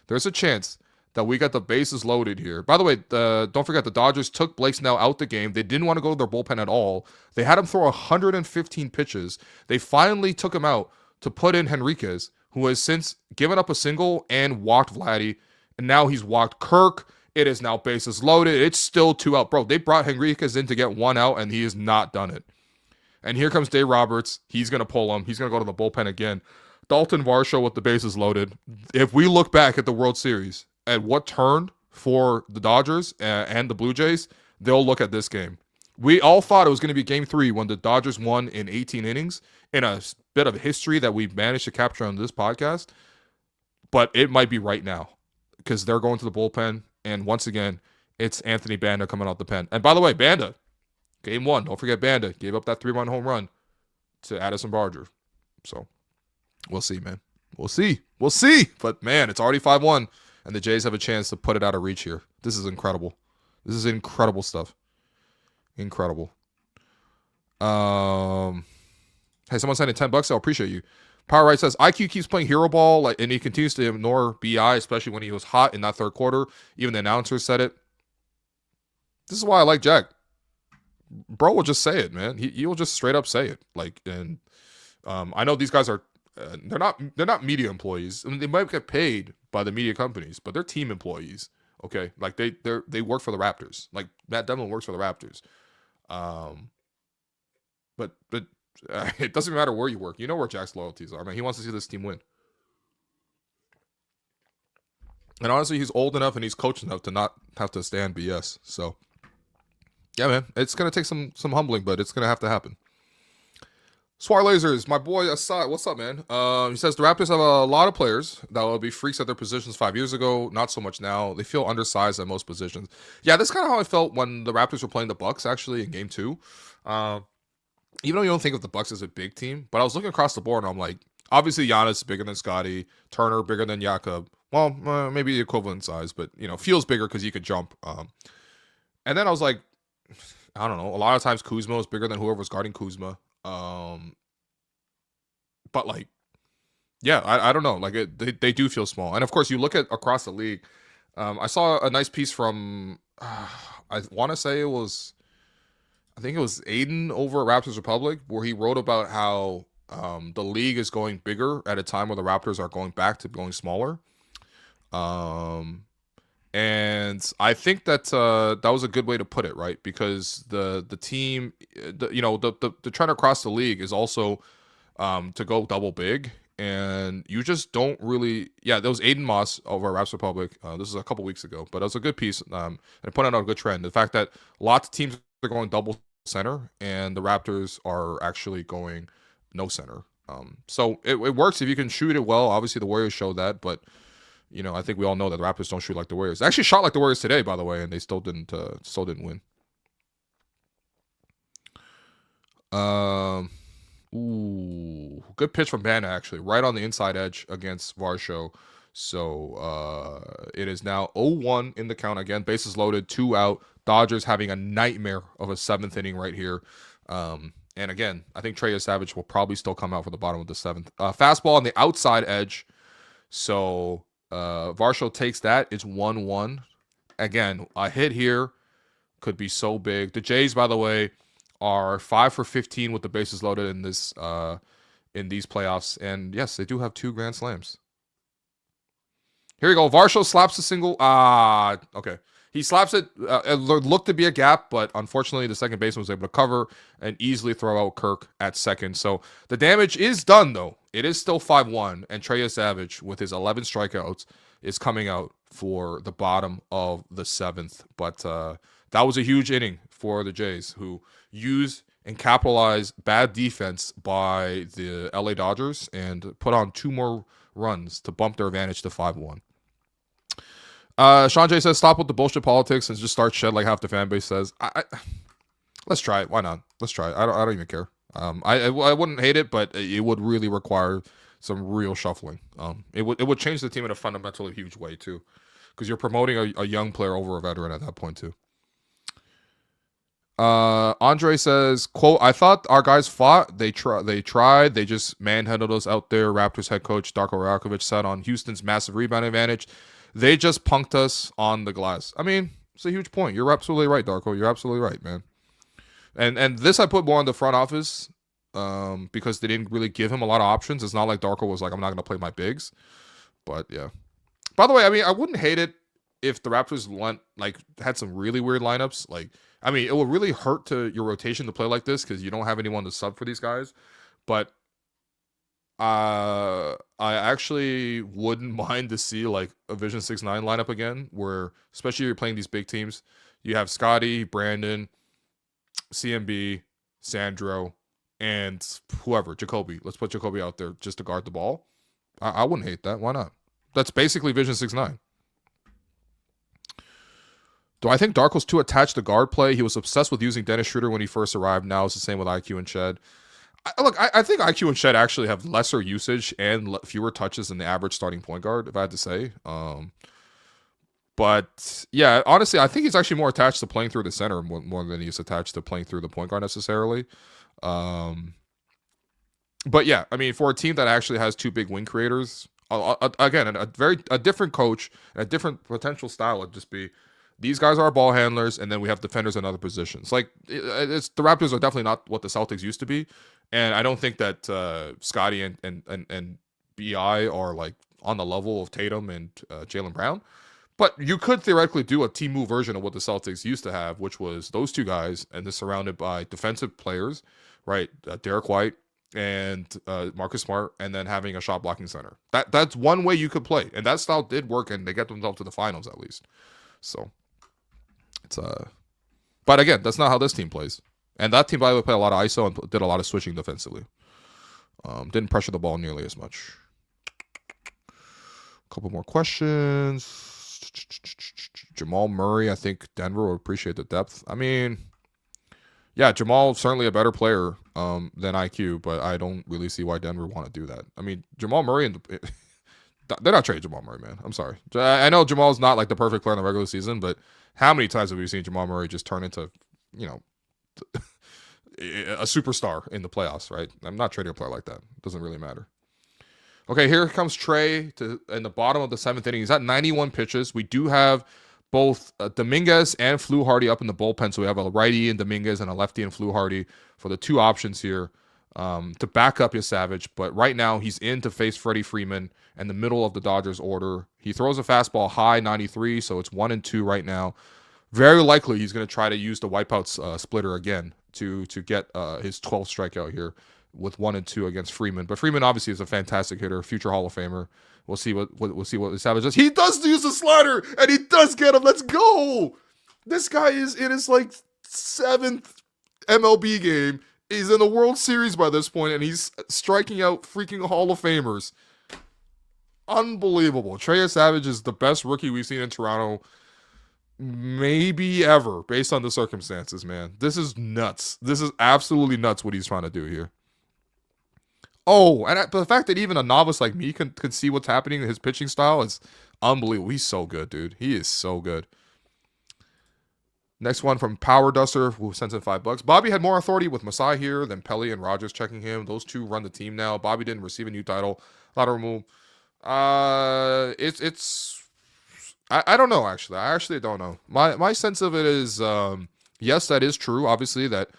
There's a chance that we got the bases loaded here. By the way, don't forget the Dodgers took Blake Snell out the game. They didn't want to go to their bullpen at all. They had him throw 115 pitches. They finally took him out to put in Henriquez, who has since given up a single and walked Vladdy. And now he's walked Kirk. It is now bases loaded. It's still 2 out. Bro, they brought Henriquez in to get 1 out, and he has not done it. And here comes Dave Roberts. He's going to pull him. He's going to go to the bullpen again. Dalton Varsho with the bases loaded. If we look back at the World Series, at what turned for the Dodgers and the Blue Jays, they'll look at this game. We all thought it was going to be game 3 when the Dodgers won in 18 innings in a bit of history that we've managed to capture on this podcast. But it might be right now because they're going to the bullpen. And once again, it's Anthony Banda coming out the pen. And by the way, Banda, game 1, don't forget Banda, gave up that 3-run home run to Addison Barger. So we'll see, man. We'll see. But, man, it's already 5-1, and the Jays have a chance to put it out of reach here. This is incredible. This is incredible stuff. Incredible. Hey, someone sent in $10. I'll appreciate you. Power Right says, IQ keeps playing hero ball, and he continues to ignore BI, especially when he was hot in that third quarter. Even the announcer said it. This is why I like Jack. Bro will just say it, man. He will just straight up say it. I know these guys are they're not media employees. I mean, they might get paid by the media companies, but they're team employees. Okay, like they work for the Raptors. Like Matt Devlin works for the Raptors. But it doesn't matter where you work. You know where Jack's loyalties are. Man, he wants to see this team win. And honestly, he's old enough and he's coached enough to not have to stand BS. So, yeah, man, it's gonna take some humbling, but it's gonna have to happen. Swar Lasers, my boy Asad, what's up, man? He says the Raptors have a lot of players that will be freaks at their positions 5 years ago. Not so much now. They feel undersized at most positions. Yeah, that's kind of how I felt when the Raptors were playing the Bucks, actually, in Game 2. Even though you don't think of the Bucks as a big team, but I was looking across the board, and I'm like, obviously Giannis is bigger than Scottie. Turner bigger than Jakob. Well, maybe the equivalent size, but, feels bigger because he could jump. And then I was like, I don't know. A lot of times Kuzma is bigger than whoever's guarding Kuzma. But I don't know. They do feel small. And of course, you look at across the league. I saw a nice piece from, I want to say I think it was Aiden over at Raptors Republic, where he wrote about how the league is going bigger at a time where the Raptors are going back to going smaller. And I think that that was a good way to put it, right? Because the team, the trend across the league is also to go double big, and you just don't really. Yeah, there was Aiden Moss over at Raptors Republic. This is a couple weeks ago, but it was a good piece, and it pointed out a good trend. The fact that lots of teams are going double center, and the Raptors are actually going no center. So it works if you can shoot it well. Obviously, the Warriors showed that, but. I think we all know that the Raptors don't shoot like the Warriors. They actually shot like the Warriors today, by the way, and they still didn't win. Good pitch from Banda, actually, right on the inside edge against Varsho. So it is now 0-1 in the count again. Bases loaded, 2 out. Dodgers having a nightmare of a 7th inning right here. And again, I think Trey Savage will probably still come out for the bottom of the 7th. Fastball on the outside edge. So. Varsho takes that. It's 1-1. Again, a hit here could be so big. The Jays, by the way, are 5 for 15 with the bases loaded in these playoffs. And yes, they do have 2 grand slams. Here we go. Varsho slaps a single. Okay. He slaps it. It looked to be a gap, but unfortunately, the second baseman was able to cover and easily throw out Kirk at second. So the damage is done, though. It is still 5-1, and Trey Savage, with his 11 strikeouts, is coming out for the bottom of the 7th. But that was a huge inning for the Jays, who used and capitalized bad defense by the LA Dodgers and put on 2 more runs to bump their advantage to 5-1. Sean J says, stop with the bullshit politics and just start shed like half the fan base says. Let's try it. Why not? Let's try it. I don't even care. I wouldn't hate it, but it would really require some real shuffling. It would change the team in a fundamentally huge way too, because you're promoting a young player over a veteran at that point too. Andre says, quote, I thought our guys fought. They tried. They just manhandled us out there. Raptors head coach Darko Rakovic said on Houston's massive rebound advantage. They just punked us on the glass. I mean, it's a huge point. You're absolutely right, Darko. You're absolutely right, man. And this I put more on the front office because they didn't really give him a lot of options. It's not like Darko was like, I'm not going to play my bigs. But, yeah. By the way, I mean, I wouldn't hate it if the Raptors had some really weird lineups. It would really hurt to your rotation to play like this because you don't have anyone to sub for these guys. But I actually wouldn't mind to see a Vision 6-9 lineup again, where especially if you're playing these big teams, You have Scottie, Brandon, CMB, Sandro, and whoever, Jacoby. Let's put Jacoby out there just to guard the ball. I wouldn't hate that. Why not? That's basically Vision 6'9". Do I think Darko's too attached to guard play? He was obsessed with using Dennis Schroeder when he first arrived. Now it's the same with IQ and Shed. I think IQ and Shed actually have lesser usage and fewer touches than the average starting point guard, if I had to say. But yeah, honestly, I think he's actually more attached to playing through the center more than he's attached to playing through the point guard necessarily. But yeah, I mean, for a team that actually has two big wing creators, again, a different coach and a different potential style would just be these guys are ball handlers, and then we have defenders in other positions. Like it's the Raptors are definitely not what the Celtics used to be, and I don't think that Scottie and BI are like on the level of Tatum and Jaylen Brown. But you could theoretically do a team move version of what the Celtics used to have, which was those two guys, and they're surrounded by defensive players, right? Derek White and Marcus Smart, and then having a shot blocking center. That's one way you could play, and that style did work, and they got themselves to the finals at least. So it's but again, that's not how this team plays. And that team, by the way, played a lot of ISO and did a lot of switching defensively. Didn't pressure the ball nearly as much. A couple more questions. Jamal Murray, I think Denver will appreciate the depth. I mean, yeah, Jamal's certainly a better player than IQ, but I don't really see why Denver want to do that. I mean, Jamal Murray, they're not trading Jamal Murray, man. I'm sorry. I know Jamal's not like the perfect player in the regular season, but how many times have we seen Jamal Murray just turn into, a superstar in the playoffs, right? I'm not trading a player like that. It doesn't really matter. Okay, here comes Trey in the bottom of the 7th inning. He's at 91 pitches. We do have both Dominguez and Fluharty up in the bullpen. So we have a righty in Dominguez and a lefty in Fluharty for the two options here to back up his Savage. But right now he's in to face Freddie Freeman in the middle of the Dodgers order. He throws a fastball high 93, so it's 1-2 right now. Very likely he's going to try to use the wipeout splitter again to get his 12th strikeout here with 1-2 against Freeman. But Freeman obviously is a fantastic hitter, future Hall of Famer. We'll see what Savage does. He does use the slider, and he does get him. Let's go. This guy is in his like 7th MLB game. He's in the World Series by this point, and he's striking out freaking Hall of Famers. Unbelievable. Trey Savage is the best rookie we've seen in Toronto maybe ever, based on the circumstances, man. This is nuts. This is absolutely nuts what he's trying to do here. Oh, and the fact that even a novice like me can see what's happening in his pitching style is unbelievable. He's so good, dude. He is so good. Next one from Power Duster, who sends in $5. Bobby had more authority with Masai here than Pelly and Rogers checking him. Those two run the team now. Bobby didn't receive a new title. Lateral move. I don't know, actually. I actually don't know. My sense of it is, yes, that is true. Obviously, that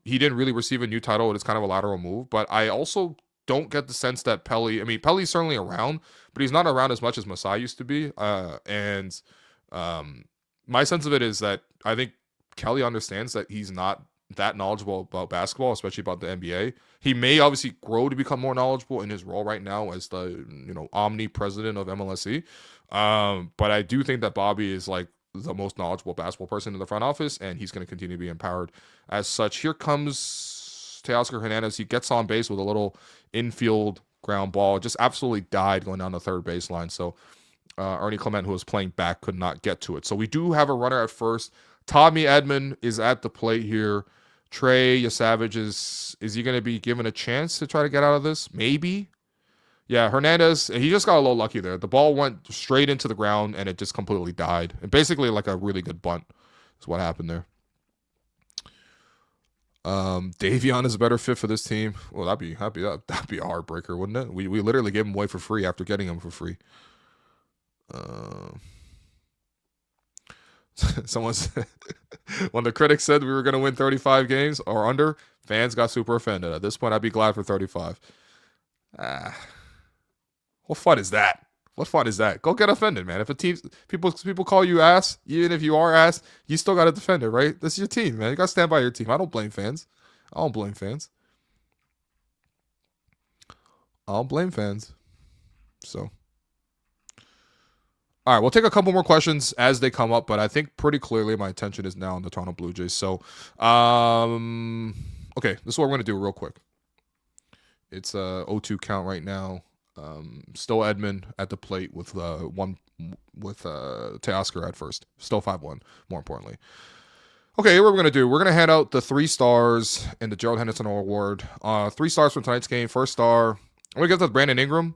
he didn't really receive a new title. It's kind of a lateral move. But I also don't get the sense that Pelly's certainly around, but he's not around as much as Masai used to be. My sense of it is that I think Kelly understands that he's not that knowledgeable about basketball, especially about the NBA. He may obviously grow to become more knowledgeable in his role right now as the omnipresident of MLSE. But I do think that Bobby is like the most knowledgeable basketball person in the front office, and he's going to continue to be empowered as such. Here comes Teoscar Hernandez. He gets on base with a little infield ground ball. Just absolutely died going down the third baseline. So Ernie Clement, who was playing back, could not get to it. So we do have a runner at first. Tommy Edman is at the plate here. Trey Yasavage is he going to be given a chance to try to get out of this? Maybe. Yeah, Hernandez, he just got a little lucky there. The ball went straight into the ground, and it just completely died. And basically like a really good bunt is what happened there. Davion is a better fit for this team. Well, that'd be a heartbreaker, wouldn't it? We literally gave him away for free after getting him for free. Someone said, when the critics said we were going to win 35 games or under, fans got super offended. At this point, I'd be glad for 35. What fun is that? What fun is that? Go get offended, man. If a team, people call you ass, even if you are ass, you still got to defend it, right? This is your team, man. You got to stand by your team. I don't blame fans. So, All right, we'll take a couple more questions as they come up, but I think pretty clearly my attention is now on the Toronto Blue Jays. So, okay, this is what we're going to do real quick. It's a 0-2 count right now. Still Edmund at the plate with Teoscar at first. Still 5-1, more importantly. Okay, what we're going to do, we're going to hand out the 3 stars in the Gerald Henderson Award. 3 stars from tonight's game. First star, I'm going to give that to Brandon Ingram.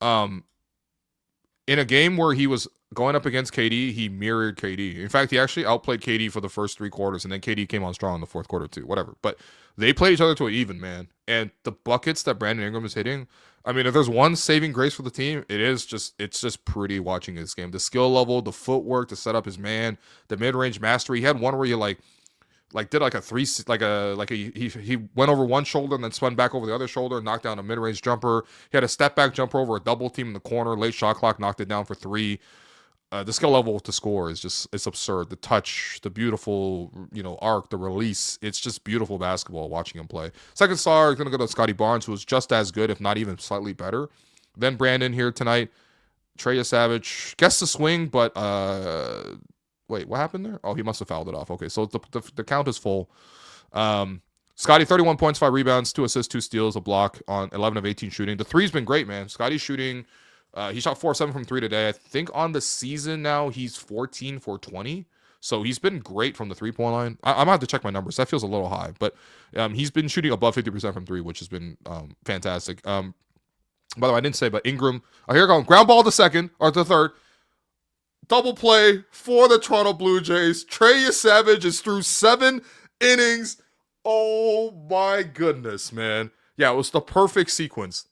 In a game where he was going up against KD, he mirrored KD. In fact, he actually outplayed KD for the first 3 quarters, and then KD came on strong in the fourth quarter too, whatever. But they played each other to an even, man. And the buckets that Brandon Ingram is hitting, I mean, if there's one saving grace for the team, it's just pretty watching his game. The skill level, the footwork to set up his man, the mid-range mastery. He had one where you did like a three, he went over one shoulder and then spun back over the other shoulder and knocked down a mid-range jumper. He had a step back jumper over a double team in the corner, late shot clock, knocked it down for 3. The skill level to score is it's absurd. The touch, the beautiful, arc, the release. It's just beautiful basketball watching him play. Second star is going to go to Scottie Barnes, who was just as good, if not even slightly better than Brandon here tonight. Trey Savage gets the swing, but wait, what happened there? Oh, he must have fouled it off. Okay, so the count is full. Scottie, 31 points, 5 rebounds, 2 assists, 2 steals, a block on 11 of 18 shooting. The three's been great, man. Scottie's shooting. He shot 4-7 from 3 today. I think on the season now he's 14 for 20. So he's been great from the 3-point line. I'm going to have to check my numbers. That feels a little high. But he's been shooting above 50% from 3, which has been fantastic. By the way, I didn't say, but Ingram. Oh, here we go. Ground ball to second, or to third. Double play for the Toronto Blue Jays. Trey Savage is through 7 innings. Oh my goodness, man. Yeah, it was the perfect sequence.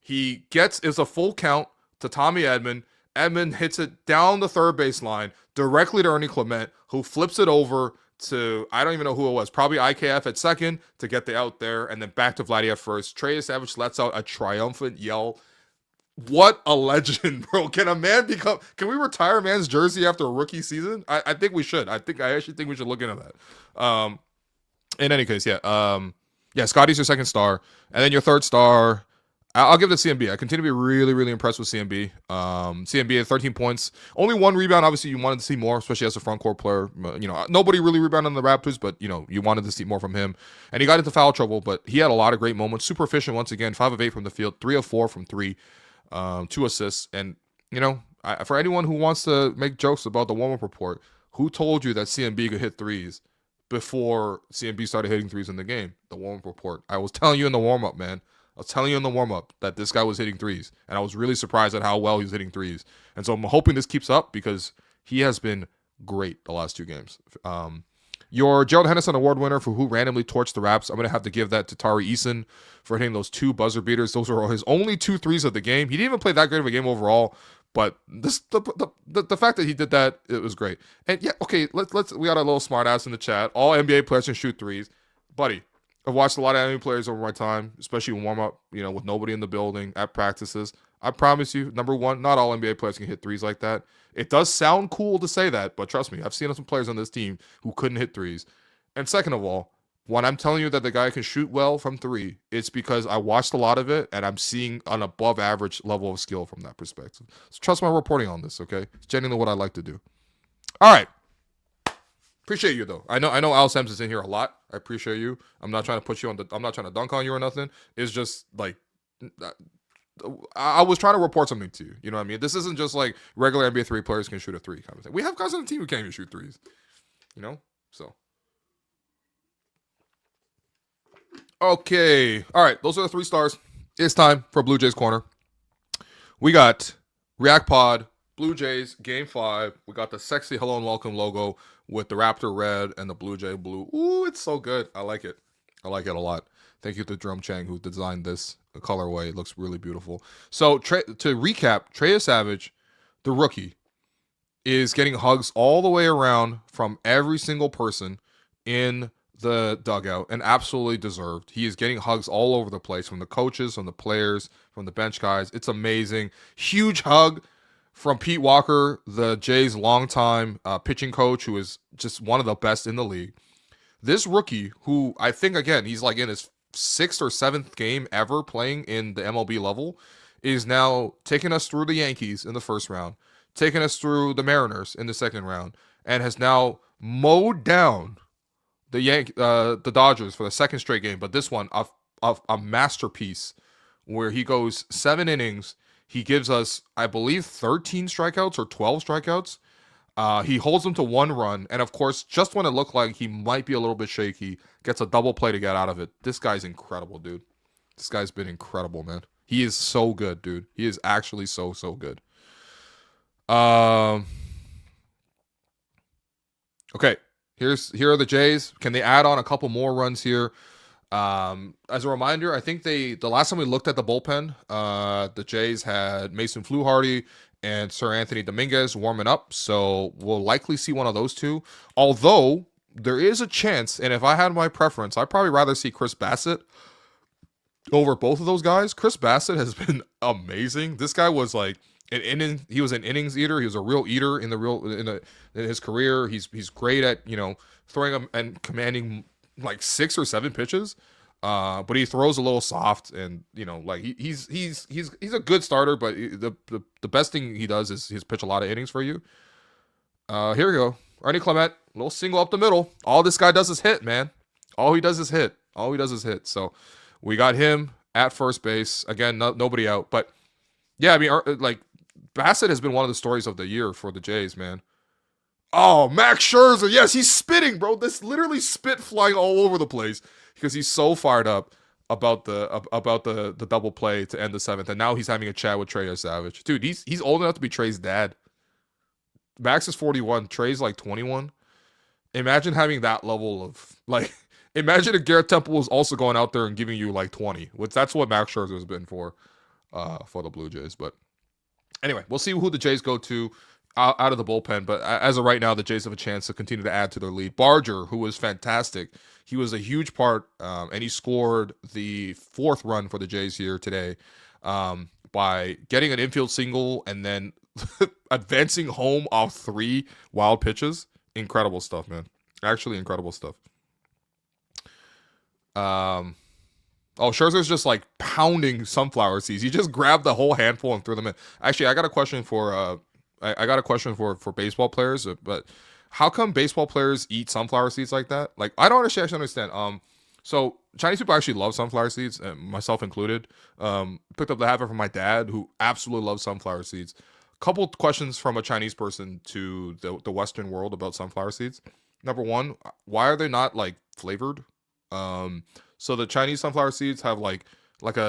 It's a full count to Tommy Edman. Edman hits it down the third baseline directly to Ernie Clement, who flips it over to, I don't even know who it was, probably IKF at second to get the out there, and then back to Vladdy at first. Trey Savage lets out a triumphant yell. What a legend, bro. Can we retire a man's jersey after a rookie season? I think we should. I actually think we should look into that. In any case, Scottie's your second star. And then your third star, I'll give it to CMB. I continue to be really, really impressed with CMB. CMB at 13 points. Only 1 rebound. Obviously, you wanted to see more, especially as a front court player. Nobody really rebounded on the Raptors, but, you wanted to see more from him. And he got into foul trouble, but he had a lot of great moments. Super efficient once again. 5 of 8 from the field. 3 of 4 from 3. 2 assists. And, for anyone who wants to make jokes about the warm-up report, who told you that CMB could hit threes before CMB started hitting threes in the game? The warm-up report. I was telling you in the warm-up, man. I was telling you in the warm-up that this guy was hitting threes, and I was really surprised at how well he was hitting threes. And so I'm hoping this keeps up because he has been great the last 2 games. Your Gerald Henderson Award winner for who randomly torched the Raps, I'm going to have to give that to Tari Eason for hitting those 2 buzzer beaters. Those were his only 2 threes of the game. He didn't even play that great of a game overall, but the fact that he did that, it was great. And yeah, okay, we got a little smart ass in the chat. All NBA players can shoot threes. Buddy, I've watched a lot of NBA players over my time, especially in warm-up, with nobody in the building, at practices. I promise you, number one, not all NBA players can hit threes like that. It does sound cool to say that, but trust me, I've seen some players on this team who couldn't hit threes. And second of all, when I'm telling you that the guy can shoot well from 3, it's because I watched a lot of it, and I'm seeing an above-average level of skill from that perspective. So trust my reporting on this, okay? It's genuinely what I like to do. All right. Appreciate you though. I know Al Sams is in here a lot. I appreciate you. I'm not trying to put you on I'm not trying to dunk on you or nothing. It's just like I was trying to report something to you. You know what I mean? This isn't just like regular NBA 3 players can shoot a 3 kind of thing. We have guys on the team who can't even shoot threes. So okay. All right, those are the 3 stars. It's time for Blue Jays Corner. We got React Pod, Blue Jays, Game 5. We got the sexy hello and welcome logo with the Raptor red and the Blue Jay blue. Ooh, it's so good. I like it. I like it a lot. Thank you to Jerome Chang who designed this colorway. It looks really beautiful. So to recap, Trey Savage, the rookie, is getting hugs all the way around from every single person in the dugout, and absolutely deserved. He is getting hugs all over the place from the coaches, from the players, from the bench guys. It's amazing. Huge hug from Pete Walker, the Jays' longtime pitching coach, who is just one of the best in the league. This rookie, who I think, again, he's like in his 6th or 7th game ever playing in the MLB level, is now taking us through the Yankees in the first round, taken us through the Mariners in the second round, and has now mowed down the Dodgers for the second straight game. But this one, a masterpiece where he goes 7 innings. He gives us, I believe, 13 strikeouts or 12 strikeouts. He holds them to 1 run, and of course, just when it looked like he might be a little bit shaky, gets a double play to get out of it. This guy's incredible, dude. This guy's been incredible, man. He is so good, dude. He is actually so good. Okay, here are the Jays. Can they add on a couple more runs here? As a reminder, I think the last time we looked at the bullpen, the Jays had Mason Fluharty and Sir Anthony Dominguez warming up, so we'll likely see one of those two. Although there is a chance, and if I had my preference, I'd probably rather see Chris Bassett over both of those guys. Chris Bassett has been amazing. This guy was like he was an innings eater. He was a real eater in his career. He's great at throwing them and commanding like 6 or 7 pitches. But he throws a little soft, and he's a good starter. But the best thing he does is he's pitch a lot of innings for you. Here we go, Ernie Clement, little single up the middle. All this guy does is hit, man. All he does is hit. So we got him at first base again. Nobody out, but yeah, I mean, like Bassett has been one of the stories of the year for the Jays, man. Oh, Max Scherzer, yes, he's spitting, bro. This literally spit flying all over the place because he's so fired up about the double play to end the 7th, and now he's having a chat with Trey Savage. Dude, he's old enough to be Trey's dad. Max is 41, Trey's like 21. Imagine having that level of imagine if Garrett Temple was also going out there and giving you like 20. That's what Max Scherzer has been for the Blue Jays. But anyway, we'll see who the Jays go to out of the bullpen. But as of right now, the Jays have a chance to continue to add to their lead. Barger, who was fantastic, he was a huge part, and he scored the 4th run for the Jays here today by getting an infield single and then advancing home off 3 wild pitches. Incredible stuff, man. Actually incredible stuff. Scherzer's just like pounding sunflower seeds. He just grabbed the whole handful and threw them in. Actually, I got a question for for baseball players, but how come baseball players eat sunflower seeds like that? Like, I don't actually understand. So Chinese people actually love sunflower seeds, myself included. Picked up the habit from my dad, who absolutely loves sunflower seeds. Couple questions from a Chinese person to the Western world about sunflower seeds. Number one, why are they not like flavored? So the Chinese sunflower seeds have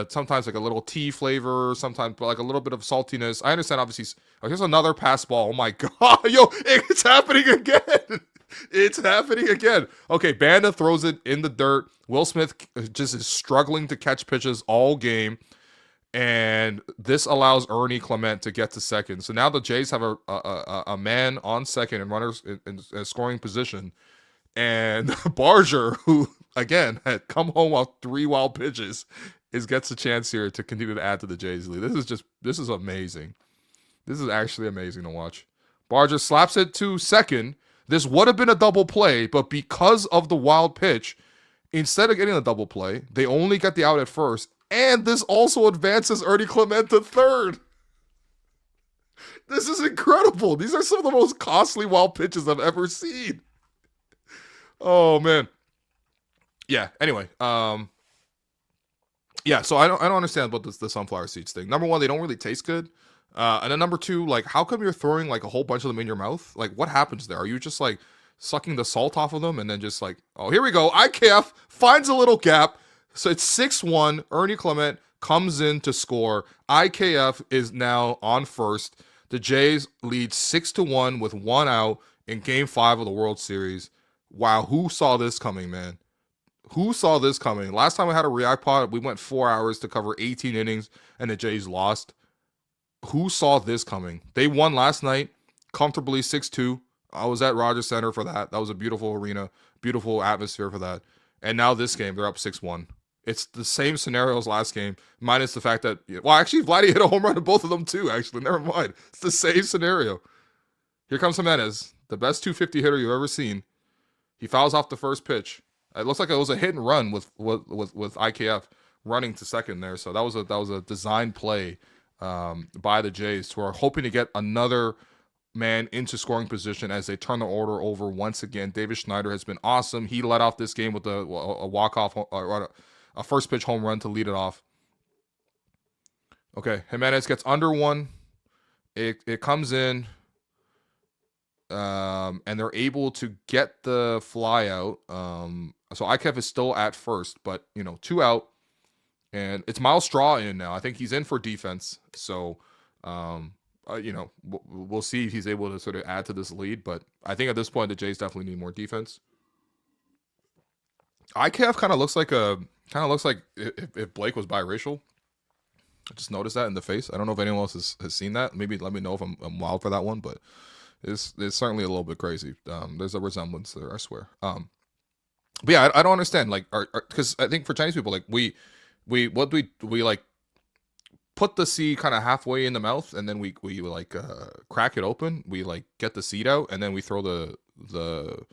sometimes like a little tea flavor, sometimes but like a little bit of saltiness. I understand, obviously. Oh, here's another pass ball. Oh my god, yo, it's happening again. It's happening again. Okay, Banda throws it in the dirt. Will Smith just is struggling to catch pitches all game, and this allows Ernie Clement to get to second. So now the Jays have a man on second and runners in scoring position, and Barger, who again had come home off 3 wild pitches, gets a chance here to continue to add to the Jays lead. This is amazing. This is actually amazing to watch. Barger slaps it to second. This would have been a double play, but because of the wild pitch, instead of getting a double play, they only get the out at first, and this also advances Ernie Clement to third. This is incredible. These are some of the most costly wild pitches I've ever seen. Oh man. Yeah. Anyway, yeah. So I don't understand about the sunflower seeds thing. Number one, they don't really taste good. And then number two, like, how come you're throwing like a whole bunch of them in your mouth? Like, what happens there? Are you just like sucking the salt off of them and then just like, oh, here we go. IKF finds a little gap. So it's 6-1. Ernie Clement comes in to score. IKF is now on first. The Jays lead 6-1 with 1 out in Game 5 of the World Series. Wow, who saw this coming, man? Who saw this coming? Last time we had a React Pod, we went 4 hours to cover 18 innings, and the Jays lost. Who saw this coming? They won last night, comfortably 6-2. I was at Rogers Center for that. That was a beautiful arena, beautiful atmosphere for that. And now this game, they're up 6-1. It's the same scenario as last game, minus the fact that, well, actually, Vladdy hit a home run in both of them too, actually. Never mind. It's the same scenario. Here comes Jimenez, the best 250 hitter you've ever seen. He fouls off the first pitch. It looks like it was a hit and run with IKF running to second there. So that was a design play by the Jays, who are hoping to get another man into scoring position as they turn the order over once again. Davis Schneider has been awesome. He led off this game with a walk-off, or a first pitch home run to lead it off. Okay, Jimenez gets under one. It comes in, and they're able to get the fly out. So IKEF is still at first, but, 2 out. And it's Miles Straw in now. I think he's in for defense. So, we'll see if he's able to sort of add to this lead. But I think at this point, the Jays definitely need more defense. IKF kind of looks like if Blake was biracial. I just noticed that in the face. I don't know if anyone else has seen that. Maybe let me know if I'm wild for that one, but it's certainly a little bit crazy. There's a resemblance there, I swear. But yeah, I don't understand, like, because I think for Chinese people, like, we like put the seed kind of halfway in the mouth, and then we like crack it open. We like get the seed out, and then we throw the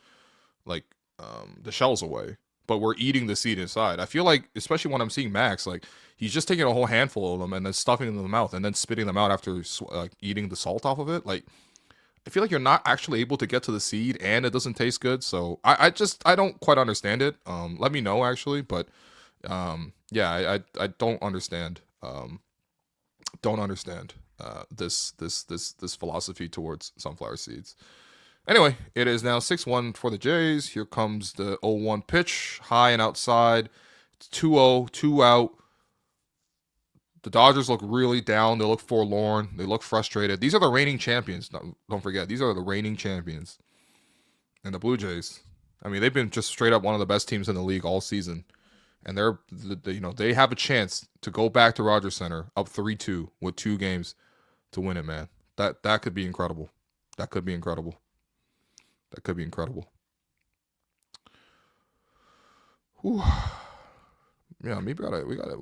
shells away. But we're eating the seed inside. I feel like, especially when I'm seeing Max, like, he's just taking a whole handful of them and then stuffing them in the mouth and then spitting them out after eating the salt off of it. Like, I feel like you're not actually able to get to the seed and it doesn't taste good. So I don't quite understand it. Let me know, actually. But yeah, I don't understand. This philosophy towards sunflower seeds. Anyway, it is now 6-1 for the Jays. Here comes the 0-1 pitch, high and outside. It's 2-0, 2 out. The Dodgers look really down. They look forlorn. They look frustrated. These are the reigning champions. Don't forget, these are the reigning champions. And the Blue Jays, I mean, they've been just straight up one of the best teams in the league all season. And they have a chance to go back to Rogers Center up 3-2 with 2 games to win it, man. That could be incredible. That could be incredible. Whew. Yeah, maybe we got it.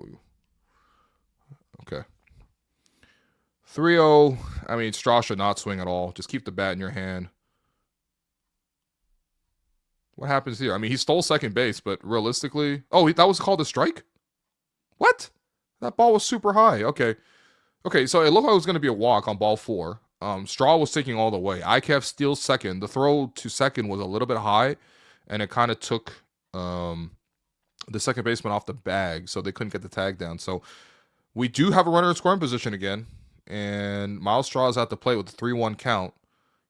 Okay. 3-0. I mean, Straw should not swing at all. Just keep the bat in your hand. What happens here? I mean, he stole second base, but realistically... Oh, that was called a strike? What? That ball was super high. Okay, so it looked like it was going to be a walk on ball 4. Straw was taking all the way. IKF steals second. The throw to second was a little bit high, and it kind of took the second baseman off the bag, so they couldn't get the tag down. So we do have a runner in scoring position again, and Miles Straw is at the plate with a 3-1 count.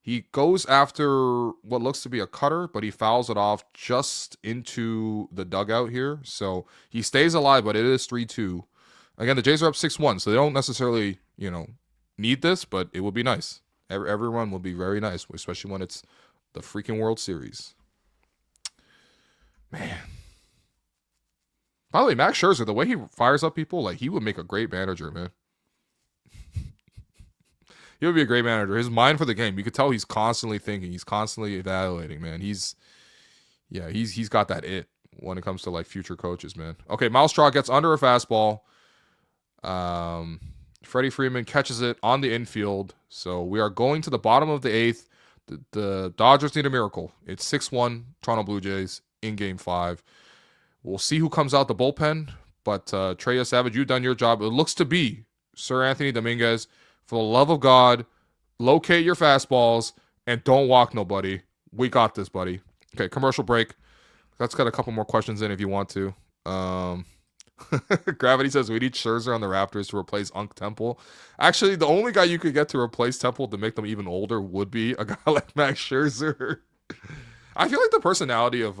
He goes after what looks to be a cutter, but he fouls it off just into the dugout here. So he stays alive, but it is 3-2. Again, the Jays are up 6-1, so they don't necessarily, need this, but it would be nice. Every run will be very nice, especially when it's the freaking World Series. Man. By the way, Max Scherzer, the way he fires up people, like, he would make a great manager, man. He would be a great manager. His mind for the game, you could tell he's constantly thinking. He's constantly evaluating, man. He's got that it when it comes to, like, future coaches, man. Okay, Miles Straw gets under a fastball. Freddie Freeman catches it on the infield. So we are going to the bottom of the 8th. The Dodgers need a miracle. It's 6-1 Toronto Blue Jays in Game 5. We'll see who comes out the bullpen. But Treya Savage, you've done your job. It looks to be Sir Anthony Dominguez. For the love of God, locate your fastballs and don't walk nobody. We got this, buddy. Okay, commercial break. Let's get a couple more questions in if you want to. Gravity says we need Scherzer on the Raptors to replace Unk Temple. Actually, the only guy you could get to replace Temple to make them even older would be a guy like Max Scherzer. I feel like the personality of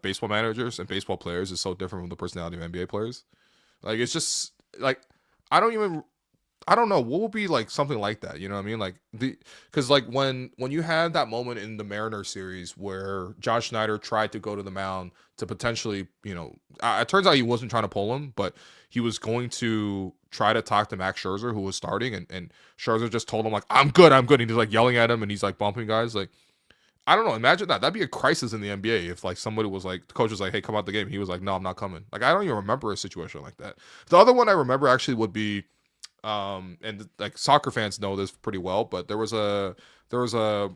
baseball managers and baseball players is so different from the personality of NBA players. Like, it's just like I don't know what would be like something like that. You know what I mean? Like because like when you had that moment in the Mariners series where Josh Schneider tried to go to the mound to potentially, it turns out he wasn't trying to pull him, but he was going to try to talk to Max Scherzer, who was starting, and Scherzer just told him like, I'm good. And he's like yelling at him and he's like bumping guys. Like, I don't know. Imagine that. That'd be a crisis in the NBA if like somebody was like, the coach was like, hey, come out the game. He was like, no, I'm not coming. Like, I don't even remember a situation like that. The other one I remember actually would be, and like soccer fans know this pretty well, but there was a penalty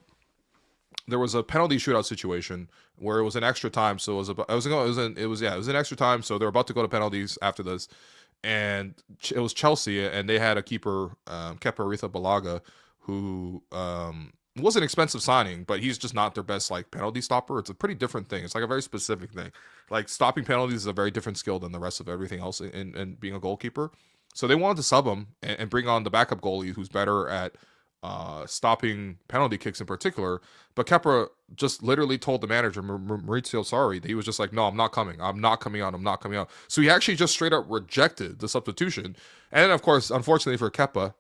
shootout situation where it was an extra time. So it was an extra time. So they're about to go to penalties after this. and it was Chelsea, and they had a keeper, Kepa Arrizabalaga, who was an expensive signing, but he's just not their best like penalty stopper. It's a pretty different thing. It's like a very specific thing. Like stopping penalties is a very different skill than the rest of everything else in being a goalkeeper. So they wanted to sub him and bring on the backup goalie who's better at stopping penalty kicks in particular. But Kepa just literally told the manager, Maurizio Sarri, that he was just like, no, I'm not coming. I'm not coming out. I'm not coming out. So he actually just straight up rejected the substitution. And then, of course, unfortunately for Kepa,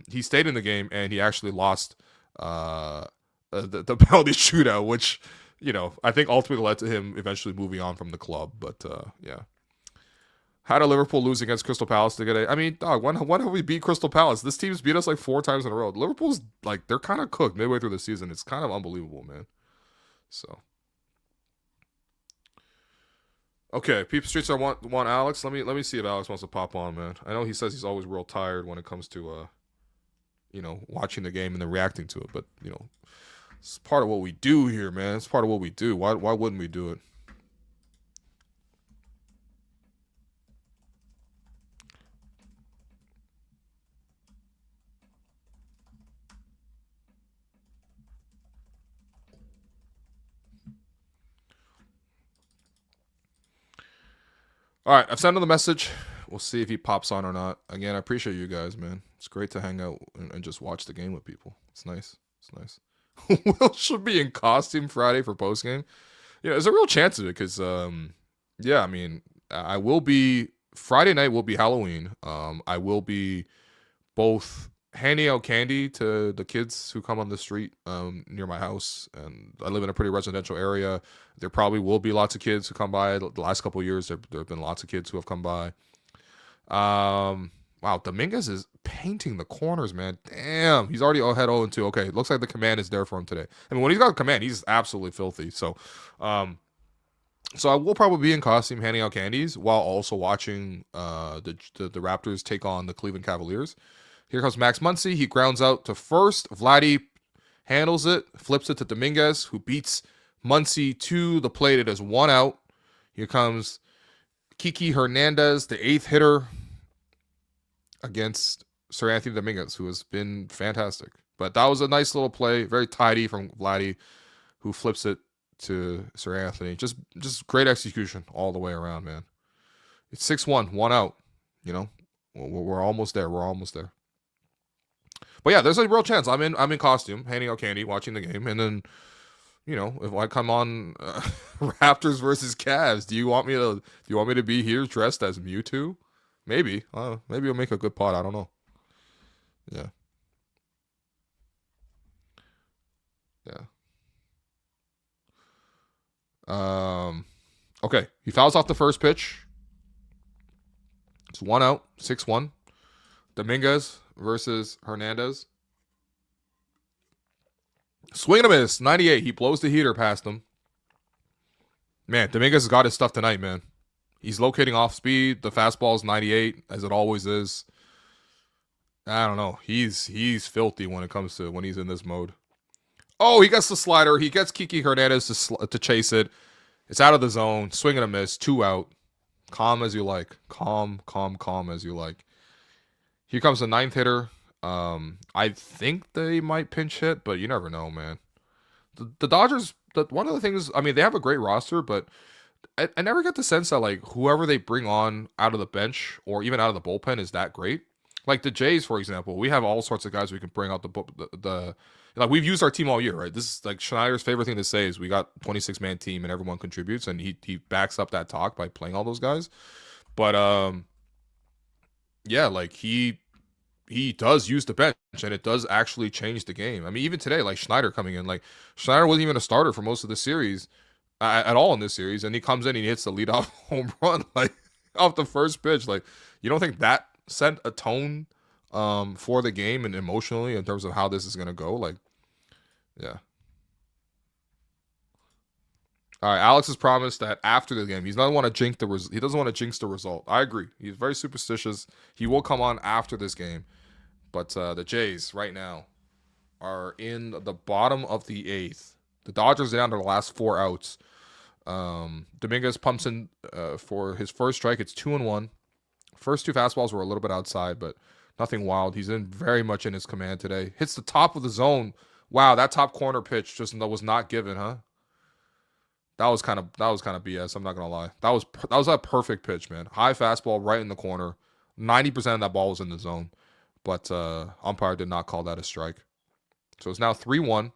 he stayed in the game and he actually lost the penalty shootout, which, I think ultimately led to him eventually moving on from the club. But, yeah. How did Liverpool lose against Crystal Palace today? I mean, dog, when have we beat Crystal Palace? This team's beat us like 4 times in a row. Liverpool's like, they're kind of cooked midway through the season. It's kind of unbelievable, man. So, okay, Peep Streets, I want Alex. Let me see if Alex wants to pop on, man. I know he says he's always real tired when it comes to watching the game and then reacting to it, but it's part of what we do here, man. It's part of what we do. Why wouldn't we do it? All right, I've sent him the message. We'll see if he pops on or not. Again, I appreciate you guys, man. It's great to hang out and just watch the game with people. It's nice. It's nice. Will should be in costume Friday for postgame. There's a real chance of it because, I mean, I will be Friday night will be Halloween. I will be both handing out candy to the kids who come on the street near my house, and I live in a pretty residential area. There probably will be lots of kids who come by. The last couple of years, there have been lots of kids who have come by. Wow, Dominguez is painting the corners, man. Damn, he's already head 0-2. Okay, looks like the command is there for him today. I mean, when he's got command, he's absolutely filthy. So I will probably be in costume handing out candies while also watching the Raptors take on the Cleveland Cavaliers. Here comes Max Muncy. He grounds out to first. Vladdy handles it, flips it to Dominguez, who beats Muncy to the plate. It is 1 out. Here comes Kiki Hernandez, the 8th hitter against Sir Anthony Dominguez, who has been fantastic. But that was a nice little play, very tidy from Vladdy, who flips it to Sir Anthony. Just great execution all the way around, man. It's 6-1, 1 out. We're almost there. We're almost there. But yeah, there's a real chance. I'm in costume, handing out candy, watching the game, and then, if I come on Raptors versus Cavs, do you want me to be here dressed as Mewtwo? Maybe. Maybe it'll make a good pot. I don't know. Yeah. Yeah. Okay. He fouls off the first pitch. It's 1 out, 6-1. Dominguez versus Hernandez. Swing and a miss, 98. He blows the heater past him. Man, Dominguez has got his stuff tonight, man. He's locating off speed. The fastball is 98, as it always is. I don't know. He's filthy when he's in this mode. Oh, he gets the slider. He gets Kiki Hernandez to chase it. It's out of the zone. Swing and a miss. 2 out. Calm as you like. Calm as you like. Here comes the 9th hitter. I think they might pinch hit, but you never know, man. The Dodgers, one of the things, I mean, they have a great roster, but I never get the sense that, like, whoever they bring on out of the bench or even out of the bullpen is that great. Like the Jays, for example, we have all sorts of guys we can bring out like, we've used our team all year, right? This is like Schneider's favorite thing to say is we got 26-man team and everyone contributes, and he backs up that talk by playing all those guys. But yeah, like he does use the bench, and it does actually change the game. I mean, even today, like Schneider coming in, like Schneider wasn't even a starter for most of the series at all in this series, and he comes in and he hits the leadoff home run like off the first pitch. Like, you don't think that set a tone for the game and emotionally in terms of how this is gonna go? Like, yeah. All right, Alex has promised that after the game, he doesn't want to jinx the result. I agree. He's very superstitious. He will come on after this game. But the Jays right now are in the bottom of the 8th. The Dodgers are down to the last 4 outs. Dominguez pumps in for his first strike. It's 2-1. First two fastballs were a little bit outside, but nothing wild. He's very much in his command today. Hits the top of the zone. Wow, that top corner pitch just was not given, huh? That was kind of BS. I'm not gonna lie. That was a perfect pitch, man. High fastball right in the corner. 90% of that ball was in the zone, but umpire did not call that a strike. So it's now 3-1.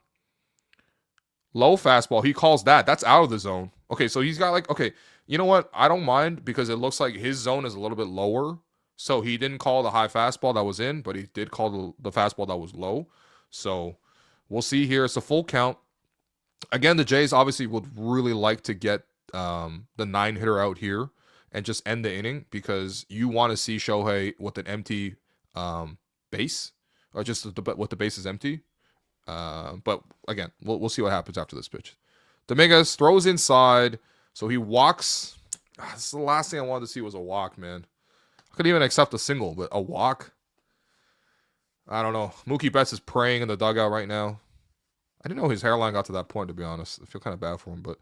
Low fastball. He calls that. That's out of the zone. Okay, so he's got okay, you know what? I don't mind because it looks like his zone is a little bit lower. So he didn't call the high fastball that was in, but he did call the fastball that was low. So we'll see here. It's a full count. Again, the Jays obviously would really like to get the 9-hitter out here and just end the inning because you want to see Shohei with an empty base or just with the base is empty. But again, we'll see what happens after this pitch. Dominguez throws inside, so he walks. This is the last thing I wanted to see was a walk, man. I couldn't even accept a single, but a walk? I don't know. Mookie Betts is praying in the dugout right now. I didn't know his hairline got to that point, to be honest. I feel kind of bad for him, but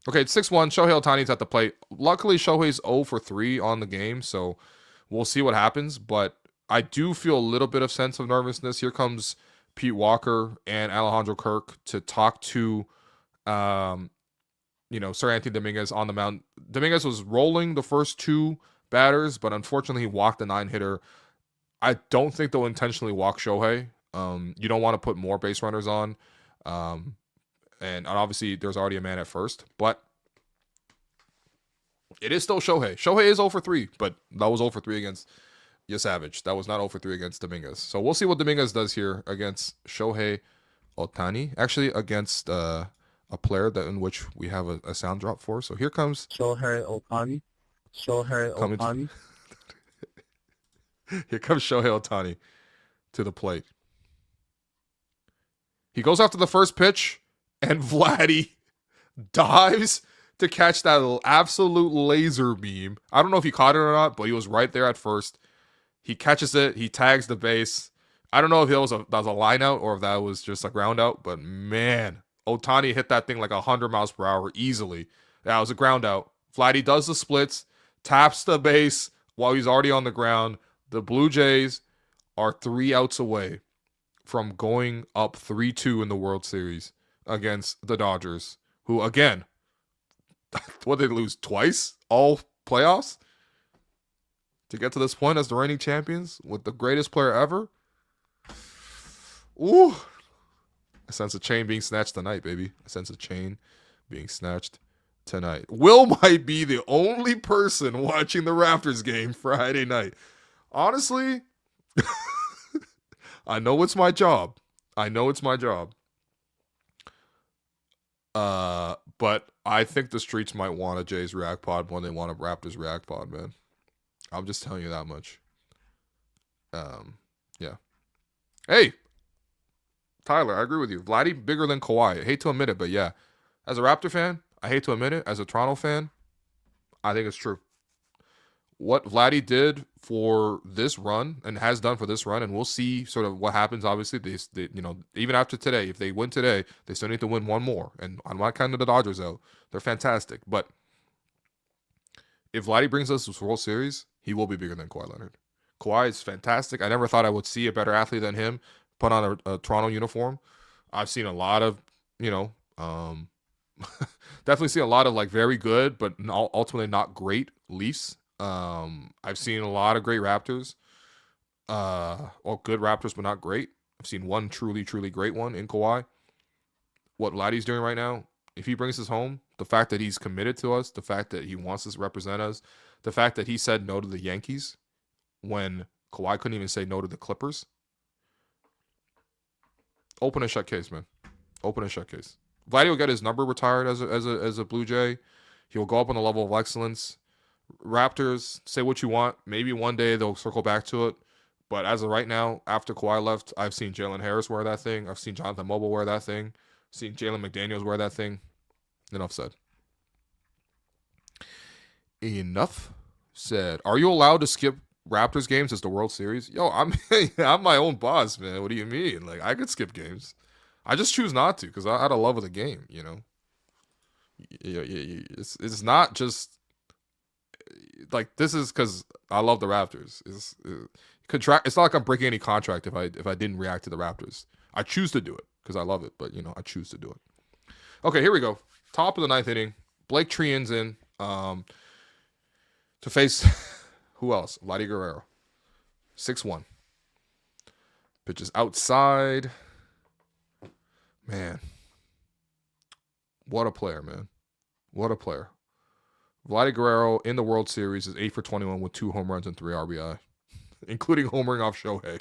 okay, it's 6-1. Shohei Ohtani's at the plate. Luckily, Shohei's 0 for 3 on the game, so we'll see what happens, but I do feel a little bit of sense of nervousness. Here comes Pete Walker and Alejandro Kirk to talk to Sir Anthony Dominguez on the mound. Dominguez was rolling the first two batters, but unfortunately he walked the 9-hitter. I don't think they'll intentionally walk Shohei. You don't want to put more base runners on. And obviously there's already a man at first, but it is still Shohei. Shohei is 0 for 3, but that was 0 for 3 against Savage. That was not 0 for 3 against Dominguez. So we'll see what Dominguez does here against Shohei Ohtani. Actually, against a player in which we have a sound drop for. So here comes Shohei Ohtani. Shohei Ohtani. Here comes Shohei Ohtani to the plate. He goes after the first pitch, and Vladdy dives to catch that absolute laser beam. I don't know if he caught it or not, but he was right there at first. He catches it. He tags the base. I don't know if that was a line out or if that was just a ground out, but man, Ohtani hit that thing like 100 miles per hour easily. That was a ground out. Vladdy does the splits, taps the base while he's already on the ground. The Blue Jays are 3 outs away from going up 3-2 in the World Series against the Dodgers, who, again, what, they lose twice all playoffs to get to this point as the reigning champions with the greatest player ever? Ooh. I sense a chain being snatched tonight, baby. I sense a chain being snatched tonight. Will might be the only person watching the Raptors game Friday night. Honestly, I know it's my job. But I think the streets might want a Jays React Pod more than they want a Raptors React Pod, man. I'm just telling you that much. Yeah. Hey, Tyler, I agree with you. Vladdy bigger than Kawhi. I hate to admit it, but yeah. As a Raptor fan, I hate to admit it. As a Toronto fan, I think it's true. What Vladdy did for this run and has done for this run, and we'll see sort of what happens. Obviously, they even after today, if they win today, they still need to win one more. And I'm not counting the Dodgers out; they're fantastic. But if Vladdy brings us this World Series, he will be bigger than Kawhi Leonard. Kawhi is fantastic. I never thought I would see a better athlete than him put on a Toronto uniform. I've seen a lot of, definitely seen a lot of like very good, but ultimately not great Leafs. I've seen a lot of great Raptors, or good Raptors, but not great. I've seen one truly, truly great one in Kawhi. What Vladdy's doing right now, if he brings us home, the fact that he's committed to us, the fact that he wants us to represent us, the fact that he said no to the Yankees when Kawhi couldn't even say no to the Clippers. Open and shut case, man. Open and shut case. Vladdy will get his number retired as a Blue Jay. He'll go up on the level of excellence. Raptors, say what you want. Maybe one day they'll circle back to it. But as of right now, after Kawhi left, I've seen Jalen Harris wear that thing. I've seen Jonathan Mobile wear that thing. I've seen Jalen McDaniels wear that thing. Enough said. Enough said. Are you allowed to skip Raptors games as the World Series? Yo, I'm my own boss, man. What do you mean? Like, I could skip games. I just choose not to because I had a love of the game, you know. It's not just like this is because I love the Raptors. Contract. It's not like I'm breaking any contract if I didn't react to the Raptors. I choose to do it because I love it, but I choose to do it. Okay, here we go. Top of the ninth inning. Blake Trian's in to face who else? Vladdy Guerrero. 6-1. Pitches outside. Man. What a player, man. What a player. Vladdy Guerrero in the World Series is 8 for 21 with 2 home runs and 3 RBI, including homering off Shohei.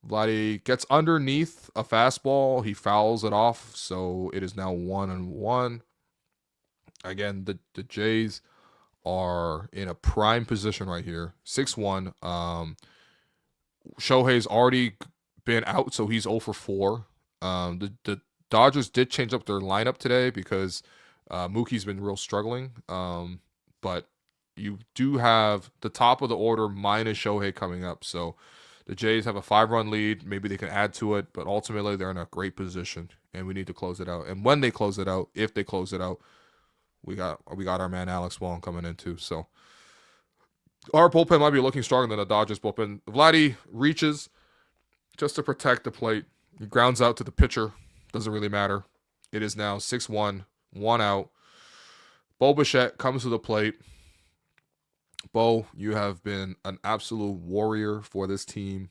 Vladdy gets underneath a fastball. He fouls it off, so it is now 1-1. Again, the Jays are in a prime position right here. 6-1. Shohei's already been out, so he's 0 for 4. The Dodgers did change up their lineup today because Mookie's been real struggling. But you do have the top of the order minus Shohei coming up. So the Jays have a 5-run lead. Maybe they can add to it, but ultimately they're in a great position, and we need to close it out. And when they close it out, if they close it out, we got our man Alex Wong coming in too. So our bullpen might be looking stronger than the Dodgers bullpen. Vladdy reaches just to protect the plate. He grounds out to the pitcher. Doesn't really matter. It is now 6-1, 1 out. Bo Bichette comes to the plate. Bo, you have been an absolute warrior for this team.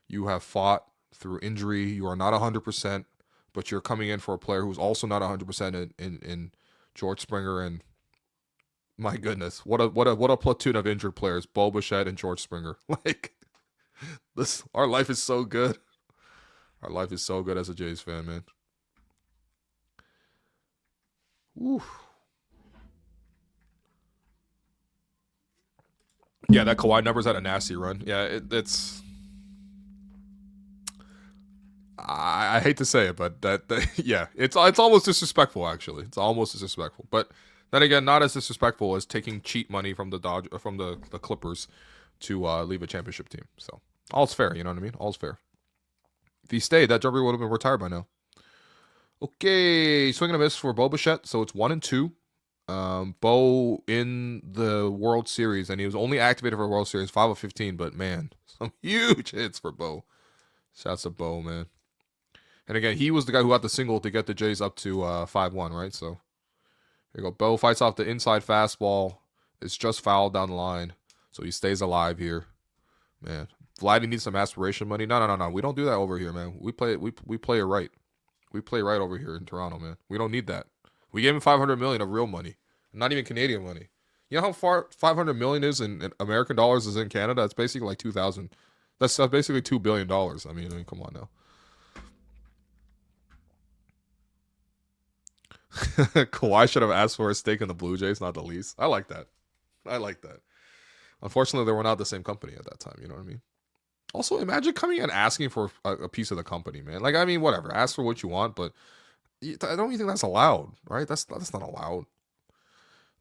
You have fought through injury. You are not 100%, but you're coming in for a player who's also not 100% in George Springer. And my goodness, what a platoon of injured players, Bo Bichette and George Springer. Like this, our life is so good. Our life is so good as a Jays fan, man. Woo. Yeah, that Kawhi number's had a nasty run. Yeah, it's. I hate to say it, but yeah, it's almost disrespectful. Actually, it's almost disrespectful. But then again, not as disrespectful as taking cheap money from the Clippers to leave a championship team. So all's fair, you know what I mean? All's fair. If he stayed, that jumper would have been retired by now. Okay, swing and a miss for Bo Bichette. So it's 1-2. Bo in the World Series, and he was only activated for World Series, 5 of 15. But man, some huge hits for Bo. Shouts to Bo, man. And again, he was the guy who got the single to get the Jays up to 5-1, right? So here you go. Bo fights off the inside fastball. It's just fouled down the line, so he stays alive here. Man, Vladdy needs some aspiration money. No. We don't do that over here, man. We play it right. We play right over here in Toronto, man. We don't need that. We gave him $500 million of real money, not even Canadian money. You know how far $500 million is in American dollars is in Canada? It's basically like 2,000. That's basically $2 billion. I mean, come on now. Kawhi should have asked for a stake in the Blue Jays, not the Leafs. I like that. Unfortunately, they were not the same company at that time. You know what I mean? Also, imagine coming and asking for a piece of the company, man. Like, I mean, whatever. Ask for what you want, but I don't even think that's allowed, right? That's not allowed.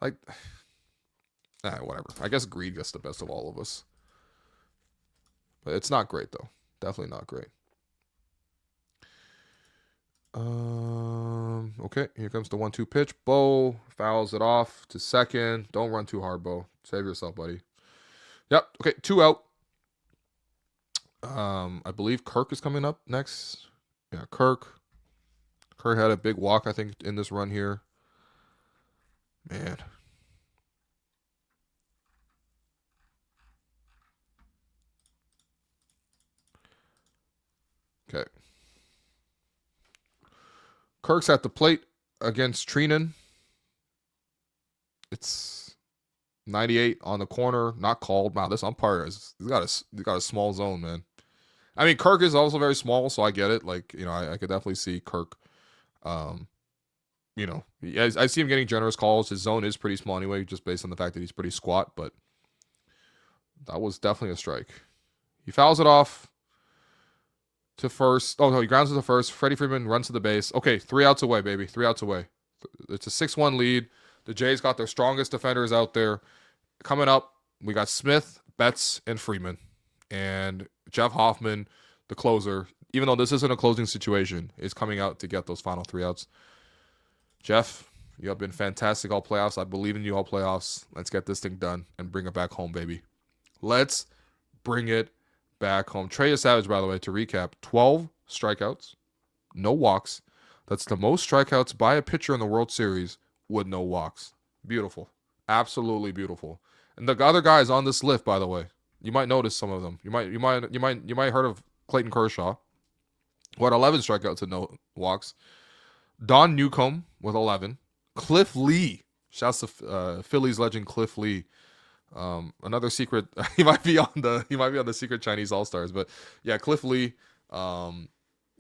Like, whatever. I guess greed gets the best of all of us. But it's not great, though. Definitely not great. Okay, here comes the 1-2 pitch. Bo fouls it off to second. Don't run too hard, Bo. Save yourself, buddy. Yep. Okay, 2 out. I believe Kirk is coming up next. Yeah, Kirk had a big walk, I think, in this run here. Man. Okay. Kirk's at the plate against Trinan. It's 98 on the corner, not called. Wow, this umpire he's got a small zone, man. I mean, Kirk is also very small, so I get it. Like, I could definitely see Kirk. I see him getting generous calls. His zone is pretty small anyway, just based on the fact that he's pretty squat. But that was definitely a strike. He fouls it off to first. Oh, no, he grounds it to first. Freddie Freeman runs to the base. Okay, 3 outs away, baby. 3 outs away. It's a 6-1 lead. The Jays got their strongest defenders out there. Coming up, we got Smith, Betts, and Freeman. And Jeff Hoffman, the closer, even though this isn't a closing situation, is coming out to get those final 3 outs. Jeff, You have been fantastic all playoffs. I believe in you all playoffs. Let's get this thing done and bring it back home, baby. Let's bring it back home. Trey Savage, by the way, to recap, 12 strikeouts, no walks. That's the most strikeouts by a pitcher in the World Series with no walks. Beautiful. Absolutely beautiful. And the other guys on this list, by the way, you might notice some of them. You might heard of Clayton Kershaw, who had 11 strikeouts and no walks. Don Newcomb with 11. Cliff Lee, shouts to Phillies legend Cliff Lee. Another secret. He might be on the secret Chinese All-Stars, but yeah, Cliff Lee. 10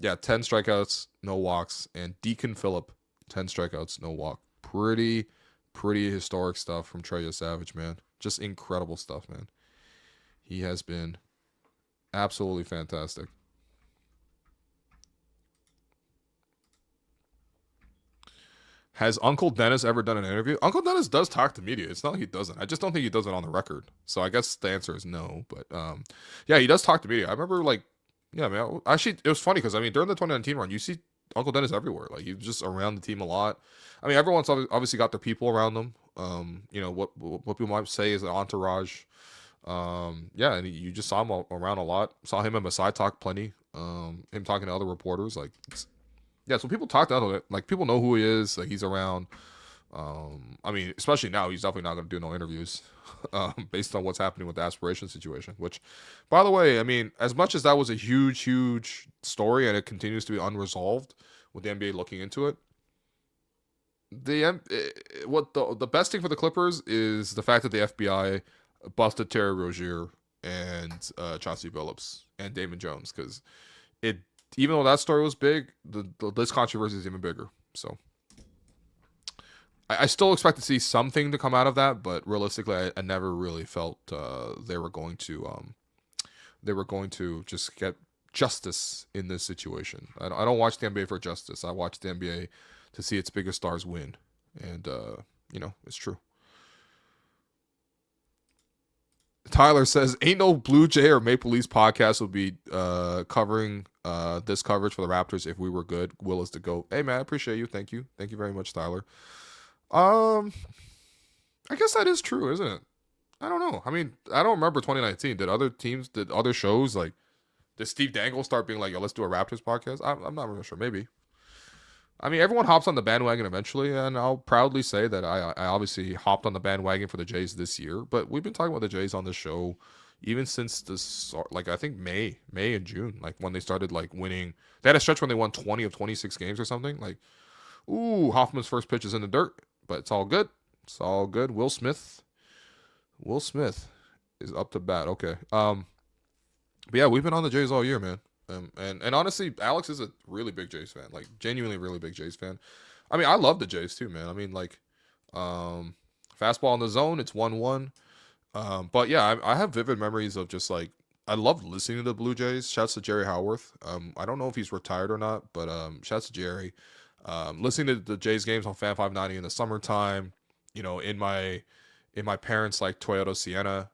strikeouts, no walks, and Deacon Phillip, 10 strikeouts, no walk. Pretty historic stuff from Trey Savage, man. Just incredible stuff, man. He has been absolutely fantastic. Has Uncle Dennis ever done an interview? Uncle Dennis does talk to media. It's not like he doesn't. I just don't think he does it on the record. So I guess the answer is no. But yeah, he does talk to media. I remember man. Actually, it was funny because during the 2019 run, you see Uncle Dennis everywhere. Like he's just around the team a lot. Everyone's obviously got their people around them. What people might say is an entourage. And you just saw him around a lot. Saw him and Masai talk plenty. Him talking to other reporters. So people talk to other, people know who he is. Like he's around. Especially now, he's definitely not going to do no interviews based on what's happening with the aspiration situation. Which, by the way, as much as that was a huge story and it continues to be unresolved with the NBA looking into it, the best thing for the Clippers is the fact that the FBI busted Terry Rozier and Chauncey Billups and Damon Jones, because even though that story was big, this controversy is even bigger. So I still expect to see something to come out of that, but realistically, I never really felt they were going to just get justice in this situation. I don't watch the NBA for justice. I watch the NBA to see its biggest stars win, and it's true. Tyler says, ain't no Blue Jay or Maple Leafs podcast would be covering this coverage for the Raptors if we were good. Will is the GOAT. Hey, man, I appreciate you. Thank you. Thank you very much, Tyler. I guess that is true, isn't it? I don't know. I don't remember 2019. Did other shows, did Steve Dangle start being like, yo, let's do a Raptors podcast? I'm not really sure. Maybe. Everyone hops on the bandwagon eventually, and I'll proudly say that I obviously hopped on the bandwagon for the Jays this year, but we've been talking about the Jays on this show even since this, I think May and June, when they started, winning. They had a stretch when they won 20 of 26 games or something. Hoffman's first pitch is in the dirt, but it's all good. It's all good. Will Smith is up to bat. Okay. But yeah, we've been on the Jays all year, man. And honestly, Alex is a really big Jays fan, genuinely really big Jays fan. I love the Jays too, man. Fastball in the zone, it's 1-1. But yeah, I have vivid memories of just I love listening to the Blue Jays. Shouts to Jerry Howarth. I don't know if he's retired or not, but shouts to Jerry. Listening to the Jays games on Fan 590 in the summertime, in my parents' Toyota Sienna.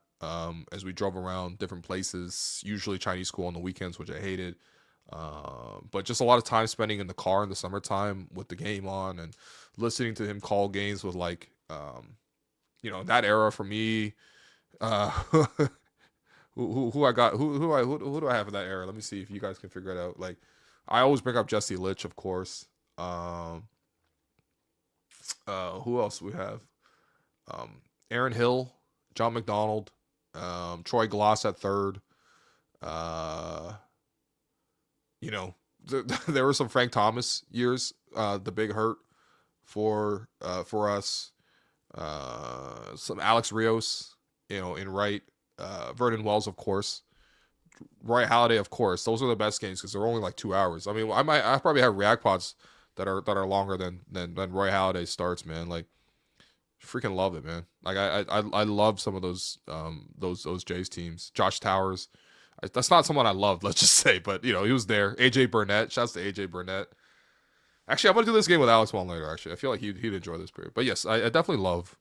As we drove around different places, usually Chinese school on the weekends, which I hated. But just a lot of time spending in the car in the summertime with the game on and listening to him call games with that era for me. Who do I have in that era? Let me see if you guys can figure it out. I always bring up Jesse Litch, of course. Who else we have? Aaron Hill, John McDonald, Troy Gloss at third. There were some Frank Thomas years, the big hurt for us. Some Alex Rios, in right. Vernon Wells, of course. Roy Halladay, of course. Those are the best games because they're only 2 hours. I probably have React pods that are longer than Roy Halladay starts, man. Freaking love it, man. I love some of those Jays teams. Josh Towers, that's not someone I loved, let's just say, but he was there. AJ Burnett, shouts to AJ Burnett. Actually, I'm gonna do this game with Alex Wong later. Actually, I feel like he'd enjoy this period. But yes, I definitely love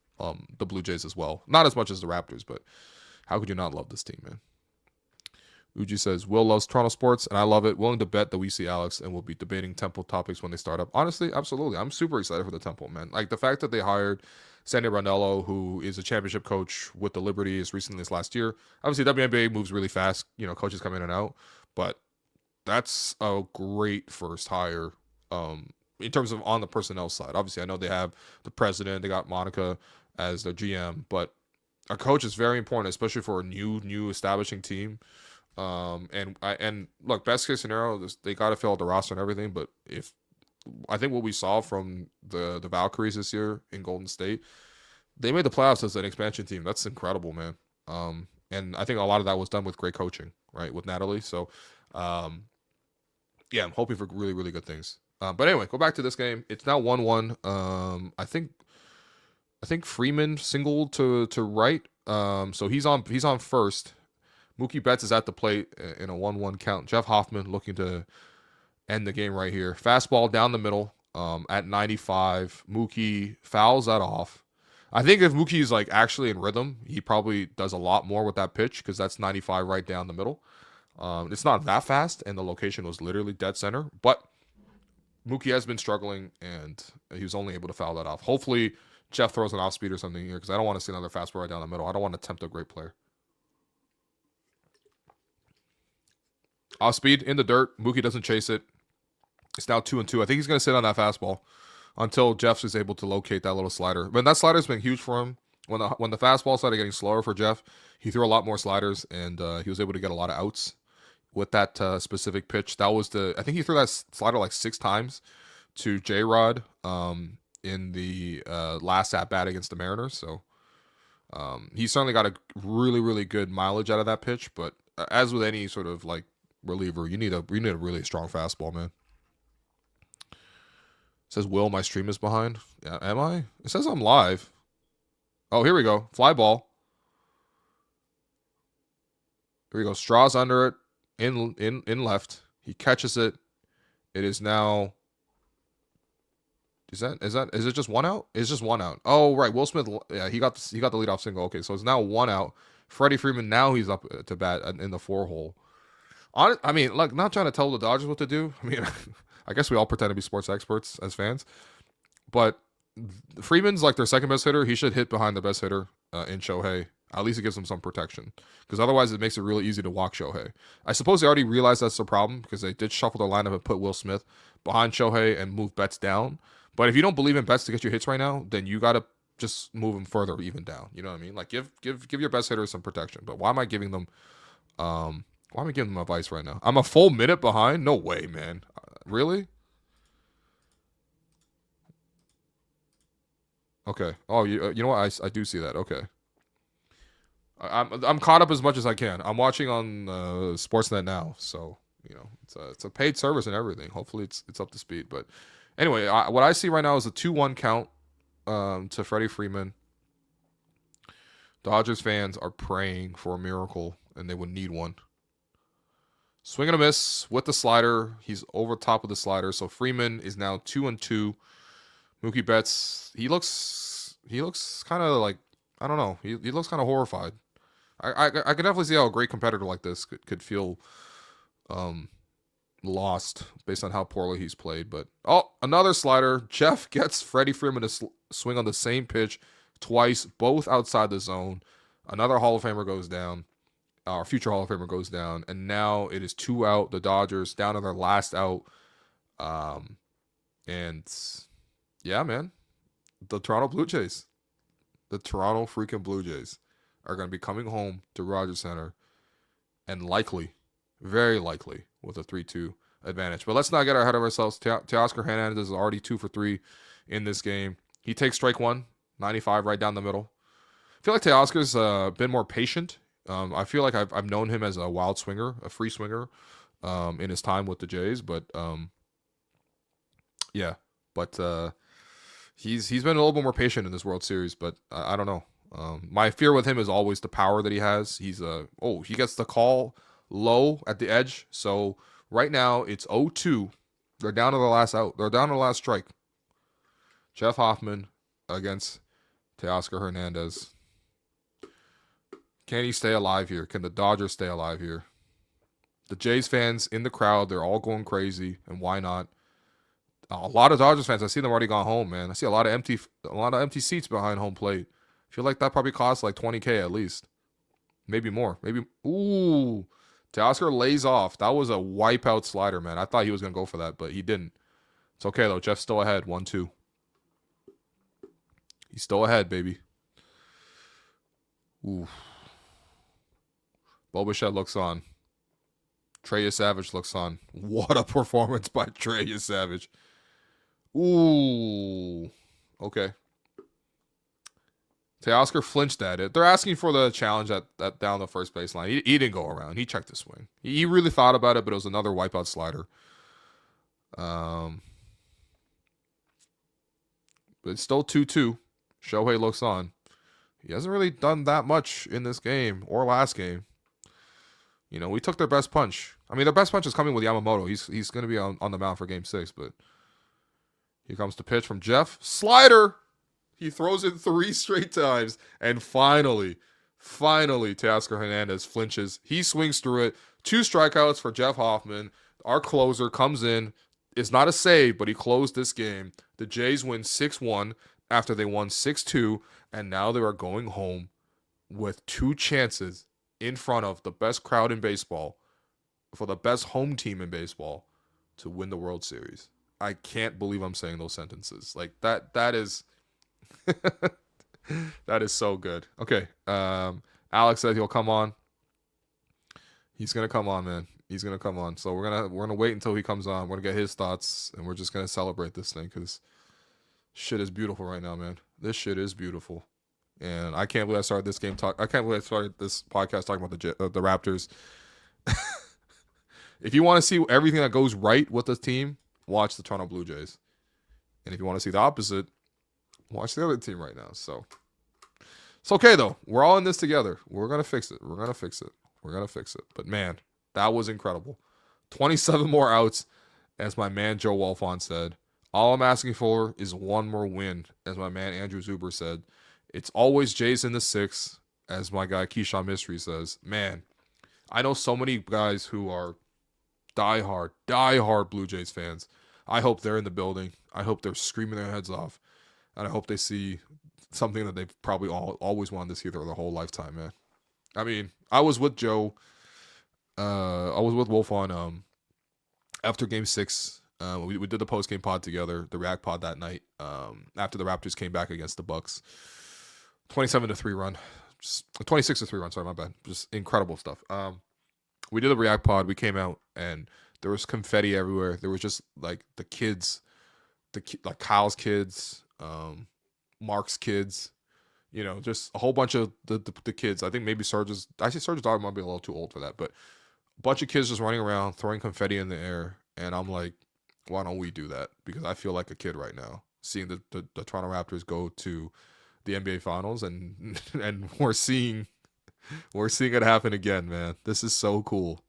the Blue Jays as well. Not as much as the Raptors, but how could you not love this team, man? Uji says, Will loves Toronto sports, and I love it. Willing to bet that we see Alex, and we'll be debating Temple topics when they start up. Honestly, absolutely. I'm super excited for the Temple, man. Like, the fact that they hired Sandy Rondello, who is a championship coach with the Liberty as recently as last year. Obviously, WNBA moves really fast. Coaches come in and out. But that's a great first hire in terms of on the personnel side. Obviously, I know they have the president. They got Monica as their GM. But a coach is very important, especially for a new establishing team. And look, best case scenario, they got to fill out the roster and everything. But I think what we saw from the Valkyries this year in Golden State, they made the playoffs as an expansion team. That's incredible, man. And I think a lot of that was done with great coaching, right, with Natalie. So, yeah, I'm hoping for really, really good things. But anyway, go back to this game. It's now 1-1. I think Freeman singled to right. So he's on first. Mookie Betts is at the plate in a 1-1 count. Jeff Hoffman looking to end the game right here. Fastball down the middle at 95. Mookie fouls that off. I think if Mookie's like actually in rhythm, he probably does a lot more with that pitch because that's 95 right down the middle. It's not that fast, and the location was literally dead center. But Mookie has been struggling, and he was only able to foul that off. Hopefully, Jeff throws an off speed or something here because I don't want to see another fastball right down the middle. I don't want to tempt a great player. Off speed in the dirt. Mookie doesn't chase it. It's now 2-2. I think he's going to sit on that fastball until Jeff is able to locate that little slider. But that slider's been huge for him. When the fastball started getting slower for Jeff, he threw a lot more sliders, and he was able to get a lot of outs with that specific pitch. That was I think he threw that slider like 6 times to J-Rod in the last at-bat against the Mariners. So he certainly got a really, really good mileage out of that pitch. But as with any sort of like reliever, you need a really strong fastball, man. It says, Will, my stream is behind. Yeah, am I? It says I'm live. Oh, here we go. Fly ball. Here we go. Straws under it. In left. He catches it. It is now. Is it just 1 out? It's just 1 out. Oh, right. Will Smith. Yeah, he got the leadoff single. Okay, so it's now 1 out. Freddie Freeman, now he's up to bat in the 4 hole. I mean, like, not trying to tell the Dodgers what to do. I mean, I guess we all pretend to be sports experts as fans. But Freeman's like their second best hitter. He should hit behind the best hitter in Shohei. At least it gives him some protection. Because otherwise it makes it really easy to walk Shohei. I suppose they already realized that's the problem because they did shuffle their lineup and put Will Smith behind Shohei and move Betts down. But if you don't believe in Betts to get you hits right now, then you got to just move him further even down. You know what I mean? Like give your best hitters some protection. But why am I giving them advice right now? I'm a full minute behind? No way, man. Really? Okay. Oh, you know what? I do see that. Okay. I'm caught up as much as I can. I'm watching on Sportsnet now, so it's a paid service and everything. Hopefully it's up to speed. But anyway, what I see right now is a 2-1 count to Freddie Freeman. Dodgers fans are praying for a miracle, and they would need one. Swing and a miss with the slider. He's over top of the slider, so Freeman is now 2-2. Mookie Betts, he looks kind of like, I don't know. He looks kind of horrified. I can definitely see how a great competitor like this could feel lost based on how poorly he's played. But another slider. Jeff gets Freddie Freeman to swing on the same pitch twice, both outside the zone. Another Hall of Famer goes down. Our future Hall of Famer goes down, and now it is 2 out. The Dodgers down to their last out. And yeah, man, the Toronto freaking Blue Jays are going to be coming home to Rogers Center and likely, very likely, with a 3-2 advantage. But let's not get ahead of ourselves. Teoscar Hernandez is already 2 for 3 in this game. He takes strike 1, 95 right down the middle. I feel like Teoscar's been more patient. I feel like I've known him as a wild swinger, a free swinger in his time with the Jays. But he's been a little bit more patient in this World Series, but I don't know. My fear with him is always the power that he has. He gets the call low at the edge. So right now it's 0-2. They're down to the last out. They're down to the last strike. Jeff Hoffman against Teoscar Hernandez. Can he stay alive here? Can the Dodgers stay alive here? The Jays fans in the crowd, they're all going crazy, and why not? A lot of Dodgers fans, I see them already gone home, man. I see a lot of empty seats behind home plate. I feel like that probably costs like $20K at least. Maybe more. Ooh. Teoscar lays off. That was a wipeout slider, man. I thought he was going to go for that, but he didn't. It's okay, though. Jeff's still ahead. 1-2. He's still ahead, baby. Ooh. Bo Bichette looks on. Trey Savage looks on. What a performance by Trey Savage. Ooh. Okay. Teoscar flinched at it. They're asking for the challenge at down the first baseline. He didn't go around. He checked the swing. He really thought about it, but it was another wipeout slider. But it's still 2-2. Shohei looks on. He hasn't really done that much in this game or last game. You know, we took their best punch. I mean, their best punch is coming with Yamamoto. He's going to be on the mound for Game 6, but here comes the pitch from Jeff. Slider! He throws it 3 straight times, and finally, Teoscar Hernandez flinches. He swings through it. 2 strikeouts for Jeff Hoffman. Our closer comes in. It's not a save, but he closed this game. The Jays win 6-1 after they won 6-2, and now they are going home with 2 chances in front of the best crowd in baseball for the best home team in baseball to win the World Series. I can't believe I'm saying those sentences. Like that is that is so good. Okay. Alex said he'll come on. He's gonna come on, man. He's gonna come on. So we're gonna wait until he comes on. We're gonna get his thoughts, and we're just gonna celebrate this thing because shit is beautiful right now, man. This shit is beautiful, and I can't believe I started this game talk. I can't believe I started this podcast talking about the Raptors. If you want to see everything that goes right with the team, watch the Toronto Blue Jays, and if you want to see the opposite, watch the other team right now. So it's okay though. We're all in this together. We're gonna fix it. We're gonna fix it. But man, that was incredible. 27 more outs, as my man Joe Wolfon said. All I'm asking for is one more win, as my man Andrew Zuber said. It's always Jays in the 6, as my guy Keyshawn Mystery says. Man, I know so many guys who are diehard Blue Jays fans. I hope they're in the building. I hope they're screaming their heads off. And I hope they see something that they've probably always wanted to see their whole lifetime, man. I mean, I was with Joe. I was with Wolf on after Game 6. We did the post-game pod together, the React pod that night, after the Raptors came back against the Bucks. 27-3 run. 26-3 run, sorry, my bad. Just incredible stuff. We did the React pod. We came out, and there was confetti everywhere. There was just, like, the kids, like Kyle's kids, Mark's kids, you know, just a whole bunch of the kids. I think maybe Serge's dog might be a little too old for that, but a bunch of kids just running around, throwing confetti in the air, and I'm like, why don't we do that? Because I feel like a kid right now, seeing the Toronto Raptors go to the NBA Finals, and we're seeing it happen again, man. This is so cool.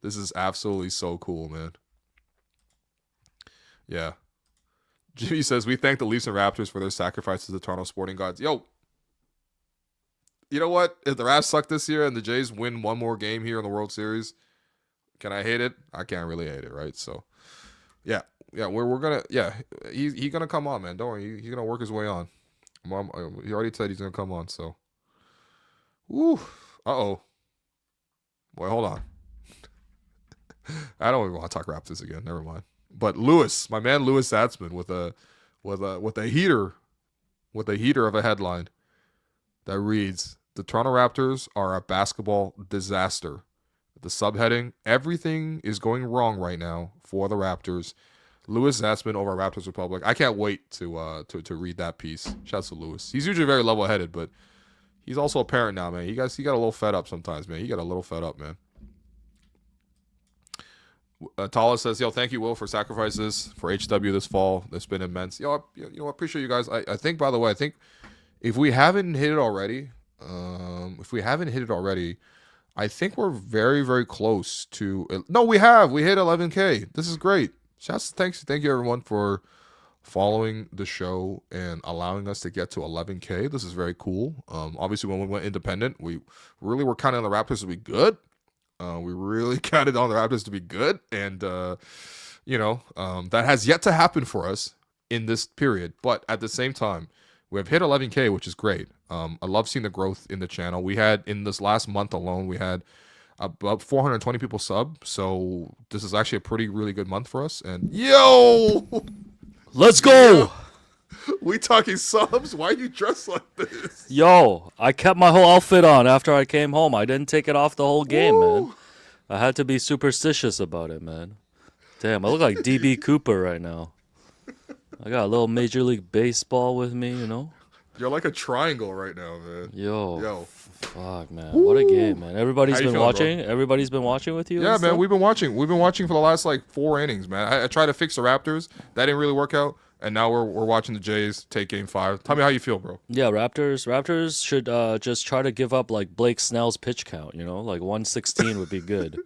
This is absolutely so cool, man. Yeah. Jimmy says, we thank the Leafs and Raptors for their sacrifices to the Toronto Sporting Gods. Yo, you know what? If the Raps suck this year and the Jays win one more game here in the World Series, can I hate it? I can't really hate it, right? So, yeah, we're gonna, he's gonna come on, man. Don't worry, he's gonna work his way on. He already said he's gonna come on. So, woo, Boy, hold on. I don't even want to talk Raptors again. Never mind. But Lewis, my man Lewis Zatzman, with a heater of a headline that reads, "The Toronto Raptors are a basketball disaster." The subheading, "Everything is going wrong right now for the Raptors." Lewis Zatzman over Raptors Republic. I can't wait to read that piece. Shouts to Lewis. He's usually very level-headed, but he's also a parent now, man. He got a little fed up sometimes, man. He got a little fed up, man. Tala says, yo, thank you, Will, for sacrifices for HW this fall. It's been immense. I appreciate you guys. I think, by the way, if we haven't hit it already, I think we're very, very close to. No, we have. We hit 11K. This is great. Thank you, everyone, for following the show and allowing us to get to 11K. This is very cool. Obviously, when we went independent, we really were counting on the Raptors to be good. We really counted on the Raptors to be good, and that has yet to happen for us in this period. But at the same time, we have hit 11K, which is great. I love seeing the growth in the channel. We had, in this last month alone, we had about 420 people sub. So this is actually a really good month for us. And let's go. We talking subs? Why are you dressed like this? Yo, I kept my whole outfit on after I came home. I didn't take it off the whole game, man. I had to be superstitious about it, man. Damn, I look like DB Cooper right now. I got a little Major League Baseball with me, you know? You're like a triangle right now, man. Yo. Fuck, man. What a game, man. Everybody's been watching? Bro? Everybody's been watching with you? Yeah, man. We've been watching. We've been watching for the last, 4 innings, man. I tried to fix the Raptors. That didn't really work out. And now we're watching the Jays take Game 5. Tell me how you feel, bro. Yeah, Raptors should just try to give up, Blake Snell's pitch count, you know? 116 would be good,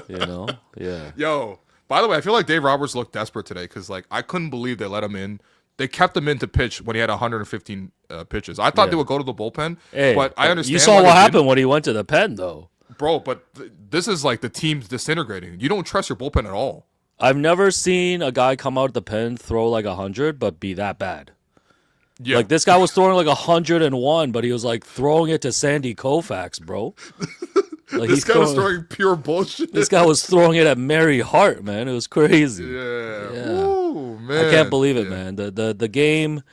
you know? Yeah. Yo. By the way, I feel like Dave Roberts looked desperate today because, I couldn't believe they let him in. They kept him in to pitch when he had 115 pitches. I thought they would go to the bullpen, but I understand. You saw what happened when he went to the pen, though. Bro, but this is the team's disintegrating. You don't trust your bullpen at all. I've never seen a guy come out of the pen, throw 100, but be that bad. Yeah. This guy was throwing 101, but he was throwing it to Sandy Koufax, bro. This guy was throwing pure bullshit. This guy was throwing it at Mary Hart, man. It was crazy. Yeah. Ooh, man. I can't believe it, man. The game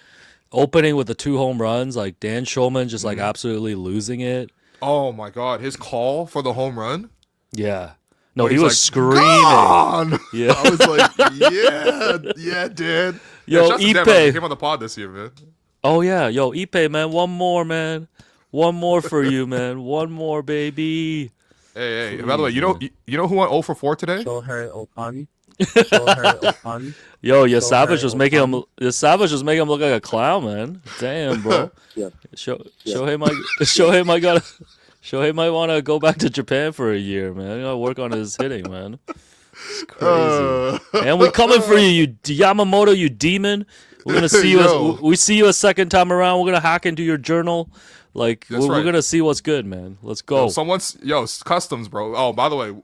opening with the 2 home runs, Dan Shulman just absolutely losing it. Oh my God, his call for the home run. Yeah. No, he was screaming. Gone! Yeah. I was like, yeah, dude. Yo, Ipe came on the pod this year, man. Oh yeah, yo, Ipe, man, one more, man. One more for you, man. One more, baby. Hey. By the way, you know who went 0 for 4 today? Shohei Ohtani. Yo, your Savage was making him. Your Savage was making him look like a clown, man. Damn, bro. Yeah. Shohei might want to go back to Japan for a year, man. You gotta work on his hitting, man. It's crazy. And we coming for you, you Yamamoto, you demon. We're gonna see you. We see you a second time around. We're gonna hack into your journal. We're gonna see what's good, man. Let's go. Customs, bro. Oh, by the way,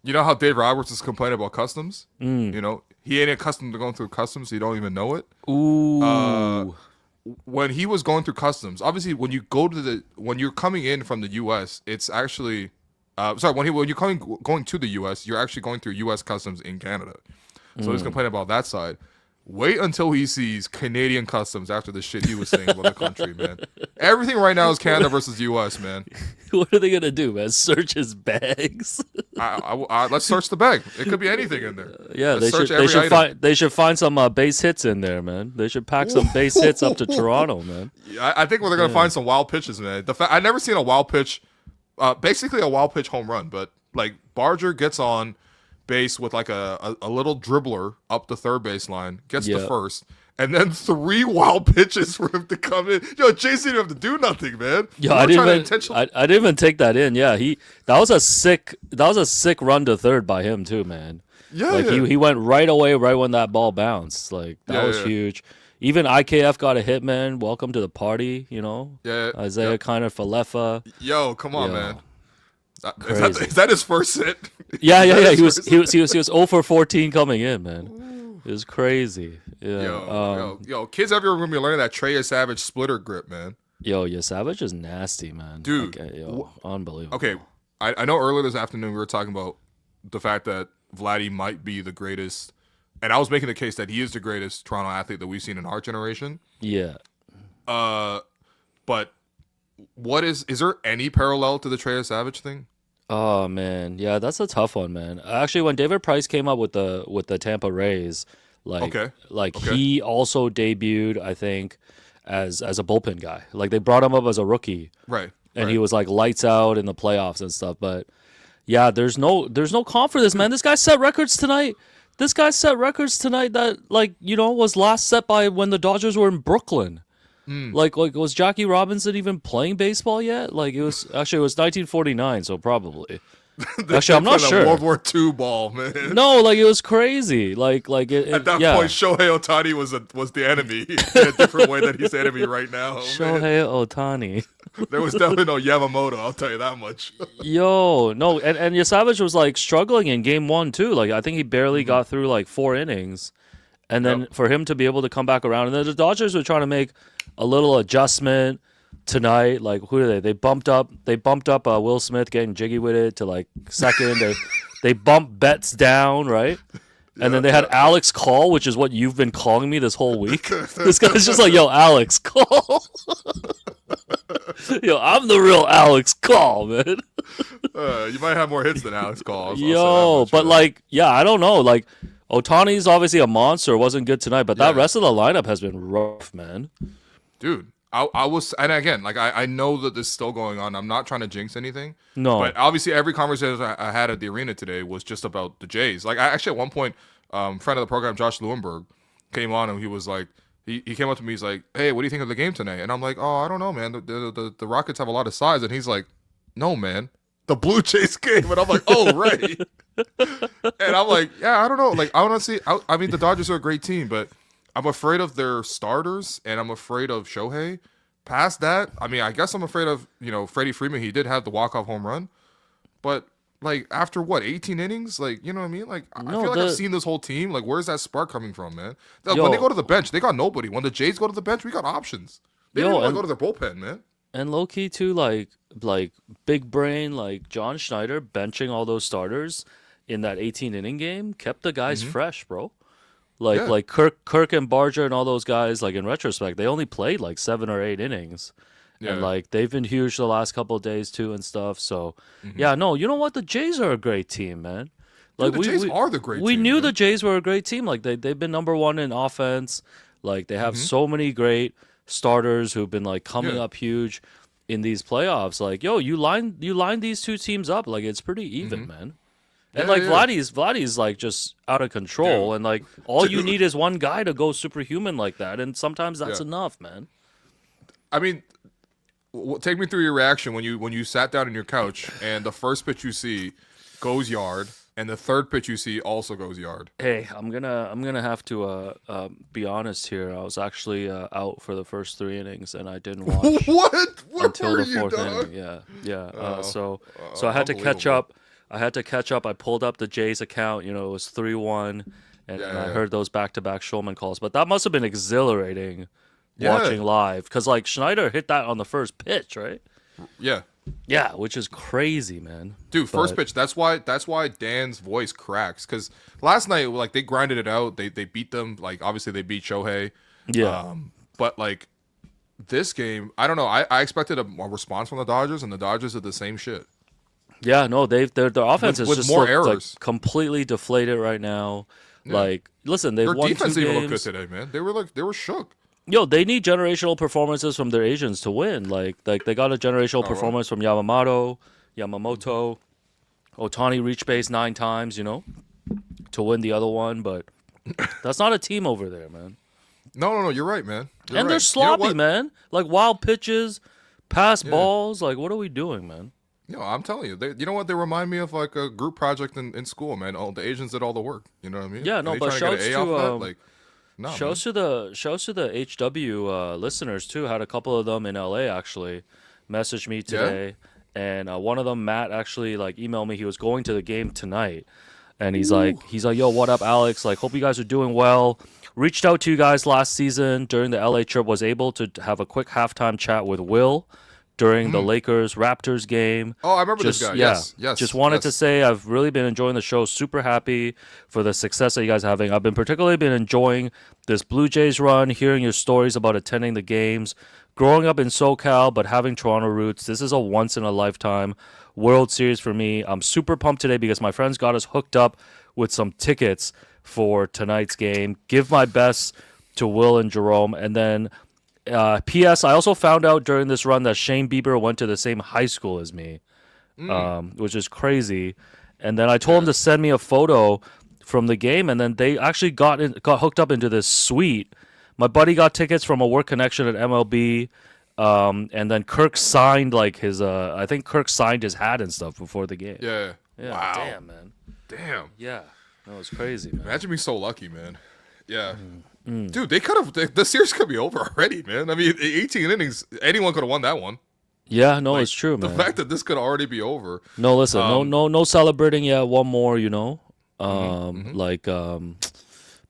you know how Dave Roberts is complaining about customs? You know, he ain't accustomed to going through customs. So you don't even know it. Ooh. When he was going through customs, obviously, when you're coming in from the U.S., it's actually, when you're going to the U.S., you're actually going through U.S. customs in Canada. So he's complaining about that side. Wait until he sees Canadian customs after the shit he was saying about the country, man. Everything right now is Canada versus U.S., man. What are they gonna do, man? Search his bags? Let's search the bag. It could be anything in there. Yeah, they should find some base hits in there, man. They should pack some base hits up to Toronto, man. Yeah, I think they're gonna find some wild pitches, man. I never seen a wild pitch, basically a wild pitch home run, but Barger gets on base with a little dribbler up the third baseline, gets to first, and then 3 wild pitches for him to come in. Yo, Jason didn't have to do nothing, man. Yeah, I didn't even take that in. Yeah, that was a sick run to third by him too, man. Yeah, he went right away right when that ball bounced. That was huge. Even IKF got a hit, man. Welcome to the party, you know. Yeah, Isaiah Kiner Falefa. Yo, come on, man. Is that his first hit? Yeah. He was 0 for 14 coming in, man. It was crazy. Yeah. Yo, kids everywhere gonna be learning that Trey Savage splitter grip, man. Yo, Savage is nasty, man. Dude, unbelievable. Okay, I know earlier this afternoon we were talking about the fact that Vladdy might be the greatest, and I was making the case that he is the greatest Toronto athlete that we've seen in our generation. Yeah. But is there any parallel to the Trey Savage thing? Oh man, yeah, that's a tough one, man. Actually, when David Price came up with the Tampa Rays, he also debuted, I think, as a bullpen guy. They brought him up as a rookie, right? And he was lights out in the playoffs and stuff. But yeah, there's no comp for this, man. This guy set records tonight. That was last set by when the Dodgers were in Brooklyn. Was Jackie Robinson even playing baseball yet? It was 1949, so probably. Actually, I'm not sure. World War II ball, man. No, like it was crazy. Like at that point, Shohei Ohtani was the enemy in a different way that he's the enemy right now. Shohei Ohtani. There was definitely no Yamamoto. I'll tell you that much. Yo, no, and Savage was like struggling in game 1 too. Like I think he barely got through like 4 innings, and then for him to be able to come back around, and then the Dodgers were trying to make a little adjustment tonight. Like who are they? They bumped up Will Smith, getting jiggy with it, to like second. They bumped Betts down, right? And then they had Alex call, which is what you've been calling me this whole week. This guy's just like, yo, Alex call. Yo, I'm the real Alex call, man. You might have more hits than Alex call. Yo, but like, yeah, I don't know. Like, Ohtani's obviously a monster. Wasn't good tonight, but that rest of the lineup has been rough, man. Dude, I was, and again, like I know that this is still going on. I'm not trying to jinx anything. No, but obviously every conversation I had at the arena today was just about the Jays. Like I actually at one point, friend of the program, Josh Lewenberg, came on and he was like, he came up to me, he's like, hey, what do you think of the game tonight? And I'm like, oh, I don't know, man. The Rockets have a lot of size, and he's like, no, man, the Blue Jays game. And I'm like, oh, right. And I'm like, yeah, I don't know. Like honestly, I mean, the Dodgers are a great team, but I'm afraid of their starters, and I'm afraid of Shohei. Past that, I mean, I guess I'm afraid of, Freddie Freeman. He did have the walk-off home run. But, like, after, 18 innings? Like, you know what I mean? Like, I feel like I've seen this whole team. Like, where's that spark coming from, man? When they go to the bench, they got nobody. When the Jays go to the bench, we got options. They didn't want to go to their bullpen, man. And low-key, too, like big brain, like John Schneider benching all those starters in that 18-inning game kept the guys fresh, bro. Like Kirk and Barger and all those guys, like in retrospect, they only played like 7 or 8 innings. Yeah. And like they've been huge the last couple of days too and stuff. So yeah, no, you know what? The Jays are a great team, man. Like the Jays are the great team. We knew the Jays were a great team. Like they've been number 1 in offense. Like they have so many great starters who've been like coming up huge in these playoffs. Like, yo, you line these two teams up, like it's pretty even, man. And like Vladdy's like just out of control, and like all you need is one guy to go superhuman like that, and sometimes that's enough, man. I mean, take me through your reaction when you sat down on your couch and the first pitch you see goes yard, and the third pitch you see also goes yard. Hey, I'm gonna have to be honest here. I was actually out for the first 3 innings, and I didn't watch until the 4th inning. Yeah. So I had to catch up. I pulled up the Jays account. It was 3-1, and I heard those back-to-back Shulman calls. But that must have been exhilarating watching live, because like Schneider hit that on the first pitch, right? Yeah. Yeah, which is crazy, man. Dude, first pitch. That's why Dan's voice cracks. Because last night, like they grinded it out. They beat them. Like obviously they beat Shohei. Yeah. But like this game, I don't know. I expected a response from the Dodgers, and the Dodgers did the same shit. Yeah, no, their offense is with just more errors, like completely deflated right now. Yeah. Like, listen, they've won 2 games. Their defense didn't look good today, man. They were shook. Yo, they need generational performances from their Asians to win. Like they got a generational performance from Yamamoto. Ohtani reached base 9 times, to win the other one, but that's not a team over there, man. No, you're right, man. They're sloppy, man. Like wild pitches, pass balls. Like, what are we doing, man? I'm telling you, you know what? They remind me of like a group project in school, man. The Asians did all the work. You know what I mean? Yeah, no, but shouts to the HW listeners too. Had a couple of them in LA actually message me today, and one of them, Matt, actually like emailed me. He was going to the game tonight, and he's like, yo, what up, Alex? Like, hope you guys are doing well. Reached out to you guys last season during the LA trip. Was able to have a quick halftime chat with Will during the Lakers-Raptors game. Oh, I remember this guy. Yes. Just wanted to say I've really been enjoying the show. Super happy for the success that you guys are having. I've particularly been enjoying this Blue Jays run, hearing your stories about attending the games. Growing up in SoCal, but having Toronto roots, this is a once-in-a-lifetime World Series for me. I'm super pumped today because my friends got us hooked up with some tickets for tonight's game. Give my best to Will and Jerome. And then P.S. I also found out during this run that Shane Bieber went to the same high school as me, which is crazy. And then I told him to send me a photo from the game, and then they actually got hooked up into this suite. My buddy got tickets from a work connection at MLB, and then Kirk signed like his I think Kirk signed his hat and stuff before the game. Yeah. Yeah, Wow. damn, man. Damn. Yeah, that was crazy, man. Imagine being so lucky, man. Yeah. Mm. Dude, they could have. The series could be over already, man. I mean, 18 innings, anyone could have won that one. Yeah, no, Like, it's true, man. The fact that this could already be over. No, listen, no celebrating yet. One more, you know. Mhm.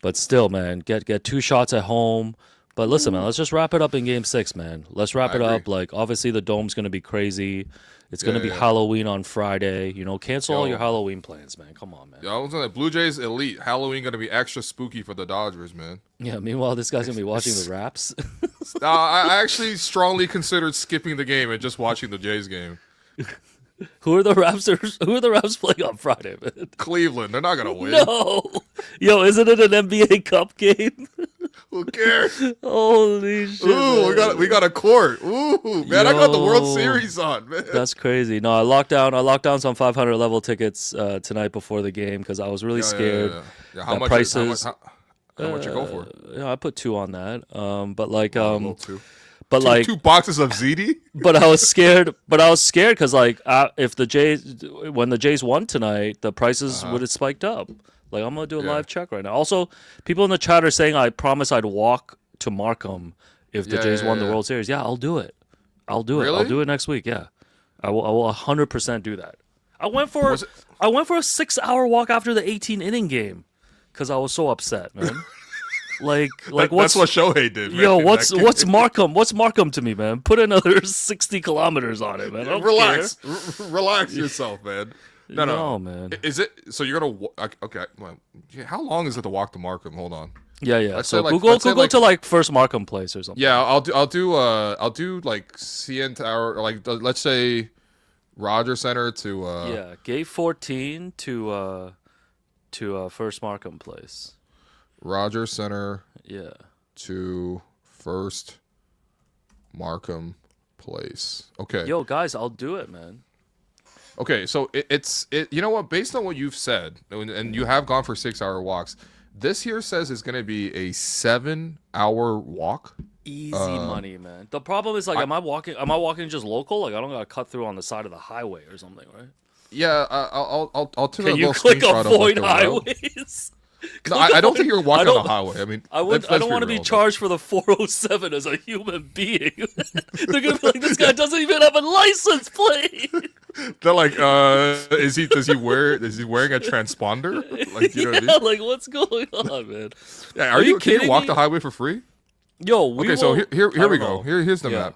But still, man, get 2 shots at home. But listen, man, let's just wrap it up in Game 6, man. Let's wrap I it up. agree. Like, obviously, the dome's gonna be crazy. It's gonna be Yeah. Halloween on Friday. You know, cancel all Yo. your Halloween plans, man. Come on, man. Yeah, I was on that. Blue Jays elite. Halloween gonna be extra spooky for the Dodgers, man. Yeah. Meanwhile, this guy's gonna be watching the Raps. I actually strongly considered skipping the game and just watching the Jays game. Who are the Raptors? Who are the Raps playing on Friday, man? Cleveland, they're not gonna win. No. Yo, isn't it an NBA Cup game? Who cares? Holy shit. Ooh, man. we got a court. Ooh, man, I got the World Yo. Series on, man. That's crazy. No, I locked down some 500 level tickets tonight before the game because I was really scared. Yeah. How that much? prices- How much you go for? Yeah, I put 2 on that. But like, A little too. but like, Two boxes of ZD. but I was scared. But I was scared because like, if when the Jays won tonight, the prices would have spiked up. Like, I'm gonna do a Yeah. live check right now. Also, people in the chat are saying I promise I'd walk to Markham if the Jays won the World Series. Yeah, I'll do it. I'll do it. I'll Really? do it next week. Yeah, I will 100% do that. I went for Was it- a 6-hour walk after the 18 inning game because I was so upset, man. like what's That's what Shohei did. Man, yo? in What's that game. what's Markham? What's Markham to me, man? Put another 60 kilometers on it, man. I don't Relax, care. relax yourself, man. No, man. Is it? So you're gonna? Okay. Well, how long is it to walk to Markham? Hold on. Yeah. Let's say So like- Google let's say like- to like first Markham place or something. Yeah, I'll do like CN Tower, or like let's say Rogers Center to Yeah, gate 14 to First Markham Place. Rogers Center Yeah. to First Markham Place. Okay. Yo, guys, I'll do it, man. Okay, so it's you know what, based on what you've said, and you have gone for 6-hour walks, this here says it's going to be a 7-hour walk. Easy money, man. The problem is like, am I walking just local? Like, I don't gotta cut through on the side of the highway or something, right? Yeah, I'll take a Can you little click screenshot of, like, avoid the route. highways? No, I don't think you're walking on the highway. I mean, I let's don't want to be real. charged for the 407 as a human being. They're gonna be like, this guy doesn't even have a license plate. They're like, is he wearing a transponder? Like, you know what I mean? like what's going on, man? Yeah, Are you can you kidding walk me? the highway for free? Yo, we Okay, so will- here I we don't go. know. Here's the Yeah. map.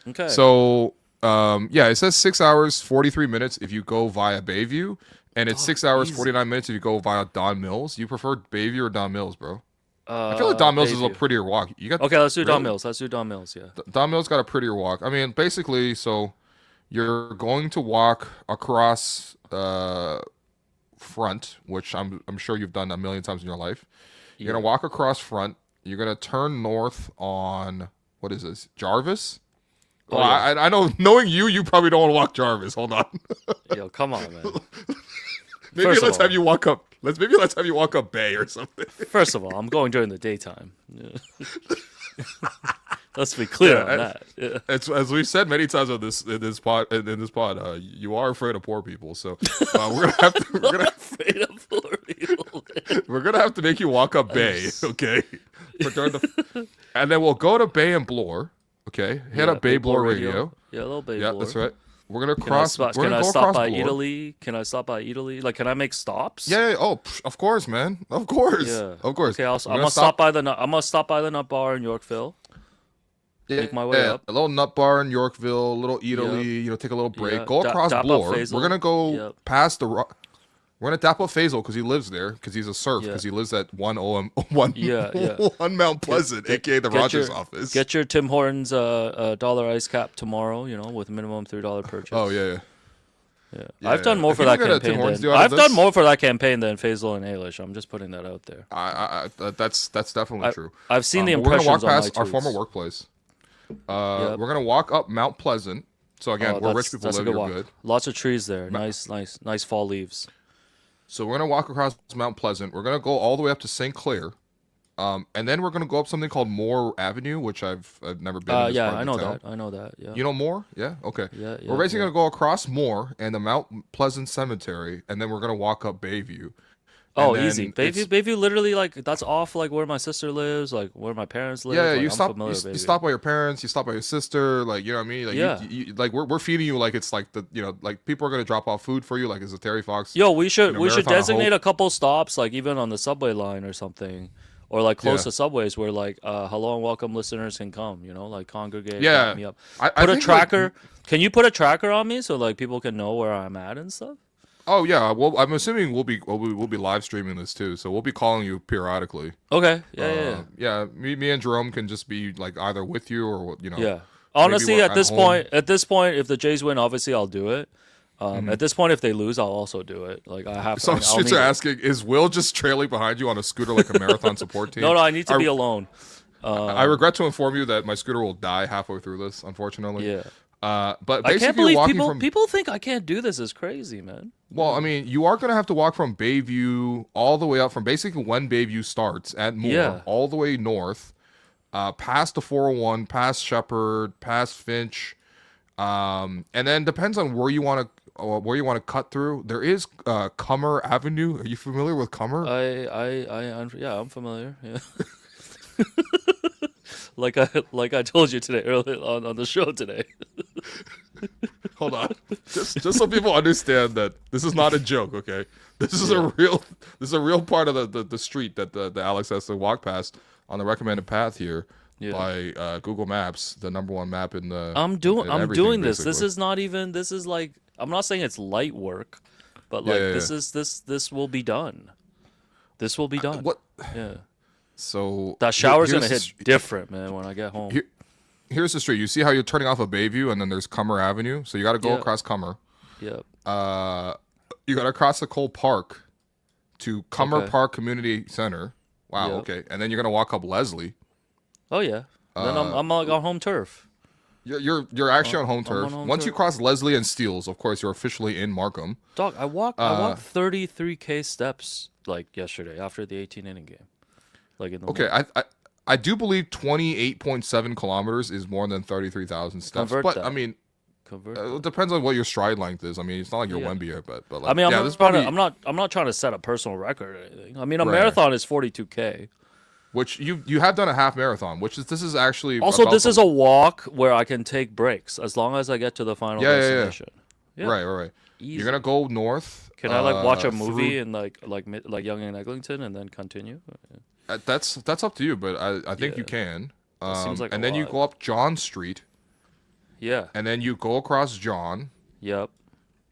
Okay. So, yeah, it says 6 hours 43 minutes if you go via Bayview, and it's 6 hours easy. 49 minutes if you go via Don Mills. You prefer Bayview or Don Mills, bro? I feel like Don Mills is a Bayview. prettier walk. You got Okay, let's do Don really? Mills. Let's do Don Mills. Yeah. Don Mills got a prettier walk. I mean, basically, so you're going to walk across front, which I'm sure you've done a million times in your life. You're gonna walk across front. You're gonna turn north on what is this, Jarvis? Oh, Well, yeah. I know, knowing you probably don't want to walk Jarvis. Hold on. Yo, come on, man. Maybe First of let's all- have you walk up. Maybe let's have you walk up Bay or something. First of all, I'm going during the daytime. Yeah. Let's be clear on that. Yeah. It's, as we've said many times on this pod, you are afraid of poor people. So we're Afraid of poor people. gonna have to make you walk up Bay, okay? And then we'll go to Bay and Bloor, okay? Hit up Bay Bloor Radio. Yeah, a little Bay Yeah, Bloor. that's right. We're gonna Can I cross. stop, we're can gonna I go stop across by Bloor. Italy? Can I stop by Italy? Like, can I make stops? Yeah. Oh, of course, man. Of course. Yeah. Of course. Okay, I'm We're gonna stop by the Nut Bar in Yorkville. make my way up. A little Nut Bar in Yorkville, a little Italy. Yep. Take a little break. Yeah. Go across Dap up Bloor. Faisal. We're gonna go Yep. past the. We're gonna dap up Faisal because he lives there because he's a serf Yeah. because he lives at one one Yeah. one Mount Pleasant, aka the Rogers office. Get your Tim Hortons dollar ice cap tomorrow. With minimum $3 purchase. Oh yeah. Yeah, I've done more if for you that get a Tim campaign. Hortons Than, deal out of I've this- done more for that campaign than Faisal and Ailish. I'm just putting that out there. That's definitely true. I've seen the We're gonna impressions walk on past my our former tweets. workplace. Yep. We're gonna walk up Mount Pleasant. So again, Oh, where rich that's- people that's a live, good you're walk. good. Lots of trees there. Nice fall leaves. So we're gonna walk across Mount Pleasant. We're gonna go all the way up to St. Clair. And then we're gonna go up something called Moore Avenue, which I've never been. In this Yeah, part of I the know town. that. I know that. Yeah. You know Moore? Yeah. Okay. Yeah. We're basically gonna go across Moore and the Mount Pleasant Cemetery, and then we're gonna walk up Bayview. Oh, And easy. then it's- Bayview literally like that's off like where my sister lives, like where my parents live. Yeah, like, you I'm stop. familiar You with Bayview. stop by your parents. You stop by your sister. Like you know what I mean. Like Yeah. like we're feeding you like it's like like people are gonna drop off food for you like it's a Terry Fox. Yo, we should Marathon of designate Hope. a couple stops like even on the subway line or something. Or like close Yeah. to subways where like hello and welcome listeners can come, like congregate, Yeah. pick me up. I Put a think, like, tracker. Can you put a tracker on me so like people can know where I'm at and stuff? Oh yeah. Well, I'm assuming we'll be live streaming this too, so we'll be calling you periodically. Okay. Yeah. Yeah. Me and Jerome can just be like either with you or Yeah. Honestly, we're at at this home. point, if the Jays win, obviously I'll do it. At this point, if they lose, I'll also do it. Like I have. Some I'll streets need are it. asking, is Will just trailing behind you on a scooter like a marathon support team? No, I need to I- be alone. I regret to inform you that my scooter will die halfway through this, unfortunately. Yeah. But I basically, can't believe walking people from, people think I can't do this. Is crazy, man. Well, I mean, you are going to have to walk from Bayview all the way up from basically when Bayview starts at Moore, Yeah. all the way north, past the 401, past Shepherd, past Finch, and then depends on where you want to cut through. There is Cummer Avenue. Are you familiar with Cummer? Yeah, I'm familiar. Yeah. like I told you today earlier on the show today. Hold on, just so people understand that this is not a joke. Okay, this is a real part of the street that the Alex has to walk past on the recommended path here by Google Maps, the #1 map in the. I'm doing this. This basically. is not even. This is like I'm not saying it's light work, but like this will be done. This will be done. What? Yeah. So That shower's here's gonna the hit str- different, man, when I get home. Here's the street. You see how you're turning off of Bayview, and then there's Cummer Avenue. So you got to go Yeah. across Cummer. Yep. You got to cross the Cole Park to Cummer Okay. Park Community Center. Wow. Yep. Okay. And then you're gonna walk up Leslie. Oh yeah. Then I'm like on home turf. You're actually on home turf. on home Once you turf. cross Leslie and Steeles, of course, you're officially in Markham. Dog, I walked 33K steps like yesterday after the 18 inning game. Like in the Okay, morning. I do believe 28.7 kilometers is more than 33,000 steps. Convert but that. I mean, Convert. it depends on what your stride length is. I mean, it's not like you're Yeah. Wemby, but like, I mean, yeah, I'm this is not, probably I'm not trying to set a personal record or anything. I mean, a Right. marathon is 42K. which you have done a half marathon, which is this is actually Also, about this the- is a walk where I can take breaks as long as I get to the final Yeah. destination. Yeah. right. Easy. You're gonna go north. Can I like watch a through- movie in like Young and Eglinton and then continue? That's up to you, but I think you Yeah. can. seems like a and then you lot. go up John Street, Yeah. and then you go across John. Yep.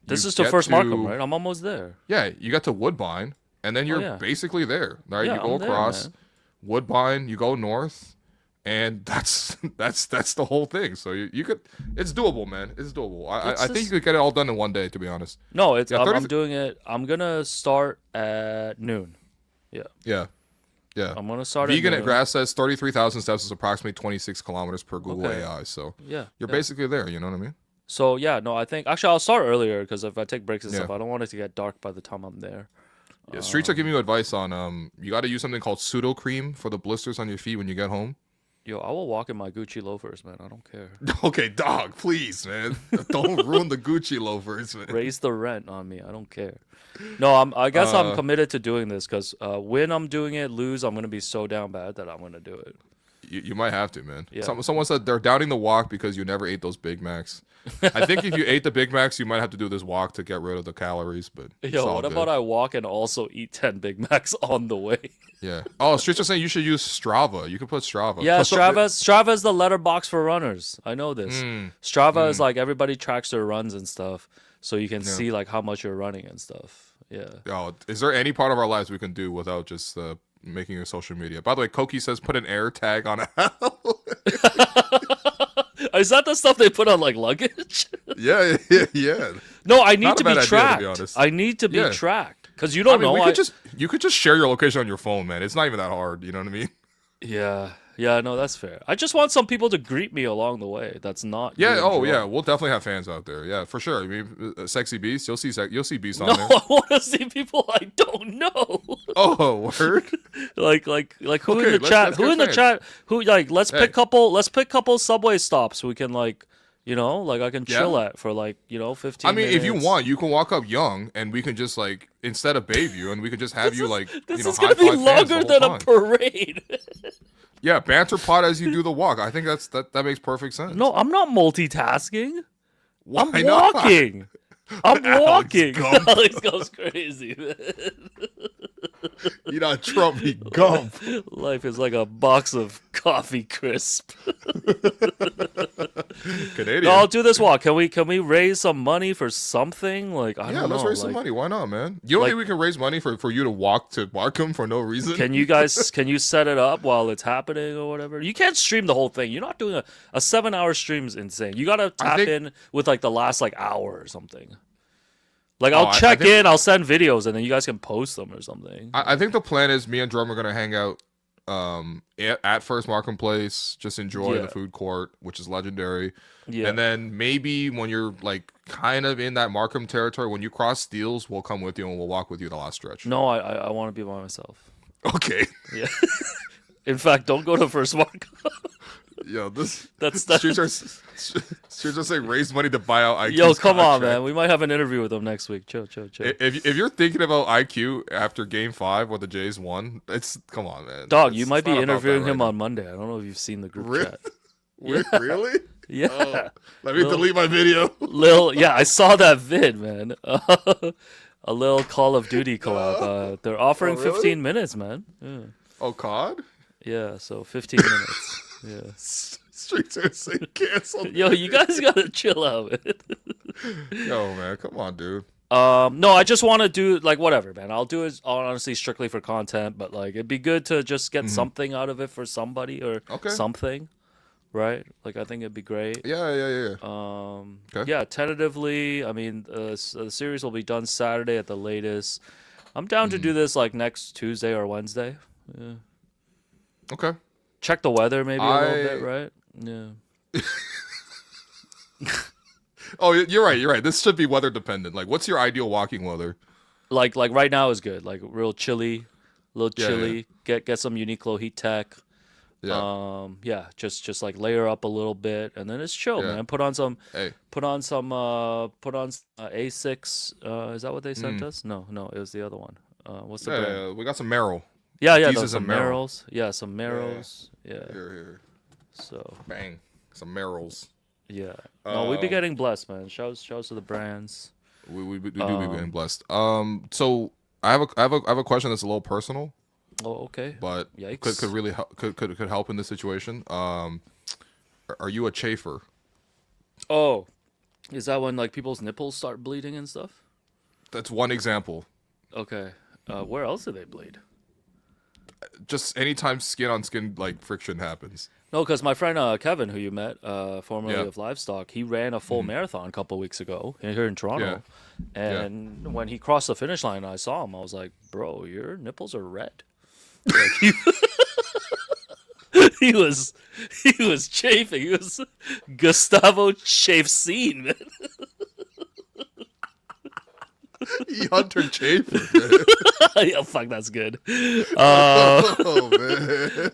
This You is to get First Markham, to- right? I'm almost there. Yeah, you get to Woodbine, and then you're yeah. basically there. Right, Yeah, you go I'm there, across man. Woodbine, you go north, and that's the whole thing. So you could, it's doable, man. It's doable. It's I think just- you could get it all done in one day, to be honest. No, it's Yeah, I'm 30 doing it. I'm gonna start at noon. Yeah. I'm gonna start Vegan at at noon. Grass says 33,000 steps is approximately 26 kilometers per Google Okay. AI. So Yeah. you're yeah. basically there. You know what I mean? So yeah, no, I think actually I'll start earlier because if I take breaks and Yeah. stuff, I don't want it to get dark by the time I'm there. Yeah. Streets are giving you advice on you got to use something called pseudo cream for the blisters on your feet when you get home. Yo, I will walk in my Gucci loafers, man. I don't care. Okay, dog, please, man, don't ruin the Gucci loafers, man. Raise the rent on me. I don't care. No, I guess I'm committed to doing this because when I'm doing it, lose, I'm gonna be so down bad that I'm gonna do it. You might have to, man. Yeah. Someone said they're doubting the walk because you never ate those Big Macs. I think if you ate the Big Macs, you might have to do this walk to get rid of the calories. But it's Yo, all what good. about I walk and also eat 10 Big Macs on the way? Yeah. Oh, Streets are saying you should use Strava. You can put Strava. Yeah, Plus, Strava is the letterbox for runners. I know this. Hmm. Strava is like everybody tracks their runs and stuff, so you can see like how much you're running and stuff. Yeah. Oh, is there any part of our lives we can do without just making a social media? By the way, Koki says put an air tag on a Is that the stuff they put on like luggage? yeah. No, I need Not to a be bad idea, to tracked. be honest. I need to be Yeah. tracked because you don't know. you could just share your location on your phone, man. It's not even that hard. You know what I mean? Yeah, Yeah, no, that's fair. I just want some people to greet me along the way. That's not. Yeah. you and Oh, Gerald. yeah. We'll definitely have fans out there. Yeah, for sure. I mean, Sexy Beast. You'll see Beast on No, there. I want to see people I don't know. Oh, word. like who Okay, in the let's chat? get Who in the fans. chat? Who like? Let's Hey. pick couple subway stops we can like. I can chill Yeah. at for 15 I mean, minutes. if you want, you can walk up young, and we can just instead of bathe you, and we can just have you This is high gonna be five fans the longer whole than a time. parade. Yeah, banter pot as you do the walk. I think that makes perfect sense. No, I'm not multitasking. Why I'm not? walking. I'm Alex walking. Gump. Alex goes crazy, man. You not Trump, he gump. Life is like a box of coffee crisp. Canadian. No, I'll do this walk. Can we raise some money for something? I don't know. Let's raise some money. Why not, man? You don't think we can raise money for you to walk to Markham for no reason? Can you set it up while it's happening or whatever? You can't stream the whole thing. You're not doing a 7-hour stream is insane. You gotta tap in with the last hour or something. I'll check in, I'll send videos, and then you guys can post them or something. I think the plan is me and Drum are gonna hang out at First Markham Place, just enjoy the food court, which is legendary. Yeah. And then maybe when you're kind of in that Markham territory, when you cross Steeles, we'll come with you and we'll walk with you the last stretch. No, I want to be by myself. Okay. Yeah. In fact, don't go to First Markham. Yo, that's Streets just saying raise money to buy out IQ's Yo, come on, contract. man. We might have an interview with him next week. Chill. If you're thinking about IQ after Game 5 where the Jays won, come on, man. Dog, you might be not about interviewing that him right on Monday. I don't know if you've seen the group Really? chat. now. Really? Yeah. Oh, let me delete my video. Yeah, I saw that vid, man. A little Call of Duty collab. They're offering really? 15 minutes, man. Yeah. Oh, COD? Yeah, so 15 minutes. Yeah. Streets are saying cancel. Yo, you guys gotta chill out, man. Yo, man, come on, dude. No, I just want to do whatever, man. I'll do it honestly strictly for content, but it'd be good to just get something out of it for somebody or something, right? I think it'd be great. Yeah. Yeah, tentatively, I mean, the series will be done Saturday at the latest. I'm down to do this next Tuesday or Wednesday. Yeah. Okay. Check the weather maybe a little bit, right? Yeah. Oh, you're right. This should be weather dependent. What's your ideal walking weather? Like right now is good. Real chilly, a little chilly. Yeah. Get some Uniqlo heat tech. Yeah. Just layer up a little bit, and then it's chill, man. Put on some A6. Is that what they sent us? No, it was the other one. What's the brand? We got some Merrill. Yeah, some some Merrills. Yeah, some Merrills. Yeah. Here. So Bang. Some Merrills. yeah. No, we be getting blessed, man. Shouts to the brands. We do be getting blessed. So I have a question that's a little personal. Oh, okay. But Yikes. could really could help in this situation. Are you a chafer? Oh, is that when people's nipples start bleeding and stuff? That's one example. Okay. Where else do they bleed? Just anytime skin on skin friction happens. No, because my friend Kevin, who you met, formerly Yeah. of Livestock, he ran a full marathon a couple weeks ago here in Toronto. Yeah. And when he crossed the finish line, I saw him. I was like, "Bro, your nipples are red." He was chafing. He was Gustavo Chafseen, man. Hunter chafer. Man. Yeah, fuck, that's good. Oh man.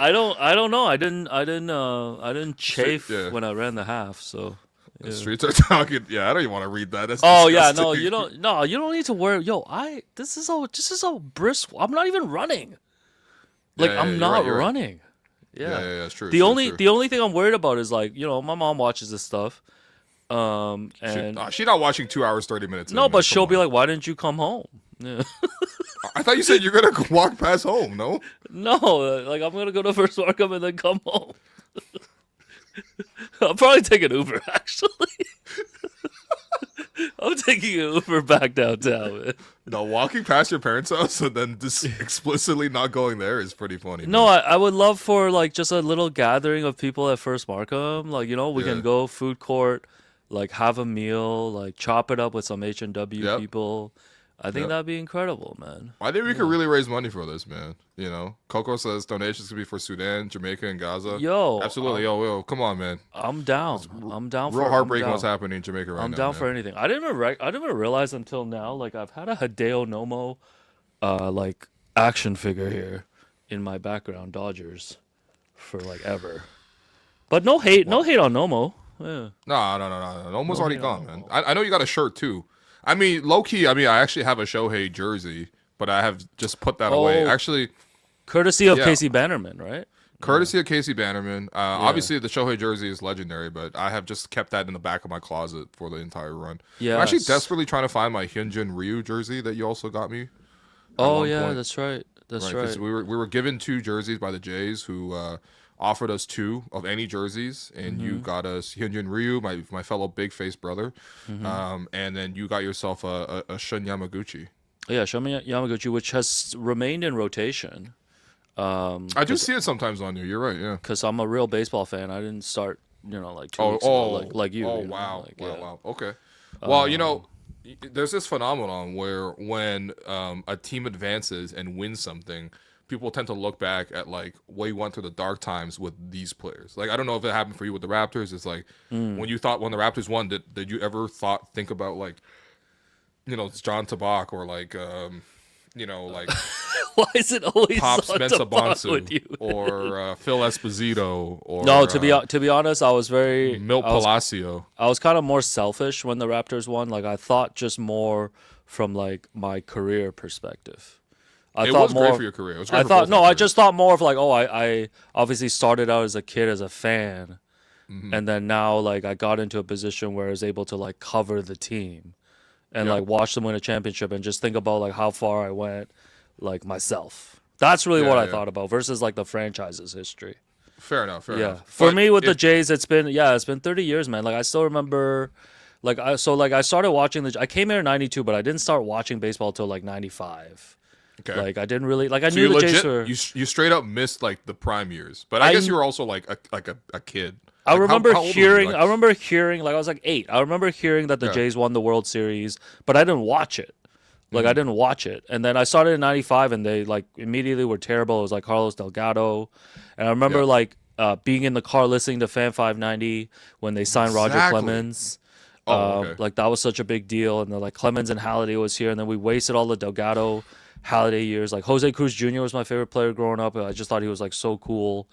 I don't know. I didn't chafe when I ran the half. So The streets are talking. Yeah, I don't even want to read that. That's oh yeah, disgusting. no, you don't. No, you don't need to worry. Yo, this is a brisk. I'm not even running. I'm not running. Yeah, it's true. The only thing I'm worried about is my mom watches this stuff. And she's not watching 2 hours 30 minutes. no, but she'll be like, "Why didn't you come home?" Yeah. I thought you said you're gonna walk past home. No. No, I'm gonna go to First Markham and then come home. I'll probably take an Uber. Actually, I'm taking an Uber back downtown. Man. No, walking past your parents' house and then just explicitly not going there is pretty funny. No, I would love for just a little gathering of people at First Markham. We can go food court, have a meal, chop it up with some H&W people. I think that'd be incredible, man. I think we could really raise money for this, man. You know, Coco says donations could be for Sudan, Jamaica, and Gaza. Yo, absolutely, yo, come on, man. I'm down. I'm down. Real heartbreaking what's happening in Jamaica right now. I'm down for anything. I didn't even realize until now. Like I've had a Hideo Nomo, like action figure here in my background, Dodgers, for like ever. But no hate on Nomo. Yeah. No. Nomo's already gone, man. I know you got a shirt too. I mean, low key. I actually have a Shohei jersey, but I have just put that away. Actually, courtesy of Casey Bannerman, right? Courtesy of Casey Bannerman. Obviously, the Shohei jersey is legendary, but I have just kept that in the back of my closet for the entire run. Yeah, I'm actually desperately trying to find my Hyunjin Ryu jersey that you also got me. Oh yeah, point. That's right. That's right. We were given 2 jerseys by the Jays, who offered us 2 of any jerseys, and you got us Hyunjin Ryu, my fellow big face brother, and then you got yourself a Shun Yamaguchi. Yeah, Shun Yamaguchi, which has remained in rotation. I do see it sometimes on you. You're right, yeah. Because I'm a real baseball fan. I didn't start, like 2 weeks ago, like you. Oh, you know, wow. like, wow. Okay. Well, there's this phenomenon where when a team advances and wins something, people tend to look back at like what you went through the dark times with these players. Like I don't know if it happened for you with the Raptors. It's like when the Raptors won, did you ever think about like, John Tabak or like like why is it always Pop Spencer Bonsu or Phil Esposito or no? To be honest, I was very Milt Palacio. I was kind of more selfish when the Raptors won. Like I thought just more from like my career perspective. It was great for your career. It was great I just thought more of like, I obviously started out as a kid as a fan, and then now like I got into a position where I was able to like cover the team, and like watch them win a championship, and just think about like how far I went, like myself. That's really what I thought about versus like the franchise's history. Fair enough. For me with the Jays, it's been 30 years, man. Like I still remember. I started watching I came here in '92, but I didn't start watching baseball till like '95. Okay. Like I didn't really I knew the Jays were. You straight up missed like the prime years, but I guess you were also like a kid. I remember hearing. I remember hearing like I was like 8. I remember hearing that the Jays won the World Series, but I didn't watch it. Like I didn't watch it, and then I started in '95, and they like immediately were terrible. It was like Carlos Delgado, and I remember like being in the car listening to Fan 590 when they signed Roger Clemens. Like that was such a big deal, and then like Clemens and Halliday was here, and then we wasted all the Delgado Halliday years. Like Jose Cruz Jr. was my favorite player growing up. I just thought he was like so cool.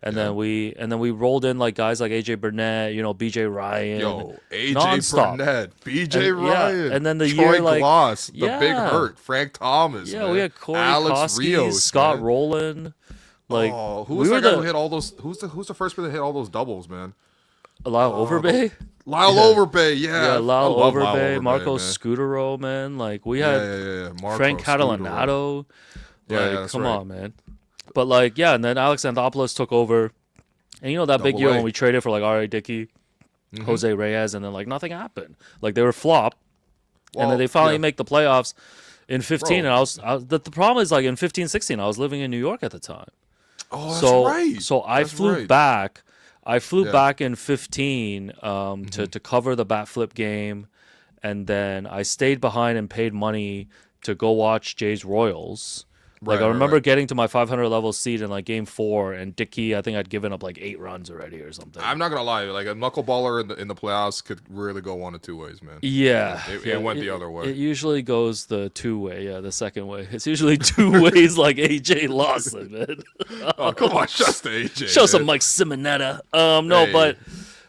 And then we rolled in like guys like AJ Burnett, BJ Ryan. AJ Burnett, BJ Ryan. Yeah. And then the Troy year like Gloss, the Big Hurt, Frank Thomas. Yeah, man. we had Corey Alex Koski, Rios, Scott man. Rowland. Like who was that guy who hit all those? Who's the first person to hit all those doubles, man? Lyle Overbay. Lyle Overbay, yeah. Lyle Overbay, Marco Scutero, man. Like we had Frank Catalanato. Like, come on, man. But like, and then Alex Anthopoulos took over, and that big year when we traded for like R.A. Dickey, Jose Reyes, and then like nothing happened. Like they were flop, and then they finally make the playoffs in 15. And I was the problem is like in 15-16, I was living in New York at the time. Oh, that's right. So I flew back. I flew back in 15 to cover the bat flip game, and then I stayed behind and paid money to go watch Jays Royals. Like I remember getting to my 500 level seat in like game 4, and Dickey, I think I'd given up like 8 runs already or something. I'm not gonna lie, like a knuckleballer in the playoffs could really go 1 of 2 ways, man. Yeah, it went the other way. It usually goes the 2-way, the second way. It's usually 2 ways, like AJ Lawson, man. Oh come on, just AJ. Show some Mike Simonetta.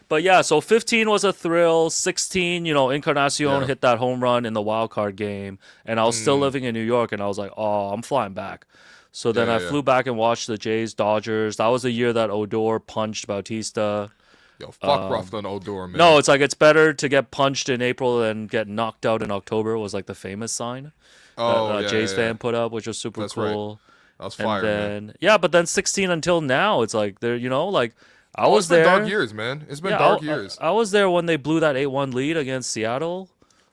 But yeah, so 15 was a thrill. 16, Encarnacion hit that home run in the wild card game, and I was still living in New York, and I was like, oh, I'm flying back. So then I flew back and watched the Jays Dodgers. That was the year that Odor punched Bautista. Yo, fuck Ruffin Odor, man. No, it's like it's better to get punched in April than get knocked out in October was like the famous sign that Jays fan put up, which was super cool. Right. That was fire, man. Yeah, but then 16 until now, it's like they're like. I was there. It's been dark years, man. It's been dark years. I was there when they blew that 8-1 lead against Seattle.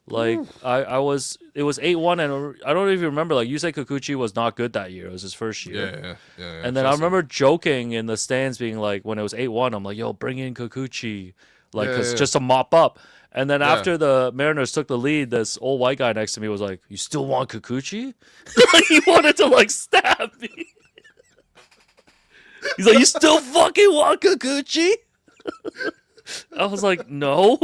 Like it was 8-1, and I don't even remember. Like Yusei Kikuchi was not good that year. It was his first year. Yeah. And then I remember joking in the stands, being like, when it was 8-1, I'm like, "Yo, bring in Kikuchi. like Yeah, yeah. just to mop up. And then Yeah. after the Mariners took the lead, this old white guy next to me was like, "You still want Kikuchi?" Like he wanted to like stab me. He's like, "You still fucking want Kikuchi?" I was like, "No,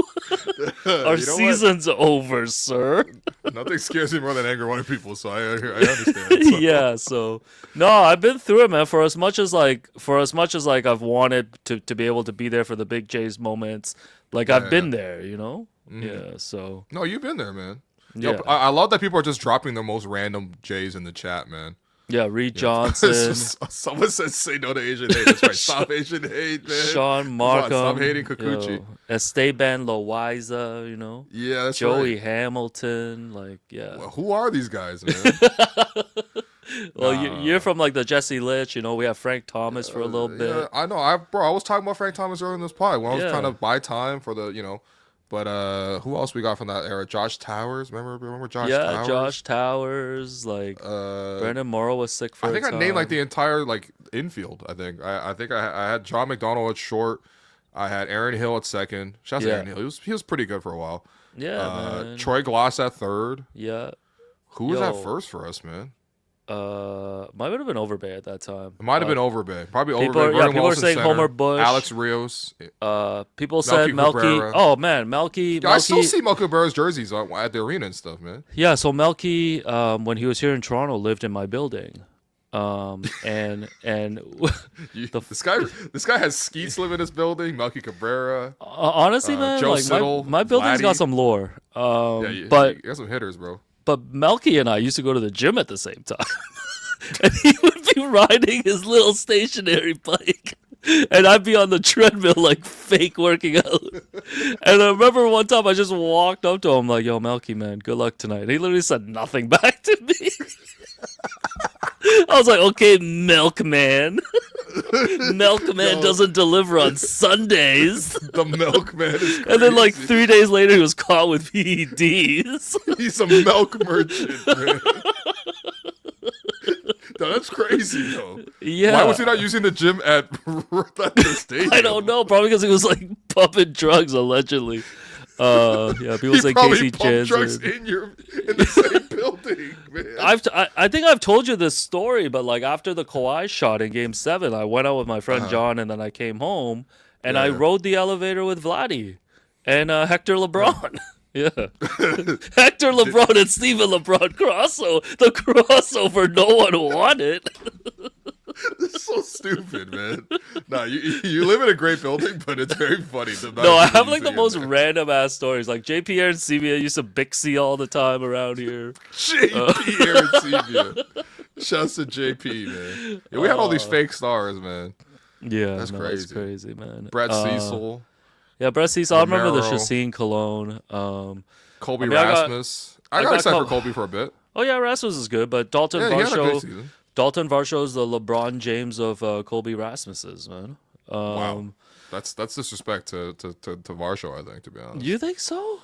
our season's over, sir." Nothing scares me more than anger wanting people, so I understand. So. Yeah, so no, I've been through it, man. For as much as like I've wanted to be able to be there for the big Jays moments, like I've been there, you know. Yeah, so No, you've been there, man. yeah, Yo, I love that people are just dropping the most random Jays in the chat, man. yeah, Reed Johnson, Someone said say no to Asian hate. That's right. Stop Asian hate, man. Sean Come on, Markham, stop hating Kikuchi. yo, Esteban Loaiza, you know, Yeah, that's Joey right. Hamilton, like yeah. Well, who are these guys, man? Well, you're from like the Jesse Litch, you know. We have Frank Thomas for a little bit. Yeah, I know. I was talking about Frank Thomas earlier in this pod when I was Yeah. trying to buy time for the, you know. But who else we got from that era? Josh Towers. Remember Josh Towers? Josh Towers, like Brandon Morrow was sick for. I think a I named like time. the entire like infield. I think I had John McDonald at short. I had Aaron Hill at second. Shouts to Yeah. Aaron Hill. He was pretty good for a while. Yeah, man. Troy Gloss at third. Yeah. Who was at Yo. first for us, man? Might have been Overbay at that time. It might have been Overbay. Probably People Overbay. are- yeah, Vernon people are Wilson saying center, Homer Bush. Alex Rios. People said Melky Melky. Cabrera. Oh man, Melky. Yeah, I still see Melky Cabrera's jerseys at the arena and stuff, man. Yeah, so Melky, when he was here in Toronto, lived in my building. And This guy has Skeets live in his building. Melky Cabrera. honestly, man, Joe like Siddle, my building's Vladdy. got some lore. You got some hitters, bro. But Melky and I used to go to the gym at the same time. And he would be riding his little stationary bike. And I'd be on the treadmill, like fake working out. And I remember one time I just walked up to him, like, "Yo, Melky, man, good luck tonight." And he literally said nothing back to me. I was like, "Okay, Milkman." Milkman doesn't deliver on Sundays. The milkman is crazy. And then, like, 3 days later, he was caught with PEDs. He's a milk merchant, man. No, that's crazy, though. Yeah. Why was he not using the gym at the stadium? I don't know. Probably because he was like pumping drugs allegedly. Yeah, people He say probably Casey pumped drugs Jansen. in the same building, man. I think I've told you this story, but like after the Kawhi shot in Game 7, I went out with my friend John, and then I came home, and I Yeah. rode the elevator with Vladdy and Hector LeBron. Yeah, Hector LeBron and Steven LeBron the crossover no one wanted. This is so stupid, man. Nah, you live in a great building, but it's very funny. No, I have like the most random ass stories. Like JPR and CBA used to Bixie all the time around here. JP Aaron Sebia. Shouts to JP, man. Yeah, we had all these fake stars, man. Yeah, That's That's crazy. crazy, man. Brett Cecil, Yeah, Brett Cecil. I remember the Romero. Chassin Cologne. Colby I mean, I got- Rasmus. I I got got excited for Col- Colby for a bit. Oh yeah, Rasmus is good, but Dalton Yeah, he had a good Varsho. season. Dalton Varsho is the LeBron James of Colby Rasmus's, man. Wow. That's disrespect to Varsho, I think, to be honest. You think so?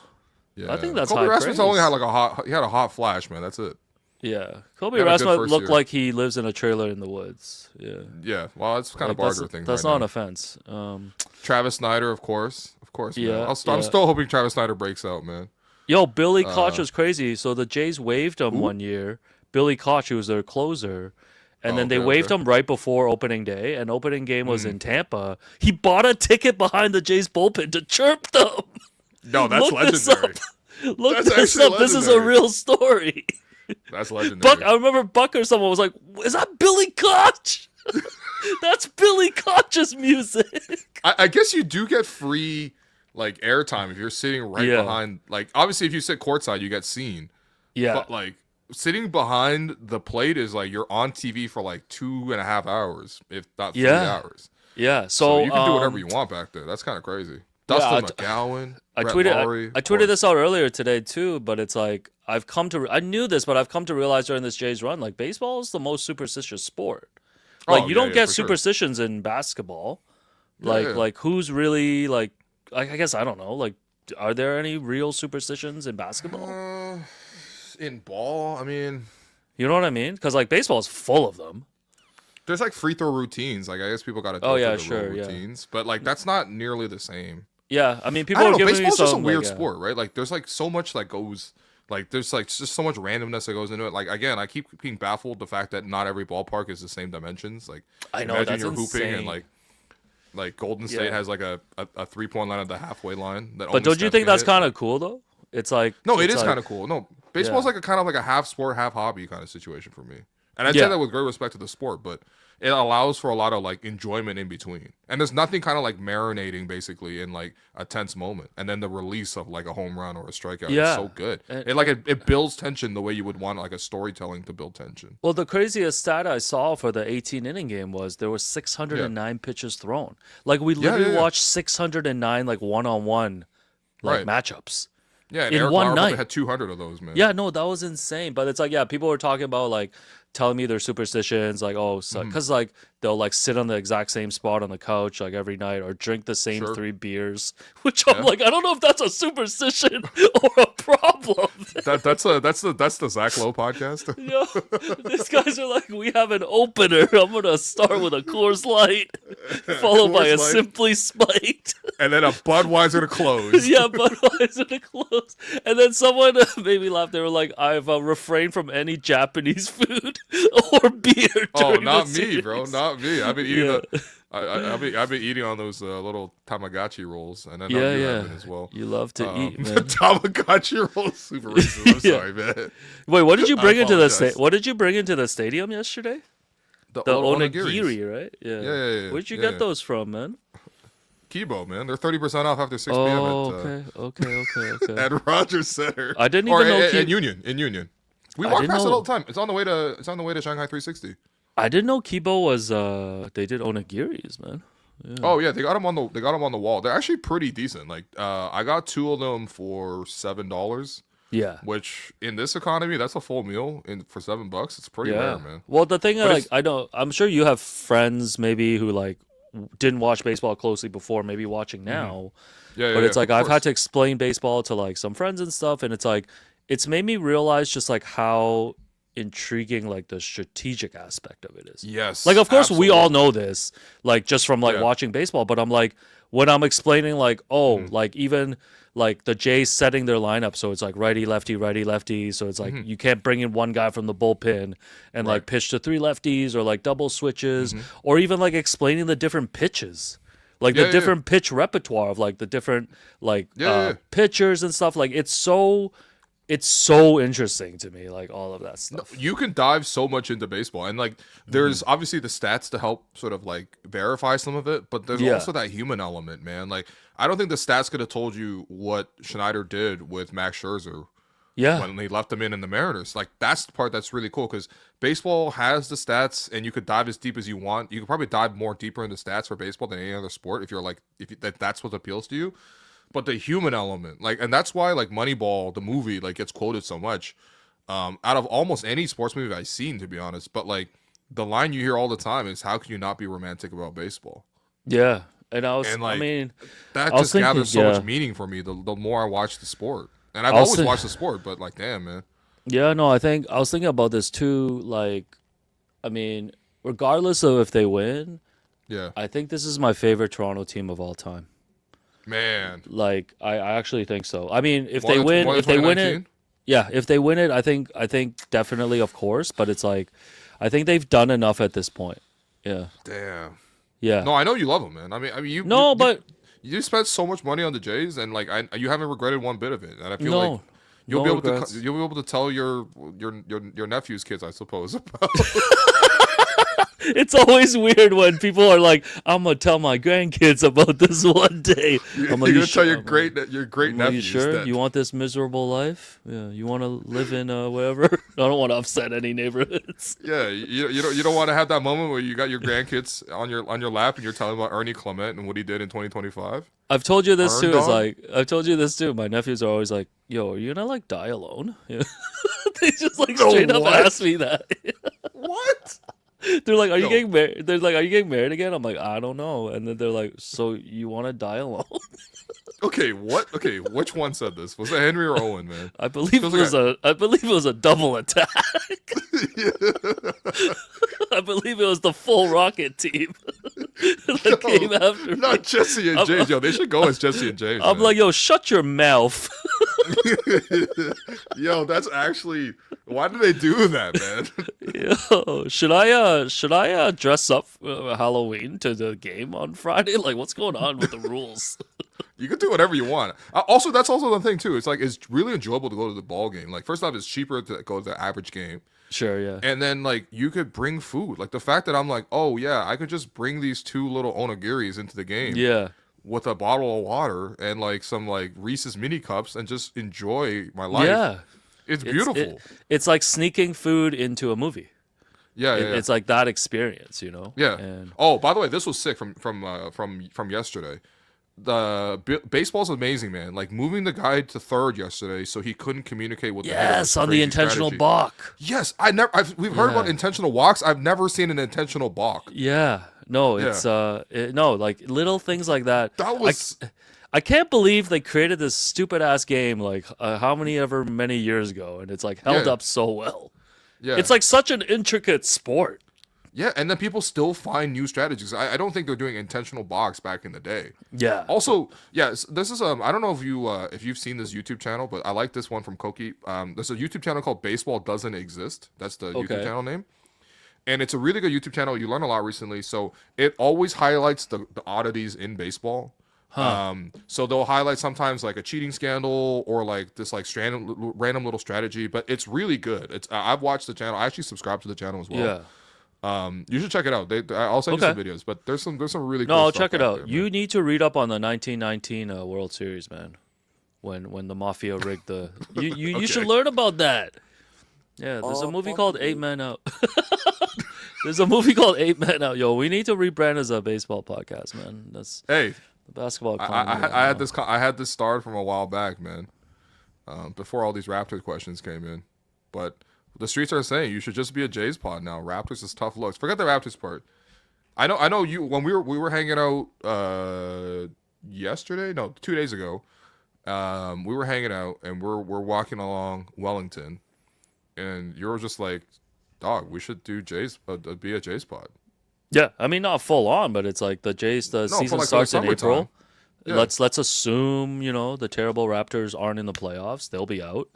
Yeah. I think that's Colby high Rasmus praise. only had like a hot flash, man. That's it. Yeah, Colby He had a good Rasmus first looked year. like he lives in a trailer in the woods. Yeah, Yeah. Well, it's kind of Like, barter thing. that's right not an now. offense. Travis Snyder, of course. Man. Yeah, I'm yeah. still hoping Travis Snyder breaks out, man. Yo, Billy Koch was crazy. So the Jays waived him one year. Billy Koch, who was their closer. And then they okay, waived okay. him right before opening day, and opening game was in Tampa. He bought a ticket behind the Jays bullpen to chirp them. No, that's Look this legendary. Look That's this actually up. This is a legendary. real story. That's legendary. Buck, I remember Buck or someone was like, "Is that Billy Koch?" That's Billy Koch's music. I guess you do get free like airtime if you're sitting right Yeah. behind. Like obviously, if you sit courtside, you get seen. Yeah, But like sitting behind the plate is like you're on TV for like 2.5 hours, if not 3 Yeah. hours. yeah. So So you can do whatever you want back there. That's kind of crazy. Dustin McGowan. I Brett tweeted Laurie, I of tweeted course. this out earlier today too, but it's like I knew this, but I've come to realize during this Jays run, like baseball is the most superstitious sport. Like you don't get for sure. superstitions in basketball. Yeah, Like yeah. like who's really like I guess I don't know. Like are there any real superstitions in basketball? In ball, I mean, You know what I mean? Because like baseball is full of them. there's like free throw routines. Like I guess people got to do Oh, yeah, free throw sure, yeah. routines, but like that's not nearly the same. Yeah, I mean, I people don't are know. giving me Baseball's just a some weird like, sport, right? Like, there's like so much that goes. Like, there's like just so much randomness that goes into it. Like, again, I keep being baffled the fact that not every ballpark is the same dimensions. Like, I know, imagine that's you're hooping and insane. like Golden State Yeah. has like a 3-point line at the halfway line. That But only don't you Steph think can that's hit. kind of cool though? It's like No, it it's is like, kind of cool. No, baseball's Yeah. like a kind of like a half sport, half hobby kind of situation for me. And I'd Yeah. say that with great respect to the sport, but it allows for a lot of like enjoyment in between. And there's nothing kind of like marinating basically in like a tense moment. And then the release of like a home run or a strikeout is Yeah. so good. And- It builds tension the way you would want like a storytelling to build tension. Well, the craziest stat I saw for the 18 inning game was there were 609 pitches thrown. Like we literally yeah. watched 609 like one-on-one like Right. matchups. Yeah, and In Eric one Lauer probably night. had 200 of those, man. Yeah, no, that was insane. But it's like, yeah, people were talking about like telling me their superstitions, like, oh, so, Mm-hmm. because like they'll like sit on the exact same spot on the couch like every night or drink the same Sure. 3 beers, which I'm Yeah. like, I don't know if that's a superstition or a problem. That's the Zach Lowe podcast. Yo, these guys are like, we have an opener. I'm gonna start with a Coors Light, followed by a Coors Light. Simply Spiked. And then a Budweiser to close. Yeah, Budweiser to close. And then someone made me laugh. They were like, I've refrained from any Japanese food or beer. Oh, during not the me, bro. series. Not me. I've been eating Yeah. I've been eating on those little Tamagotchi rolls, and then Yeah, you yeah. have been as well. You love to eat, The man. Tamagotchi rolls, super racist. I'm Yeah. sorry, man. Wait, what did you I bring into the apologize. What did you bring into the stadium yesterday? The The onigiris. onigiri, right? Yeah. Yeah. Where'd you Yeah. get those from, man? Kibo, man. They're 30% off after 6 p.m. Oh, at, okay. at Rogers Center. I didn't Or even know in Union. In Union. We I walk didn't past it know- all the time. It's on the way to Shanghai 360. I didn't know Kibo was they did onigiris, man. Yeah. Oh yeah, they got them on the wall. They're actually pretty decent. Like I got 2 of them for $7, Yeah. which in this economy, that's a full meal for $7. It's pretty Yeah. rare, man. Well, the thing, But like, it's- I know, I'm sure you have friends maybe who like didn't watch baseball closely before, maybe watching now. Yeah, But it's like of I've had course. to explain baseball to like some friends and stuff, and it's like it's made me realize just like how intriguing like the strategic aspect of it is. Yes. Like, of course, we all absolutely. know this, like just from like Yeah. watching baseball. But I'm like, when I'm explaining, like, oh, like even like the Jays setting their lineup, so it's like righty, lefty. So it's like you can't bring in one guy from the bullpen and like Right. pitch to 3 lefties or like double switches, or even like explaining the different pitches. Like Yeah, the yeah. different pitch repertoire of like the different like Yeah. pitchers and stuff. Like it's so interesting to me, like all of that stuff. You can dive so much into baseball, and like there's obviously the stats to help sort of like verify some of it, but there's Yeah. also that human element, man. Like I don't think the stats could have told you what Schneider did with Max Scherzer Yeah. when they left him in the Mariners. Like that's the part that's really cool because baseball has the stats, and you could dive as deep as you want. You could probably dive more deeper into stats for baseball than any other sport if you're like that's what appeals to you. But the human element, like, and that's why like Moneyball, the movie, like gets quoted so much. Out of almost any sports movie I've seen, to be honest. But like the line you hear all the time is, "How can you not be romantic about baseball?" Yeah. And I was, And, I like, mean, That I was just thinking, gathers so yeah. much meaning for me the more I watch the sport. And I've I was always think- watched the sport, but like, damn, man. yeah, no, I think I was thinking about this too. Like, I mean, regardless of if they win, Yeah, I think this is my favorite Toronto team of all time. man. Like, I actually think so. I mean, if More they than- win, more than if they win it, 2019? yeah, if they win it, I think definitely, of course. But it's like, I think they've done enough at this point. Yeah, Damn. yeah. No, I know you love them, man. I mean, you. No, you, but you spent so much money on the Jays, and like, you haven't regretted one bit of it. And I feel no, like you'll no be able regrets. to you'll be able to tell your nephew's kids, I suppose, about. It's always weird when people are like, "I'm gonna tell my grandkids about this one day." I'm like, You're "You gonna tell sure?" your I'm great like, nephews. you sure that, you want this miserable life? Yeah, you want to live in wherever? I don't want to upset any neighborhoods. Yeah, you don't want to have that moment where you got your grandkids on your lap and you're telling about Ernie Clement and what he did in 2025. I've told you this too. Earned Is on? like I've told you this too. My nephews are always like, "Yo, are you gonna like die alone?" Yeah. They just like No, straight up what? ask me that. What? They're like, "Are you No. getting married?" They're like, "Are you getting married again?" I'm like, "I don't know." And then they're like, "So you want to die alone?" Okay, what? Okay, which one said this? Was it Henry or Owen, man? I believe it Feels was like I believe it was a double attack. I believe it was the full Rocket team. the game after. Not Jesse and James. Yo, they should go as Jesse and James. I'm man. like, yo, shut your mouth. Yo, that's actually. Why do they do that, man? Yo, should I dress up for Halloween to the game on Friday? Like, what's going on with the rules? You can do whatever you want. Also, that's also the thing too. It's like it's really enjoyable to go to the ball game. Like, first off, it's cheaper to go to the average game. Sure, yeah. And then like you could bring food. Like the fact that I'm like, oh yeah, I could just bring these 2 little onagiris into the game. Yeah. With a bottle of water and like some like Reese's mini cups and just enjoy my life. Yeah. It's beautiful. It's like sneaking food into a movie. Yeah, It's like that experience, you know. Yeah. And oh, by the way, this was sick from yesterday. Baseball's amazing, man. Like moving the guy to third yesterday, so he couldn't communicate with the hitter. yes, on the intentional balk. Yes, we've heard about intentional walks. I've never seen an intentional balk. Yeah, no, it's no, like little things like that. That was. I can't believe they created this stupid ass game like many years ago, and it's like held up so well. Yeah, it's like such an intricate sport. Yeah, and then people still find new strategies. I don't think they're doing intentional box back in the day. Yeah. Also, yes, this is I don't know if you've seen this YouTube channel, but I like this one from Koki. There's a YouTube channel called Baseball Doesn't Exist. That's the YouTube channel name. And it's a really good YouTube channel. You learn a lot recently. So it always highlights the oddities in baseball. Huh. So they'll highlight sometimes like a cheating scandal or like this like random little strategy, but it's really good. It's I've watched the channel. I actually subscribe to the channel as well. Yeah. You should check it out. I'll send you some videos, but there's some really cool I'll stuff check it out. there, You need to read up on the 1919 World Series, man. When the mafia rigged the you should learn about that. Yeah, there's a movie called 8 Men Out. There's a movie called 8 Men Out. Yo, we need to rebrand as a baseball podcast, man. That's Hey, the basketball. I had this started from a while back, man. Before all these Raptors questions came in, but the streets are saying you should just be a Jays pod now. Raptors is tough looks. Forget the Raptors part. I know you when we were hanging out yesterday, no, 2 days ago. We were hanging out and we're walking along Wellington, and you were just like, "Dog, we should do Jays, be a Jays pod." Yeah, I mean not full on, but it's like the season starts in April. Yeah. Let's assume the terrible Raptors aren't in the playoffs. They'll be out.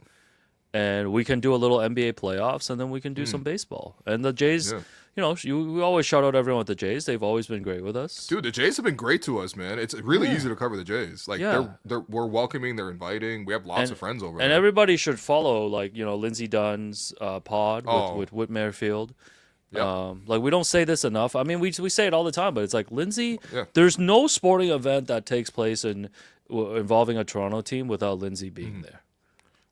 And we can do a little NBA playoffs, and then we can do some baseball. And the Jays, we always shout out everyone with the Jays. They've always been great with us. Dude, the Jays have been great to us, man. It's really easy to cover the Jays. Like we're welcoming, they're inviting. We have lots of friends over there. And everybody should follow, like Lindsey Dunn's pod with Whit Merrifield. Yep. Like we don't say this enough. I mean, we say it all the time, but it's like Lindsey. Yeah. There's no sporting event that takes place involving a Toronto team without Lindsey being there.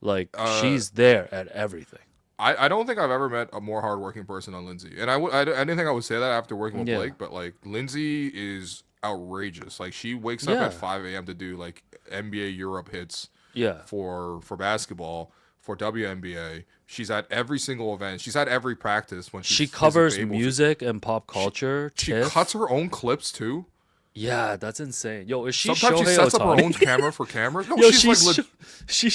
Like she's there at everything. I don't think I've ever met a more hardworking person than Lindsey, and I didn't think I would say that after working with Blake, but like Lindsey is outrageous. Like she wakes up at 5 a.m. to do like NBA Europe hits. Yeah. For basketball, for WNBA. She's at every single event. She's at every practice when she covers music and pop culture. She cuts her own clips too. Yeah, that's insane. Yo, is she Sometimes Shohei she sets Ohtani? up her own camera for cameras. No, Yo, she's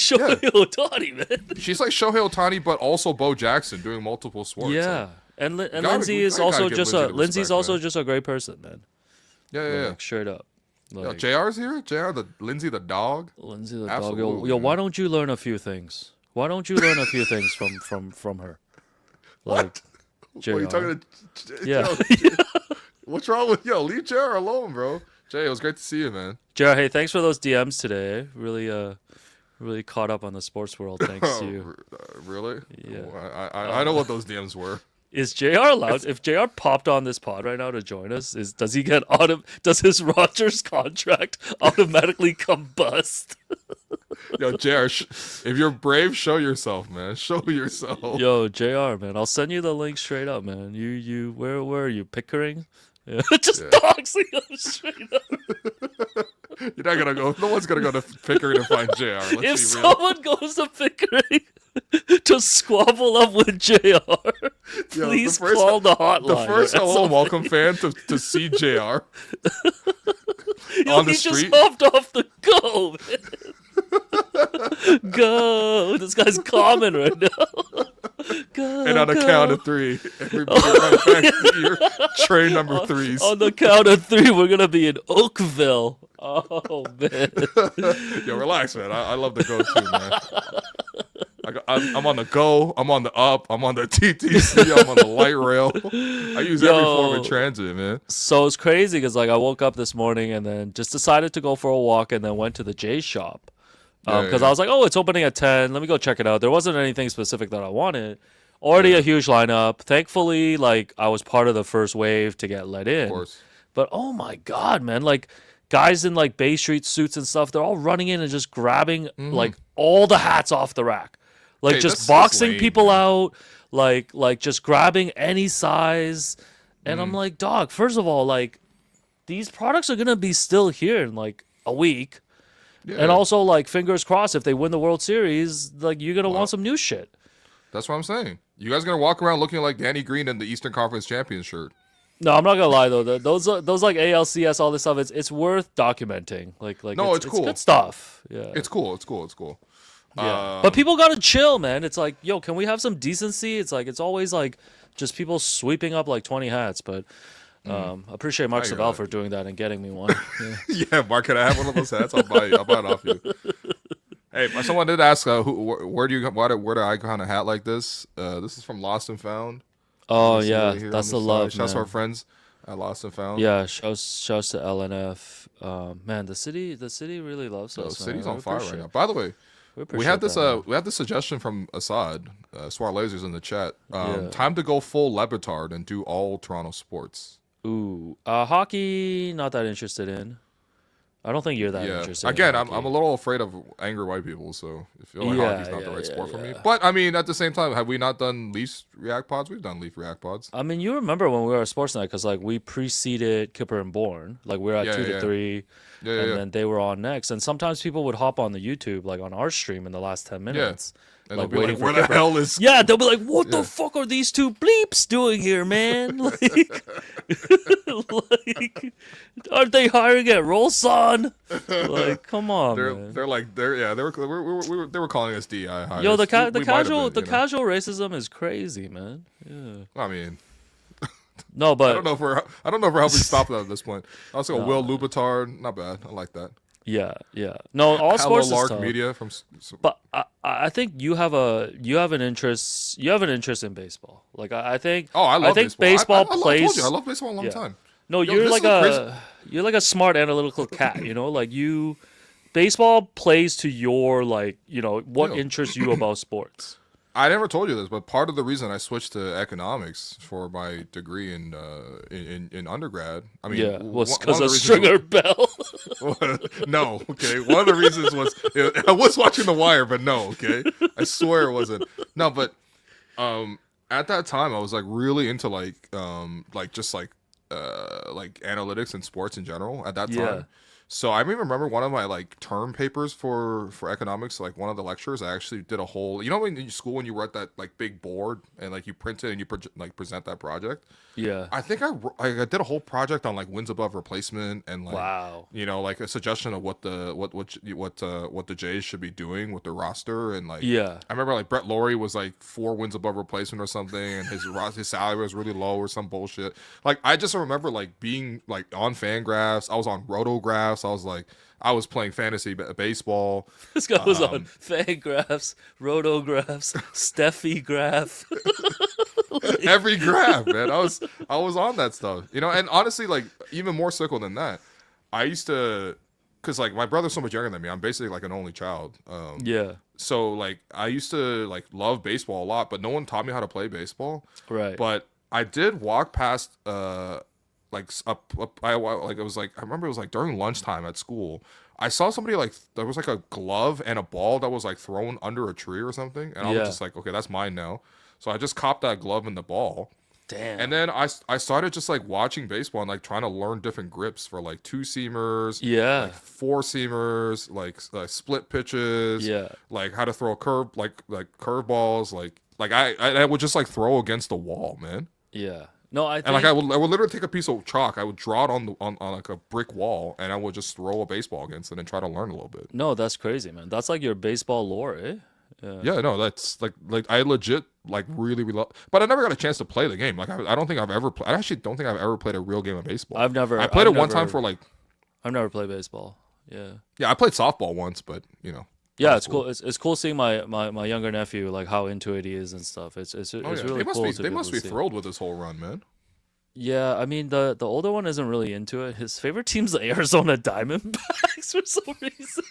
Shohei Ohtani, man. She's like Shohei Ohtani, but also Bo Jackson doing multiple sports. Yeah, like, and Lindsey is also just Lindsey's also just a great person, man. Yeah. Straight up. Like, JR's here. Lindsey the dog. Lindsey the dog. Yo, why don't you learn a few things? Why don't you learn a few things from her? Like, what? Are you talking to? Yeah. What's wrong with leave JR alone, bro? Jay, it was great to see you, man. JR, hey, thanks for those DMs today. Really caught up on the sports world thanks to you. Really? Yeah. Oh, I know what those DMs were. Is JR allowed? If JR popped on this pod right now to join us, does he get does his Rogers contract automatically combust? Yo, JR, if you're brave, show yourself, man. Show yourself. Yo, JR, man, I'll send you the link straight up, man. You where are you? Pickering? Yeah. Just doxing him straight up. You're not gonna go. No one's gonna go to Pickering to find JR. If someone goes to Pickering to squabble up with JR, please call the hotline. The first hello welcome fan to see JR on the street. He just hopped off the go, man. Go. This guy's common right now. Go. And on the count of three, everybody run back to your train number threes. On the count of three, we're gonna be in Oakville. Oh man. Yo, relax, man. I love the go-to, man. I'm on the go. I'm on the up. I'm on the TTC. I'm on the light rail. I use every form of transit, man. So it's crazy because like I woke up this morning and then just decided to go for a walk and then went to the J shop because I was like, oh, it's opening at 10. Let me go check it out. There wasn't anything specific that I wanted. Already a huge lineup. Thankfully, like I was part of the first wave to get let in. Of course. But oh my god, man! Like guys in like Bay Street suits and stuff, they're all running in and just grabbing like all the hats off the rack. Like just boxing lame, people out, like just grabbing any size. And I'm like, dog, first of all, like these products are gonna be still here in like a week. Yeah. And also like fingers crossed if they win the World Series, like you're gonna want some new shit. That's what I'm saying. You guys are gonna walk around looking like Danny Green in the Eastern Conference champion shirt. No, I'm not gonna lie though. Those like ALCS, all this stuff, it's worth documenting. Like no, it's cool. It's good stuff. Yeah. It's cool. Yeah. But people gotta chill, man. It's like, yo, can we have some decency? It's like it's always like just people sweeping up like 20 hats. But appreciate Mark Savell for doing that and getting me one. Yeah, Mark, can I have one of those hats? I'll buy it off you. Hey, someone did ask, where do I kind of hat like this? This is from Lost and Found. Oh yeah, that's the love. Shouts to our friends at Lost and Found. Yeah, shouts to LNF. Man, the city really loves us. The city's on fire right now. By the way, we had this suggestion from Assad, Swar Lasers in the chat. Time to go full Lebitard and do all Toronto sports. Ooh, hockey, not that interested in. I don't think you're that interested. Again, I'm a little afraid of angry white people, so I feel like hockey's not the right sport for me. But I mean, at the same time, have we not done Leafs React Pods? We've done Leaf React Pods. I mean, you remember when we were at Sportsnet because like we preceded Kipper and Bourne, like we were at 2 to 3, and then they were on next. And sometimes people would hop on the YouTube, like on our stream in the last 10 minutes. And like, they'll be like, where the hell is... Yeah, they'll be like, what the fuck are these two bleeps doing here, man? Like, aren't they hiring at Rolson? Like, come on, man. They were calling us DI hires. Yo, the casual racism is crazy, man. Yeah. I mean... No, but... I don't know if we're helping stop that at this point. Also, Will Lubitard, not bad. I like that. Yeah. No, all sports Lark is tough. Media from. But I think you have an interest in baseball. Like I think. Oh, I love baseball. I told you, I love baseball a long time. No, you're like a smart analytical cat. You know, like baseball plays to your what interests you about sports. I never told you this, but part of the reason I switched to economics for my degree in undergrad, I mean, was because of Stringer Bell. No, okay. One of the reasons was I was watching The Wire, but no, okay. I swear it wasn't. No, but at that time I was like really into like analytics and sports in general at that time. Yeah. So I even remember one of my like term papers for economics, like one of the lectures, I actually did a whole, when in school when you wrote that like big board and like you print it and you present that project. Yeah. I think I did a whole project on like wins above replacement and like like a suggestion of what the Jays should be doing with their roster and like I remember like Brett Laurie was like 4 wins above replacement or something and his salary was really low or some bullshit. Like I just remember like being like on Fangraphs, I was on Rotographs. I was playing fantasy baseball. This guy was on Fangraphs, Rotographs, Steffi Graph. Every graph, man. I was on that stuff. And honestly, like even more cynical than that, I used to, because like my brother's so much younger than me. I'm basically like an only child. So like I used to like love baseball a lot, but no one taught me how to play baseball. Right. But I did walk past I remember it was like during lunchtime at school. I saw somebody like there was like a glove and a ball that was like thrown under a tree or something, and I was just like, okay, that's mine now. So I just copped that glove and the ball. Damn. And then I started just like watching baseball and like trying to learn different grips for like 2-seamers, like 4-seamers, like split pitches, like how to throw a curve curveballs, like I would just like throw against the wall, man. Yeah. No, I think... And like I would literally take a piece of chalk, I would draw it on like a brick wall, and I would just throw a baseball against it and try to learn a little bit. No, that's crazy, man. That's like your baseball lore, eh? Yeah, no, that's like I legit like really, but I never got a chance to play the game. Like I don't think I've ever. I actually don't think I've ever played a real game of baseball. I've never. I played it one time for like. I've never played baseball. Yeah. Yeah, I played softball once, but you know. Yeah, it's cool. It's cool seeing my younger nephew, like how into it he is and stuff. It's really cool. They must be thrilled with this whole run, man. Yeah, I mean the older one isn't really into it. His favorite team's the Arizona Diamondbacks for some reason.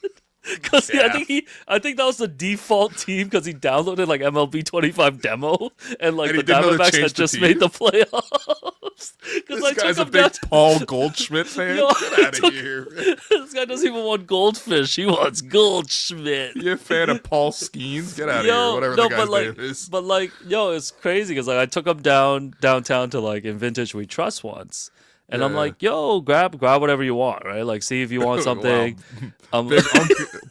Because I think that was the default team because he downloaded like MLB 25 demo and like the Diamondbacks had just made the playoffs. This guy's a big Paul Goldschmidt fan. Get out of here. This guy doesn't even want Goldfish. He wants Goldschmidt. You a fan of Paul Skeens? Get out of here. Whatever the guy's name is. But like, it's crazy because like I took him downtown to like in Vintage We Trust once. And I'm like, yo, grab whatever you want, right? Like, see if you want something. Wow.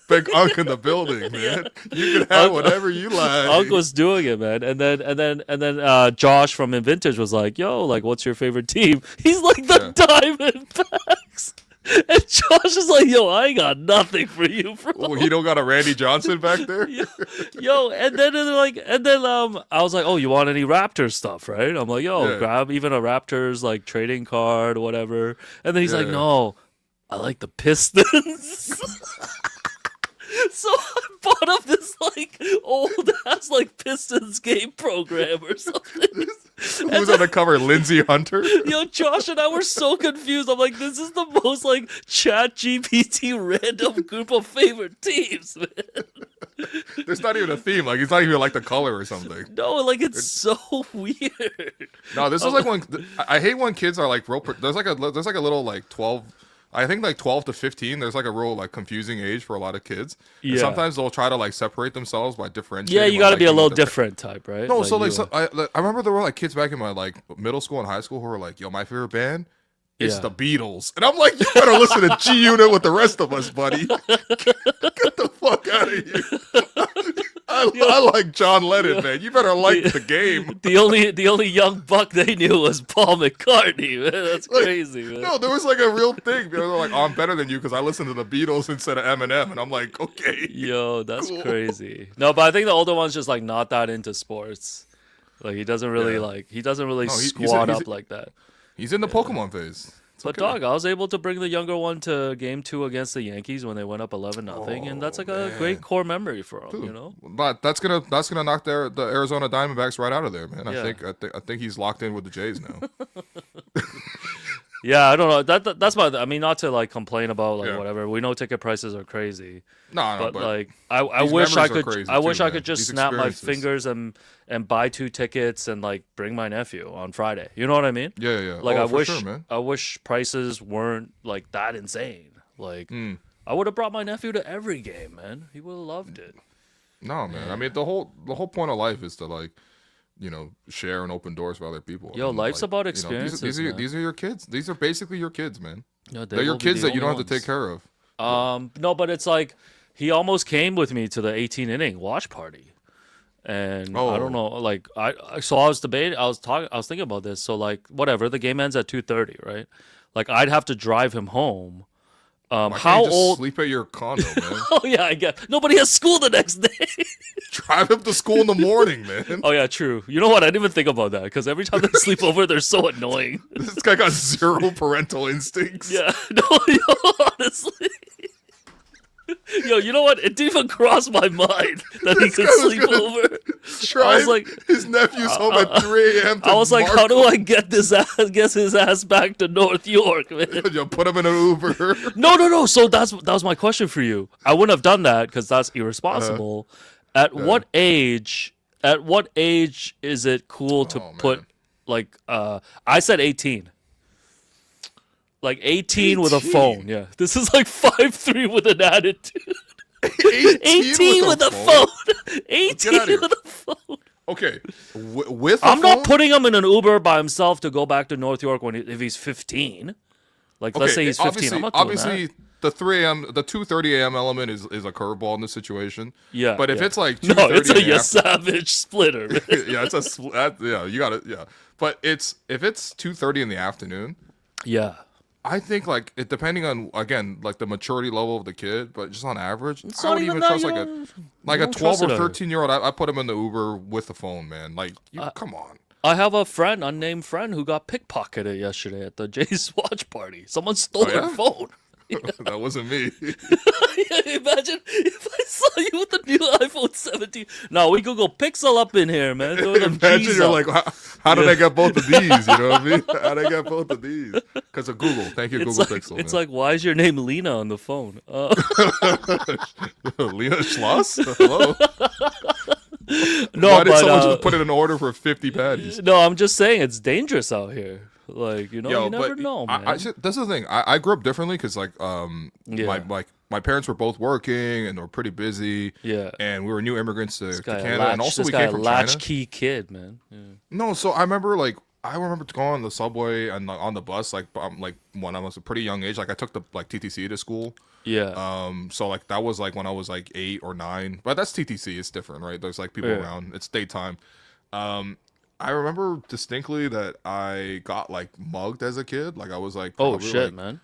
Big Unk in the building, man. You can have whatever you like. Unk was doing it, man. And then Josh from Vintage was like, yo, like, what's your favorite team? He's like the Diamondbacks. And Josh is like, yo, I ain't got nothing for you, bro. Oh, he don't got a Randy Johnson back there? Yo, and then I was like, oh, you want any Raptors stuff, right? I'm like, yo, grab even a Raptors like trading card, whatever. And then he's like, no, I like the Pistons. So I bought up this like old ass like Pistons game program or something. Who's on the cover? Lindsey Hunter? Yo, Josh and I were so confused. I'm like, this is the most like Chat GPT random group of favorite teams, man. There's not even a theme. Like it's not even like the color or something. No, like it's so weird. No, this is like when I hate when kids are like real. There's like a little like 12. I think like 12 to 15, there's like a real like confusing age for a lot of kids. Yeah. And sometimes they'll try to like separate themselves by differentiating. Yeah, you got to be a little different type, right? No, like, so I remember there were like kids back in my like middle school and high school who were like, yo, my favorite band, it's the Beatles. And I'm like, you better listen to G Unit with the rest of us, buddy. Get the fuck out of here. I like John Lennon, man. You better like the game. The only young buck they knew was Paul McCartney, man. That's like, crazy, man. No, there was like a real thing. They're like, oh, I'm better than you because I listen to the Beatles instead of Eminem. And I'm like, okay. Yo, that's crazy. No, but I think the older one's just like not that into sports. Like he doesn't really squat up like that. He's in the Pokemon phase. But dog, I was able to bring the younger one to Game 2 against the Yankees when they went up 11-0, and that's like a great core memory for him. Dude, you know, but that's gonna knock the Arizona Diamondbacks right out of there, man. Yeah. I think he's locked in with the Jays now. Yeah, I don't know. That's my. I mean, not to like complain about like whatever. We know ticket prices are crazy. No, but like I wish I could. I wish I could just snap my fingers and buy 2 tickets and like bring my nephew on Friday. You know what I mean? Yeah. Like I wish prices weren't like that insane. Like I would have brought my nephew to every game, man. He would have loved it. No, man. I mean, the whole point of life is to like, you know, share and open doors for other people. Yo, life's like, about experiences. These are your kids. These are basically your kids, man. No, they're your kids that you don't have to take care of. No, but it's like he almost came with me to the 18-inning watch party. And I don't know, like I was debating, I was thinking about this. So like whatever, the game ends at 2:30, right? Like I'd have to drive him home. How old? Sleep at your condo, man. Oh yeah, I guess nobody has school the next day. Drive him to school in the morning, man. Oh yeah, true. You know what? I didn't even think about that because every time they sleep over, they're so annoying. This guy got zero parental instincts. Yeah, no, honestly. Yo, you know what? It didn't even cross my mind that he could sleep over. I was like, his nephew's home at 3 a.m. I was like, how do I get his ass back to North York, man? Yo, put him in an Uber. No. So that was my question for you. I wouldn't have done that because that's irresponsible. At what age is it cool to put like? I said 18. Like 18 with a phone, yeah. This is like 5'3" with an attitude. 18 with a phone. 18 with a phone. Okay, with I'm not putting him in an Uber by himself to go back to North York if he's 15. Like, let's say he's 15. I'm not doing that. The 3 a.m., the 2:30 a.m. element is a curveball in this situation. Yeah, but if it's like 2:30 no, it's a savage splitter. Yeah, it's you got it. Yeah, but if it's 2:30 in the afternoon. Yeah. I think like it depending on again like the maturity level of the kid, but just on average, It's I not wouldn't even even that, trust you like don't- a you don't 12 trust or it, 13-year-old. I put him in the Uber with the phone, man. Like, come on. I have a unnamed friend, who got pickpocketed yesterday at the Jay's watch party. Someone stole her phone. That wasn't me. Imagine if I saw you with the new iPhone 17. No, we could go Pixel up in here, man. Throw them Imagine G's you're up. like, how did I get both of these? You know what I mean? How did I get both of these? Because of Google. Thank you, Google Pixel. It's like, why is your name Lena on the phone? Lena Schloss? Hello? No, Why did but someone just put in an order for 50 patties? no, I'm just saying it's dangerous out here. Like, you know, Yo, you never but know, man. that's the thing. I grew up differently because like Yeah. my parents were both working and they were pretty busy. Yeah. And we were new immigrants to Guy a Canada, and also this we guy came a from China. latchkey kid, man. Yeah. No, so I remember going on the subway and on the bus like when I was a pretty young age. Like I took the like TTC to school. Yeah. So like that was like when I was like 8 or 9. But that's TTC. It's different, right? There's like people around. It's daytime. I remember distinctly that I got like mugged as a kid. Like I was like, Oh probably, shit, like, man.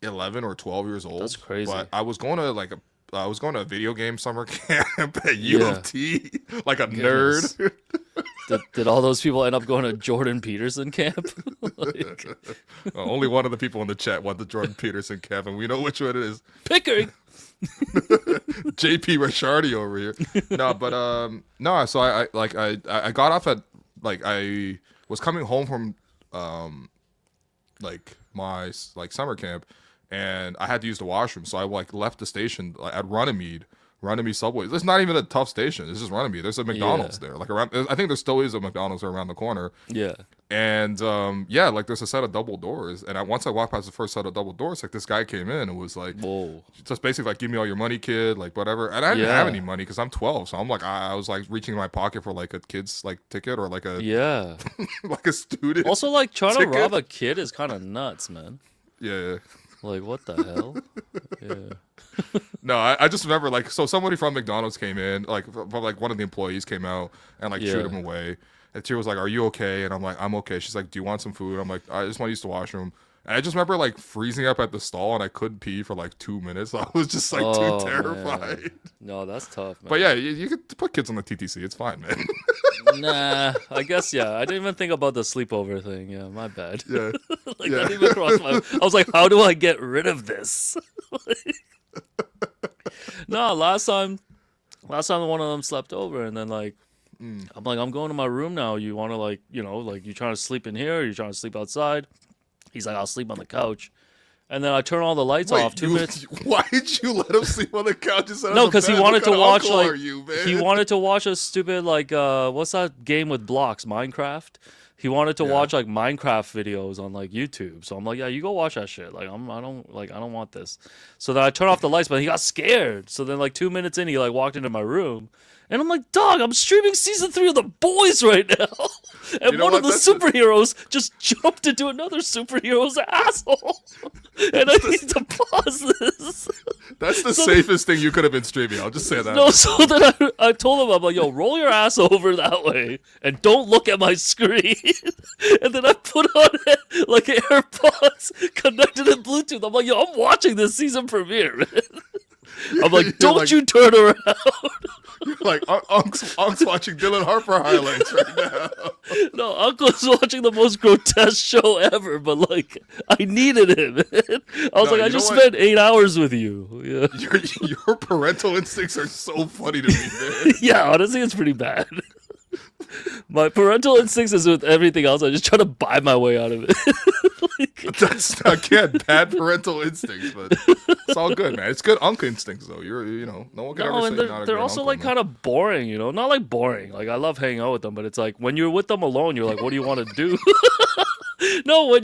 11 or 12 years old. That's crazy. But I was going to a video game summer camp at U of T, like a Goodness. nerd. Did all those people end up going to Jordan Peterson camp? Like, Only one of the people in the chat went to Jordan Peterson camp, and we know which one it is. Pickering. JP Ricciardi over here. No, but no. So I got off at like I was coming home from like my like summer camp, and I had to use the washroom. So I like left the station at Runnymede subway. It's not even a tough station. It's just Runnymede. There's a McDonald's there. Like around, I think there still is a McDonald's around the corner. Yeah. And yeah, like there's a set of double doors. And once I walked past the first set of double doors, like this guy came in and was like, Whoa. just basically like, give me all your money, kid, like whatever. And I didn't have any money because I'm 12. So I'm like, I was like reaching in my pocket for like a kid's like ticket or like a Yeah. like a student. Also, like trying ticket. to rob a kid is kind of nuts, man. Yeah. Like, what the hell? Yeah. No, I just remember like, so somebody from McDonald's came in, like from like one of the employees came out and like shooed him away. And she was like, "Are you okay?" And I'm like, "I'm okay." She's like, "Do you want some food?" I'm like, "I just want to use the washroom." And I just remember like freezing up at the stall and I couldn't pee for like 2 minutes. I was just like too terrified. Man. No, that's tough, man. But yeah, you could put kids on the TTC. It's fine, man. Nah, I guess, yeah. I didn't even think about the sleepover thing. Yeah, my bad. Yeah. Like, Yeah. that didn't even cross my... I was like, how do I get rid of this? No, last time one of them slept over, and then like, I'm like, I'm going to my room now. You want to like, you know, like you trying to sleep in here? Or you trying to sleep outside? He's like, I'll sleep on the couch. And then I turn all the lights off. 2 minutes. Why did you let him sleep on the couch? No, because he wanted to watch like you, man? he wanted to watch a stupid like what's that game with blocks? Minecraft. He wanted to watch like Minecraft videos on like YouTube. So I'm like, yeah, you go watch that shit. Like I don't want this. So then I turn off the lights, but he got scared. So then like 2 minutes in, he like walked into my room. And I'm like, dog, I'm streaming season 3 of The Boys right now. And one of the superheroes just jumped into another superhero's asshole. And I need to pause this. That's the safest thing you could have been streaming. I'll just say that. No, so then I told him, I'm like, yo, roll your ass over that way and don't look at my screen. And then I put on like AirPods connected to Bluetooth. I'm like, yo, I'm watching this season premiere, man. I'm like, don't you turn around. You're like, Unc's watching Dylan Harper highlights right now. No, Uncle's watching the most grotesque show ever, but like, I needed him, man. I was like, I just spent 8 hours with you. Yeah. Your parental instincts are so funny to me, man. Yeah, honestly, it's pretty bad. My parental instincts is with everything else. I just try to buy my way out of it. That's again bad parental instincts, but it's all good, man. It's good uncle instincts though. No one can ever say not a they're good also uncle, like man. kind of boring, you know. Not like boring. Like I love hanging out with them, but it's like when you're with them alone, you're like, what do you want to do? No,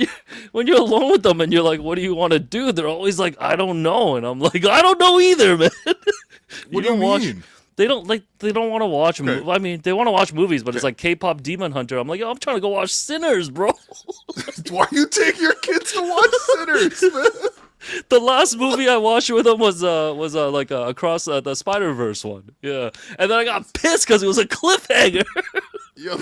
when you're alone with them and you're like, what do you want to do? They're always like, I don't know, and I'm like, I don't know either, man. What do you mean? They don't want to watch. Okay. I mean, they want to watch movies, but it's like K-pop Demon Hunter. I'm like, yo, I'm trying to go watch Sinners, bro. Why you take your kids to watch Sinners, man? The last movie I watched with them was like across the Spider-Verse one. Yeah, and then I got pissed because it was a cliffhanger. Yo,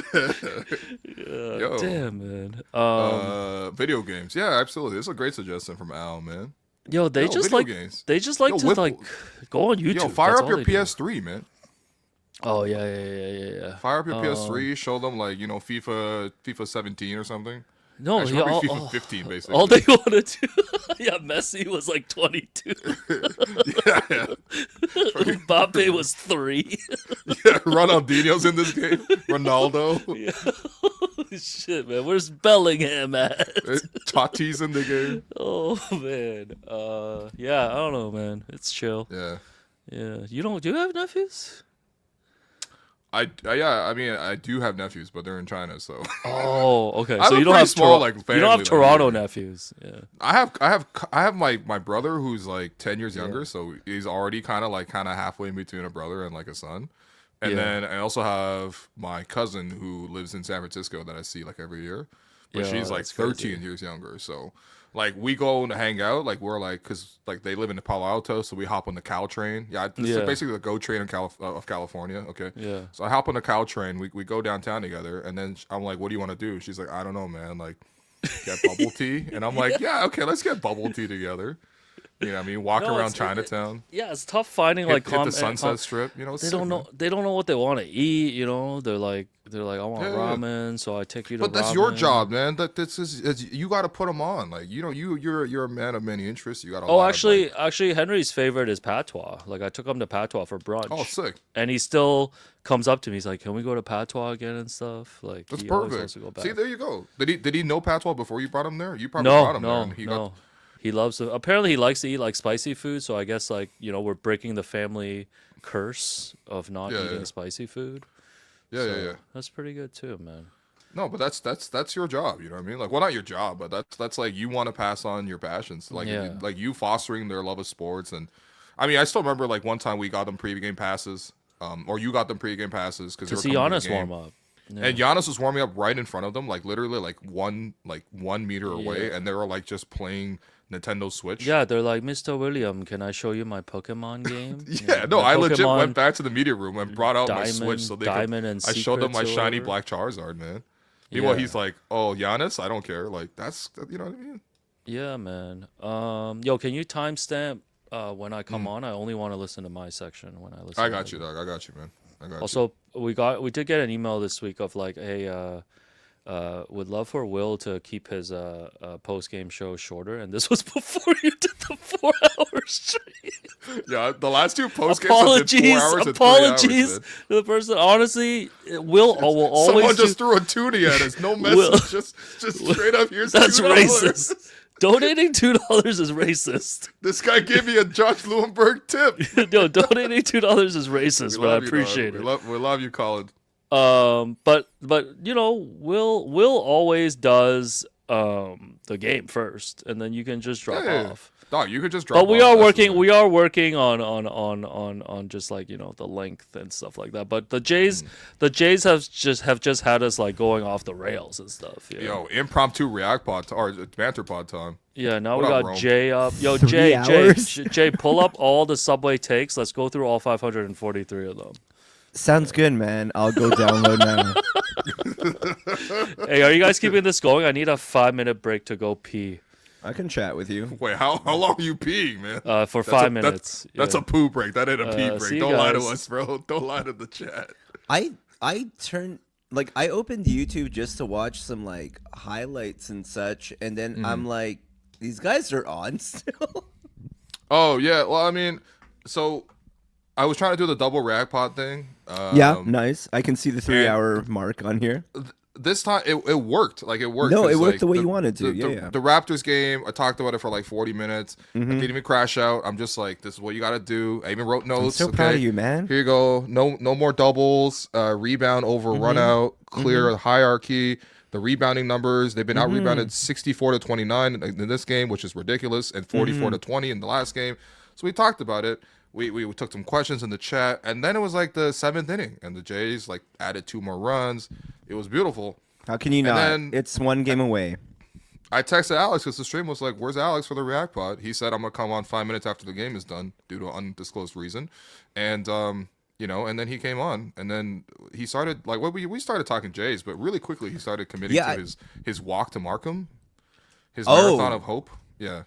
Yo. Damn, man. Video games. Yeah, absolutely. This is a great suggestion from Al, man. Yo, they just like games. they just like to like go on YouTube. Yo, fire That's up all your they do. PS3, man. Oh yeah. Fire up your PS3. Show them like FIFA 17 or something. No, Actually, probably FIFA 15 basically. All they want to do, yeah. Messi was like 22. yeah. Mbappe was 3. Yeah, Ronaldinho's in this game. Ronaldo. Yeah. Holy shit, man. Where's Bellingham at? Tati's in the game. Oh man. Yeah. I don't know, man. It's chill. Yeah. Yeah. Do you have nephews? I mean, I do have nephews, but they're in China, so. Oh, okay. I So have you a don't pretty have small, like, you don't have family, Toronto like, nephews. Yeah. I have my brother who's like 10 years younger, so he's already kind of halfway in between a brother and like a son. And then I also have my cousin who lives in San Francisco that I see like every year, but she's like 13 years younger. So like we go and hang out, like we're like, cause like they live in Palo Alto, so we hop on the Cal train. Yeah, this is basically the GO train of California. Okay. Yeah. So I hop on the Cal train. We go downtown together, and then I'm like, "What do you want to do?" She's like, "I don't know, man. Like, get bubble tea." And I'm like, "Yeah, okay, let's get bubble tea together." You know what I mean? Walk around Chinatown. Yeah, it's tough finding hit the Sunset Strip. You know, they don't know. They don't know what they want to eat. You know, they're like, I want ramen, so I take you to. But that's ramen. your job, man. This is you got to put them on. Like you're a man of many interests. You got. Actually, Henry's favorite is patois. Like I took him to patois for brunch. Oh, sick! And he still comes up to me. He's like, "Can we go to patois again and stuff?" Like that's he perfect. always wants to go back. See, there you go. Did he know patois before you brought him there? You probably brought him there. And no. He loves it. Apparently, he likes to eat like spicy food. So I guess like we're breaking the family curse of not eating spicy food. Yeah. That's pretty good too, man. No, but that's your job. You know what I mean? Like, well, not your job, but that's like you want to pass on your passions, like like you fostering their love of sports. And I mean, I still remember like one time we got them pregame passes, or you got them pregame passes because to see Giannis warm up. Yeah. And Giannis was warming up right in front of them, like literally like 1 meter away, and they were like just playing Nintendo Switch. Yeah, they're like, Mr. William, can I show you my Pokemon game? I legit went back to the media room and brought out my Switch so they could. I showed them my shiny black Charizard, man. Meanwhile, he's like, "Oh, Giannis, I don't care." Like that's you know what I mean? Yeah, man. Yo, can you timestamp when I come on? I only want to listen to my section when I listen. I got you, dog. I got you, man. Also, we did get an email this week of like, hey, would love for Will to keep his post game show shorter, and this was before you did the 4-hour stream. Yeah, the last two post games have been 4 hours and 3 hours, apologies to the person. Honestly, Will will always. Someone just threw a toonie at us. No message, just straight up. Here's that's $2. Racist. Donating $2 is racist. This guy gave me a Josh Lewenberg tip. No, donating $2 is racist, but I appreciate it. We love you, Collin. But Will always does the game first, and then you can just drop off. Dog, you could just drop. But we are working on just like the length and stuff like that. But the Jays have just had us like going off the rails and stuff. Yo, impromptu react pod or banter pod time. Yeah, now what we got Rome? Jay up. Yo, Jay, pull up all the Subway takes. Let's go through all 543 of them. Sounds good, man. I'll go download now. Hey, are you guys keeping this going? I need a 5-minute break to go pee. I can chat with you. Wait, how long are you peeing, man? For 5 minutes. That's a poo break. That ain't a pee break. Don't lie to us, bro. Don't lie to the chat. I opened YouTube just to watch some like highlights and such, and then I'm like, these guys are on still. Oh yeah, well I mean, so I was trying to do the double react pod thing. Yeah, nice. I can see the 3-hour mark on here. This time it worked. Like it worked. No, it worked like, the way you wanted to. Yeah. The Raptors game, I talked about it for like 40 minutes. I didn't even crash out. I'm just like, this is what you got to do. I even wrote notes. I'm so proud of you, man. Here you go. No more doubles. Rebound over run out. Clear hierarchy. The rebounding numbers, they've been out rebounded 64-29 in this game, which is ridiculous, and 44-20 in the last game. So we talked about it. We took some questions in the chat, and then it was like the 7th inning, and the Jays like added 2 more runs. It was beautiful. How can you not? It's one game away. I texted Alex because the stream was like, "Where's Alex for the React Pod?" He said, "I'm gonna come on 5 minutes after the game is done due to an undisclosed reason," and and then he came on, and then he started like we started talking Jays, but really quickly he started committing to his walk to Markham, his marathon of hope. Yeah,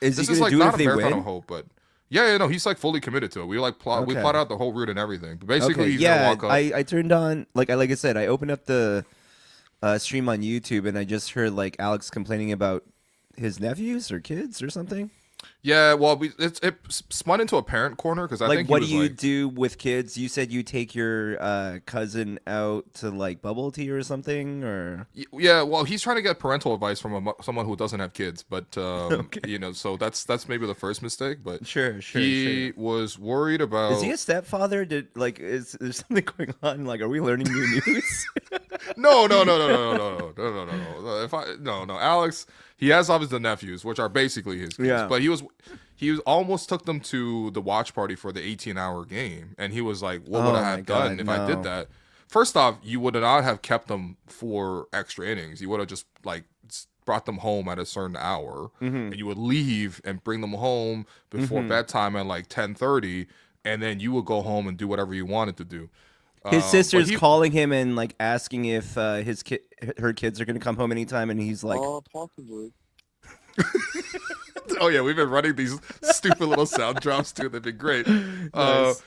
Is this he is gonna like do it not if a they marathon win? of hope, but no, he's like fully committed to it. We like we plot out the whole route and everything. But basically, he's gonna walk up. I turned on like I said, I opened up the stream on YouTube and I just heard like Alex complaining about his nephews or kids or something. Yeah, well, it spun into a parent corner because I Like, think what do you do with kids? You said you take your cousin out to like bubble tea or something, or Yeah, well, he's trying to get parental advice from someone who doesn't have kids, but so that's maybe the first mistake. But sure. he was worried about. Is he a stepfather? Is there something going on? Like, are we learning new news? No. No. Alex, he has obviously the nephews, which are basically his kids. Yeah. But he almost took them to the watch party for the 18-hour game, and he was like, "What would I have done if I did that?" First off, you would not have kept them for extra innings. You would have just like brought them home at a certain hour, and you would leave and bring them home before bedtime at like 10:30, and then you would go home and do whatever you wanted to do. His sister's calling him and like asking if her kids are gonna come home anytime, and he's like, possibly. Oh yeah, we've been running these stupid little sound drops too. They've been great. Nice.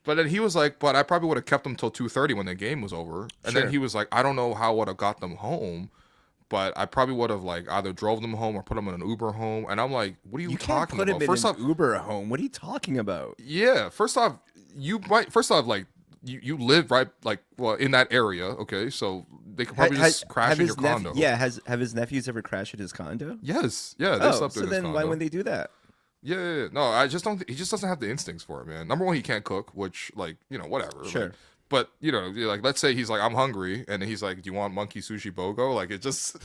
But then he was like, "But I probably would have kept them till 2:30 when the game was over." And then he was like, "I don't know how I would have got them home, but I probably would have like either drove them home or put them in an Uber home." And I'm like, "What are you talking about?" First off, Uber home. What are you talking about? Yeah. First off, like you live right in that area. Okay, so they could probably just crash in your condo. Have his nephews ever crashed at his condo? Yes. Yeah. They slept so in his then condo. why wouldn't they do that? Yeah. No, I just don't. He just doesn't have the instincts for it, man. Number one, he can't cook, which whatever. Sure. Like, but like let's say he's like, I'm hungry, and he's like, do you want monkey sushi bogo? Like it just.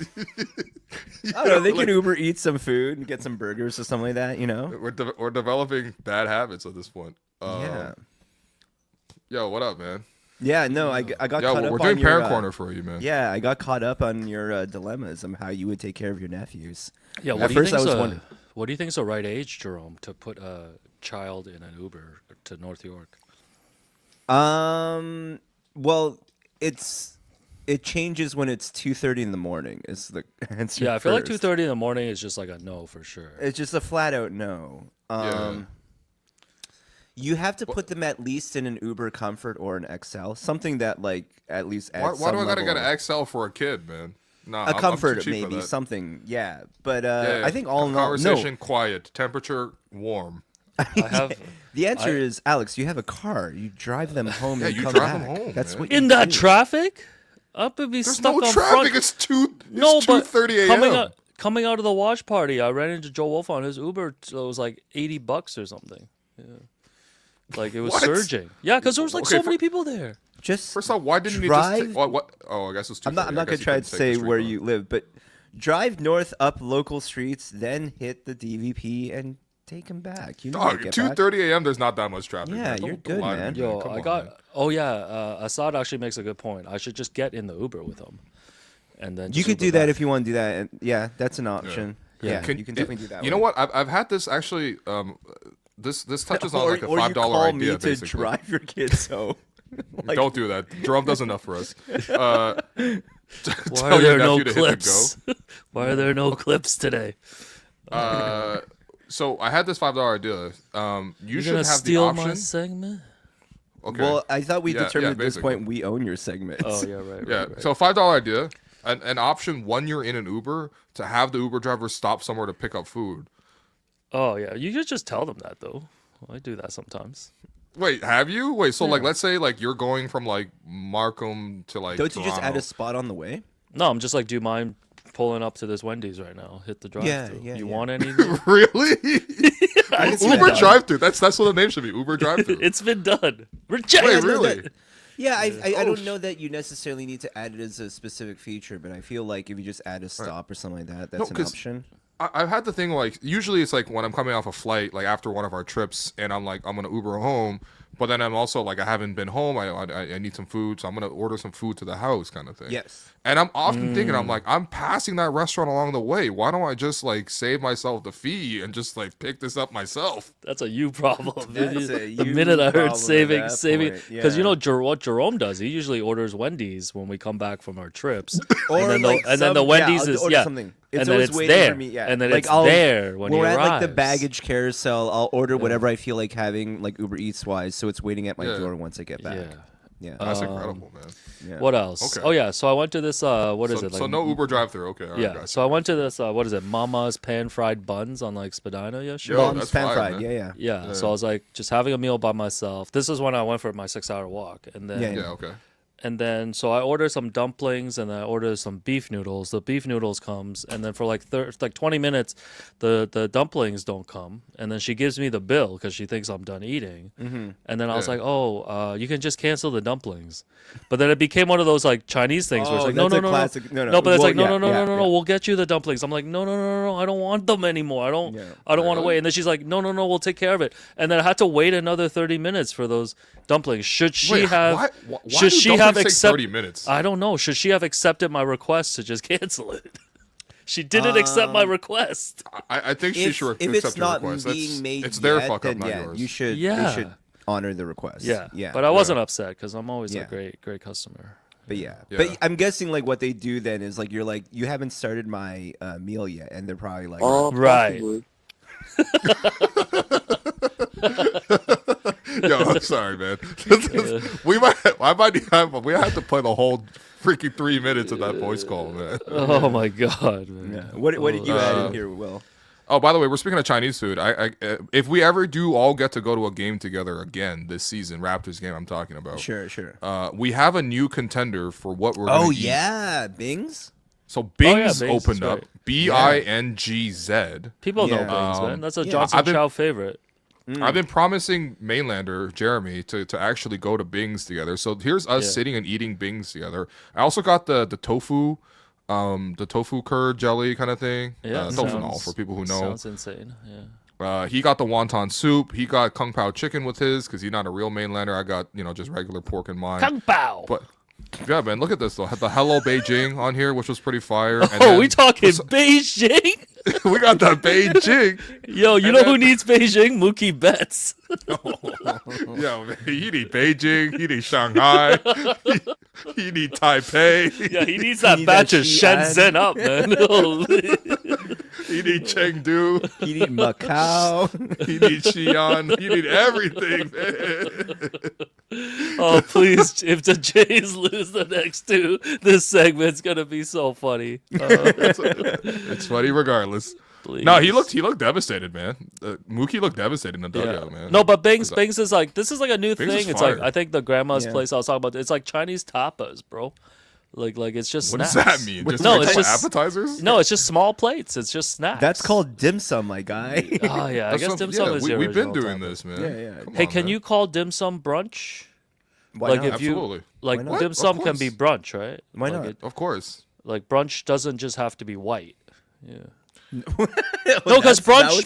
I don't know. They can Uber eat some food and get some burgers or something like that. We're developing bad habits at this point. Yeah. Yo, what up, man? Yeah, no, I got caught up on we're doing your, parent corner for you, man. Yeah, I got caught up on your dilemmas on how you would take care of your nephews. Yeah, At first I was wondering. What do you think is the right age, Jerome, to put a child in an Uber to North York? Well, it changes when it's 2:30 in the morning. Is the answer? Yeah, I feel like first. 2:30 in the morning is just like a no for sure. It's just a flat out no. You have to put them at least in an Uber Comfort or an XL, something that like at least adds Why do I gotta level get an XL for a kid, man? Nah, a Comfort I'm too cheap for maybe that. something, yeah. But Yeah. I think all in all, conversation quiet, temperature warm. I have the answer is Alex. You have a car. You drive them home. Yeah, and you come drive back. them home, That's man. what in you that do. traffic. Up and be There's stuck no on traffic. front. It's No, but 2:30 a.m. coming out of the watch party, I ran into Joe Wolf on his Uber. So it was like $80 or something. Yeah. Like it was What? surging. Yeah, because there was like Okay, so many people there. Just First off, why didn't drive. you just take, what? Oh, I guess it's 2:30. I'm not I gonna guess try you to couldn't take say the street where car. you live, but drive north up local streets, then hit the DVP and take them back. You know, Dog, 2:30 a.m. There's not that much traffic. Yeah, man. you're Don't good, lie to man. me, Yo, Come I on, got. man. Oh yeah, Assad actually makes a good point. I should just get in the Uber with him, and then You just could Uber do that back. if you want to do that. And yeah, that's an option. Yeah, you can definitely do that. You know what? I've had this actually. This touches on like a or you $5 call idea. me to basically. drive your kids home. Like- Don't do that. Jerome does enough for us. Why Tell are your there no nephew to hit the clips? Why are there no clips today? So I had this $5 idea. You You're should gonna have the steal option. my segment? Okay. Well, I thought we Yeah, determined at this basically. point we own your segment. Oh yeah, right. Yeah. Right. So $5 idea. An option when you're in an Uber to have the Uber driver stop somewhere to pick up food. Oh yeah, you could just tell them that though. I do that sometimes. Wait, have you? Wait, so like let's say like you're going from like Markham to like Don't you just add Toronto. a spot on the way? No, I'm just like, do you mind pulling up to this Wendy's right now? Hit the drive through. Yeah, You yeah. want anything? Really? can see Uber that. drive through. That's what the name should be. Uber drive through. It's been done. Reject. Wait, I know really? that- Yeah, I Oh, don't know that you necessarily need to add it as a specific feature, but I feel like if you just add a stop or something like that, that's an 'cause option. I've had the thing like usually it's like when I'm coming off a flight like after one of our trips and I'm like I'm gonna Uber home, But then I'm also like, I haven't been home. I need some food, so I'm gonna order some food to the house, kind of thing. Yes. And I'm often thinking, I'm like, I'm passing that restaurant along the way. Why don't I just like save myself the fee and just like pick this up myself? That's a you problem. That's dude. a The you minute I heard problem saving, at that saving, point, because yeah. what Jerome does, he usually orders Wendy's when we come back from our trips, Or and then like then the some- Wendy's I'll is order yeah, something. and It's then always it's waiting there, for me. Yeah. and then like it's there when we're he at like the arrives. baggage carousel. I'll order whatever I feel like having, like Uber Eats wise, so it's waiting at my Yeah. door once I get back. Yeah. Yeah. That's incredible, man. Yeah. What else? Okay. Oh yeah, so I went to this. What is So, it? so no Uber drive-through. Okay. All right, Yeah, gotcha. so I went to this. What is it? Mama's pan-fried buns on like Spadina yesterday. Yo, Mom's that's pan fire, fried. man. Yeah. Yeah, so I was like just having a meal by myself. This is when I went for my 6-hour walk, and then Yeah. Yeah. Okay. and then so I ordered some dumplings and I ordered some beef noodles. The beef noodles comes, and then for like 20 minutes, the dumplings don't come, and then she gives me the bill because she thinks I'm done eating, and then I was Yeah. like, oh, you can just cancel the dumplings, but then it became one of those like Chinese things where it's Oh, like no, that's no, a no, classic- no, no. no, but it's Well, like no, yeah, no, no, yeah, no, no, no, yeah. we'll get you the dumplings. I'm like no, no, no, no, no, I don't want them anymore. I don't want to Really? wait. And then she's like no, no, no, we'll take care of it. And then I had to wait another 30 minutes for those dumplings. Should she Wait, have? why should do she have dumplings take accept? 30 minutes? I don't know. Should she have accepted my request to just cancel it? She didn't accept my request. I think she should If accept it's your not request. being made It's their yet, fuck up, then not yeah, yours. you should. Yeah. You should honor the request. Yeah, Yeah. But I wasn't upset because I'm always Yeah. a great customer. But yeah. Yeah. But I'm guessing like what they do then is like you're like you haven't started my meal yet, and they're probably like, Right. Possibly. Yo, I'm sorry, man. we might have to play the whole freaking 3 minutes of that voice call, man. Oh my god, man. yeah. What did you add in here, Will? Oh, by the way, we're speaking of Chinese food. If we ever do all get to go to a game together again this season, Raptors game I'm talking about. Sure. We have a new contender for what we're Oh gonna eat. yeah, Bing's. So Bing's Bing's is opened up. great. BINGZ. People know Yeah. Bings, man. That's a Yeah. Johnson I've been- Chow favorite. I've been promising Mainlander Jeremy to actually go to Bing's together. So here's us Yeah. sitting and eating Bing's together. I also got the tofu, the tofu curd jelly kind of thing. Yeah, tofu all for people who know. Sounds insane. Yeah. He got the wonton soup. He got kung pao chicken with his because he's not a real Mainlander. I got just regular pork in mine. Kung Pao. But yeah, man, look at this though. The Hello Beijing on here, which was pretty fire. And Oh, then we talking Beijing? we got the Beijing. Yo, you And know then- who needs Beijing? Mookie Betts. Yo, man, he need Beijing. He need Shanghai. he need Taipei. Yeah, he needs that need batch that of Xi'an. Shenzhen up, man. Holy. He need Chengdu. You need Macau. He need Xi'an. He need everything, man. Oh, please, if the Jays lose the next two, this segment's going to be so funny. It's funny regardless. Please. No, he looked devastated, man. Mookie looked devastated in the dugout, Yeah. man. No, but Bing's is like, this is like a new Bing's is thing. It's like, fire. I think the grandma's Yeah. place I was talking about, it's like Chinese tapas, bro. Like it's just What snacks. does that mean? Just No, like it's just appetizers. No, it's just small plates. It's just snacks. That's called dim sum, my guy. Oh yeah, I guess dim sum is the we've been original doing topic. this, man. Yeah. Come Hey, on, can man. you call dim sum brunch? Why Like not? if you Absolutely. like Why not? dim Of sum can be course. brunch, right? Why Like not? it- Of course. like brunch doesn't just have to be white. Yeah. No, Well, because that was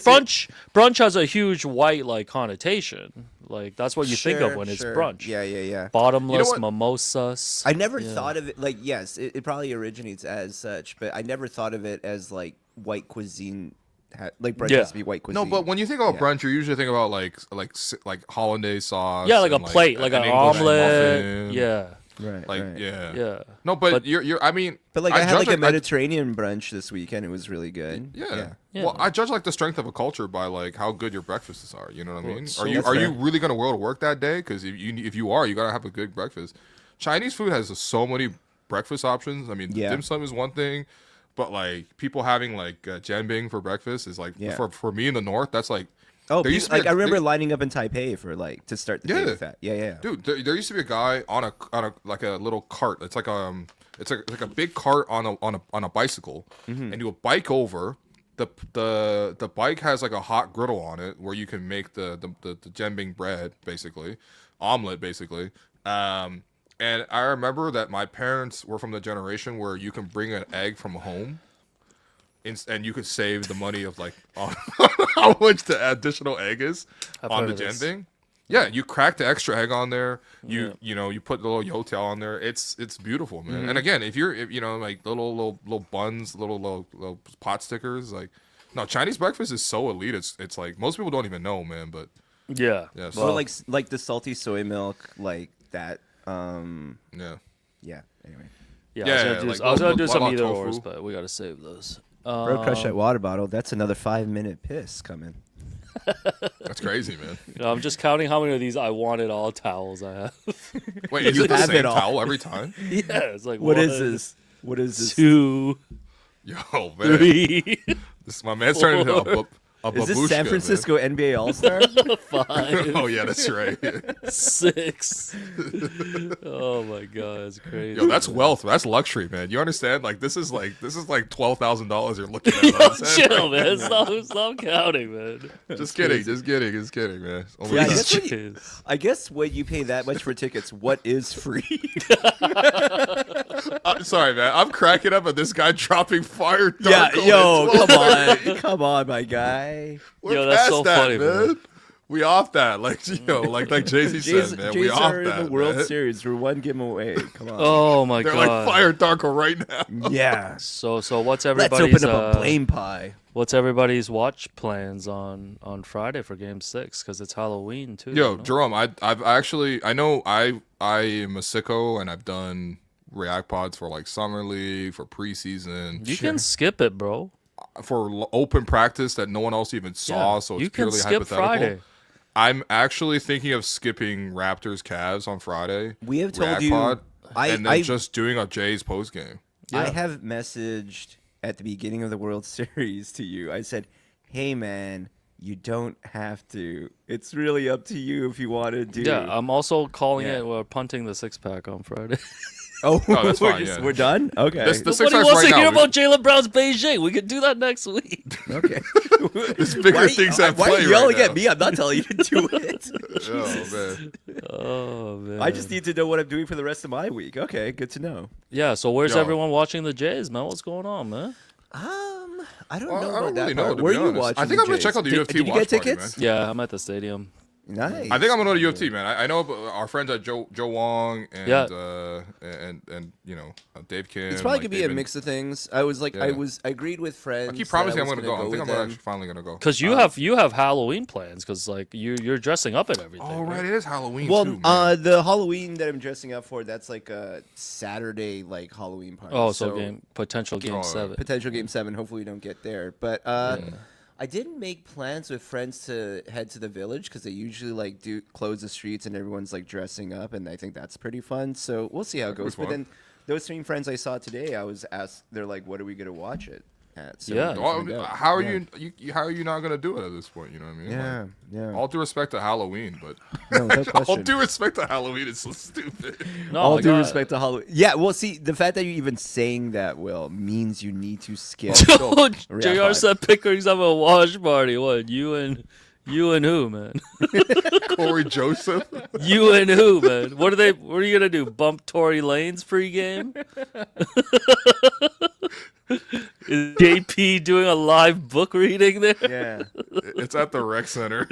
brunch has a huge white like connotation. Like that's what you think of when it's Sure. brunch. Yeah. Bottomless what? mimosas. I never thought of it like yes, it probably originates as such, but I never thought of it as like white cuisine. Like brunch Yeah. has to be white cuisine. No, but when you think about Yeah. brunch, you usually think about like hollandaise sauce. Yeah, like a and, plate, like an English omelette. muffin. Yeah, right, Like right. yeah. No, but, But- you're. I mean, But like I had judge like a it- Mediterranean brunch this weekend. It was really good. Yeah. Yeah. Well, I judge like the strength of a culture by like how good your breakfasts are. You know what I mean? so Are you that's are you fair. really gonna go to work that day? Because if you are, you gotta have a good breakfast. Chinese food has so many breakfast options. I mean, Yeah. dim sum is one thing, but like people having like jianbing for breakfast is like Yeah. for me in the north. That's like Oh, There used to be like a- I remember there- lining up in Taipei for like to start the day Yeah. with that. Yeah. dude. There used to be a guy on a like a little cart. It's like it's like a big cart on a bicycle, Mm-hmm. and you would bike over. The bike has like a hot griddle on it where you can make the jembing bread, basically omelet, basically. And I remember that my parents were from the generation where you can bring an egg from home, and you could save the money of like on how much the additional egg is I've on heard the of this. jembing. Yeah, you crack the extra egg on there. Yeah. You put the little yotel on there. It's beautiful, man. And again, if like little buns, little pot stickers, like no, Chinese breakfast is so elite. It's like most people don't even know, man. But Yeah. yeah, Or like the salty soy milk, like that. yeah. Yeah. Anyway, Yeah, like I was gonna do those some blah, blah, either tofu. ors, but we gotta save those. bro, crush that water bottle. That's another 5-minute piss coming. That's crazy, man. I'm just counting how many of these I wanted all towels I have. Wait, is You it the have same it all. towel every time? Yeah, it's like What is one, this? What is this? 2, Yo, man, 3, this my man's turning into a Is this babushka, San man. Francisco NBA All Star? 5, Oh yeah, that's right. 6. Oh my god, it's crazy. Yo, that's wealth. That's luxury, man. You understand? Like this is like $12,000 you're looking at. Yo, Understand? chill, man. Stop counting, man. Just kidding, man. Oh my Yeah, I God. guess when you, Jeez. I guess when you pay that much for tickets, what is free? I'm sorry, man. I'm cracking up at this guy dropping fire. Yeah, dark yo, on come on, come on, my guy. We're Yo, that's past so that, funny, man. We off that, like like Jay-Z said, man. We Jays off are that, in the World man. Series. We're one game away. Come on. Oh my They're god. like fire Darko right now. Yeah. So what's Let's everybody's open up a blame pie. what's everybody's watch plans on Friday for Game 6? Because it's Halloween too. Yo, you know? Jerome, I've actually I know I am a sicko and I've done React pods for like summer league, for preseason, You can skip it, bro. for open practice that no one else even saw. Yeah, So it's you can purely skip hypothetical. Friday. I'm actually thinking of skipping Raptors Cavs on Friday. We have told React you. pod, I and then I, just doing a Jays post game. I Yeah. have messaged at the beginning of the World Series to you. I said, "Hey, man, you don't have to. It's really up to you if you want to do." Yeah, I'm also calling Yeah. it. We're punting the 6-pack on Friday. Oh, Oh, that's we're, fine, yeah. we're done. Okay. The Nobody Sixers wants right to hear now. about Jalen Brown's Beijing. We could do that next week. Okay. There's bigger things at why play are you yelling right at now. me? I'm not telling you to do it. Oh man. Oh man. I just need to know what I'm doing for the rest of my week. Okay, good to know. Yeah. So where's Yo. everyone watching the Jays, man? What's going on, man? I don't Well, know I about don't that really know, part. to Where be are you honest. watching? I think I'm gonna the check out the Jays? UFC Did you watch get party, tickets? Yeah, I'm at the stadium. Nice. I think I'm gonna go to UFC, man. I know our friends at Joe Wong and Yeah. and Dave Kim. It's probably like, gonna be they've a been- mix of things. I was like, Yeah. I agreed with friends. I keep that promising I'm was gonna go. I think with I'm them. actually finally gonna go. Cause you have Halloween plans. Cause like you're dressing up and everything. Oh right, it is Halloween Well, too. Man. the Halloween that I'm dressing up for, that's like a Saturday like Halloween party. Oh, so potential game Oh, 7. potential game 7. Hopefully we don't get there. But I didn't make plans with friends to head to the village because they usually like do close the streets and everyone's like dressing up, and I think that's pretty fun. So we'll see how it That goes. was But fun. then those same friends I saw today, I was asked, they're like, "What are we gonna watch it at?" So Yeah. we're Well, gonna go. how are Yeah. how are you not gonna do it at this point? You know what I mean? Yeah, Like, yeah. all due respect to Halloween, but No, without all question. due respect to Halloween is so stupid. No, All I due got- respect to Halloween. Yeah, well, see, the fact that you're even saying that, Will, means you need to skip. Oh, Yeah, JR fine. said Pickering's having a watch party. What? You and who, man? Corey Joseph. You and who, man? What are you gonna do? Bump Tory Lane's pregame? Is JP doing a live book reading there? Yeah. It's at the rec center.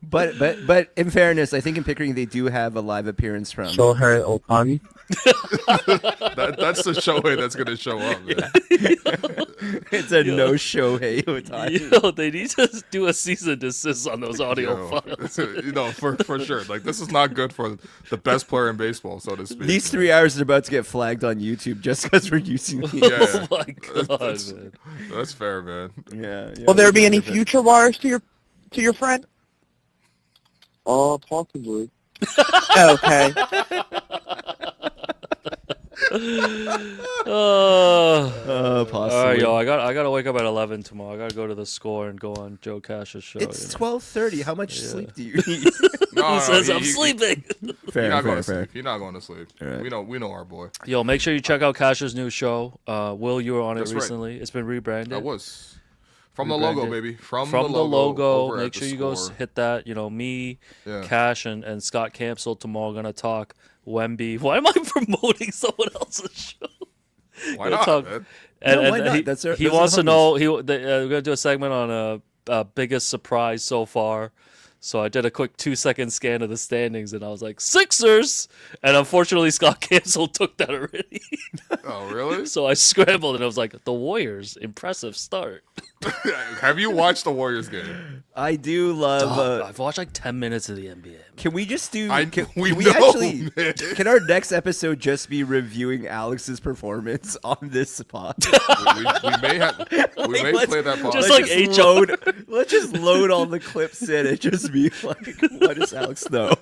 But in fairness, I think in Pickering they do have a live appearance from. Shohei Ohtani. That's the Shohei that's gonna show up. Man. It's a no Shohei Ohtani. Yo, they need to do a cease and desist on those audio Yo, files. for sure. Like this is not good for the best player in baseball, so to speak. These 3 hours are about to get flagged on YouTube just because we're using these. Yeah. Oh my god, That's- man. That's fair, man. Yeah. Will there be any future wires to your friend? Possibly. Okay. Oh. Possibly. All right, yo, I gotta wake up at 11 tomorrow. I gotta go to the Score and go on Joe Cash's show. It's you know? 12:30. How much sleep do you need? No, Who says I'm he- sleeping? fair, You're not going fair, to fair. sleep. You're not going to sleep. right. We know our boy. Yo, make sure you check out Cash's new show. Will, you were on it That's right. recently. It's been rebranded. I was from the logo, Rebranded. baby. From the logo. over at Make the sure you go Score. hit that. You know, me, Yeah. Cash, and Scott Campbell tomorrow gonna talk Wemby. Why am I promoting someone else's show? Why Gonna not, talk- man? No, why not? He, That's our- he those are wants to homies. know. We're gonna do a segment on biggest surprise so far. So I did a quick 2-second scan of the standings, and I was like, Sixers! And unfortunately, Scott Cancel took that already. Oh, really? So I scrambled, and I was like, the Warriors, impressive start. Have you watched the Warriors game? I do love. I've watched like 10 minutes of the NBA. Can we just do? We we know, actually? man. Can our next episode just be reviewing Alex's performance on this spot? we may have. We may play that part. Just Let's like just HR. let's just load all the clips in and just be like, what does Alex know?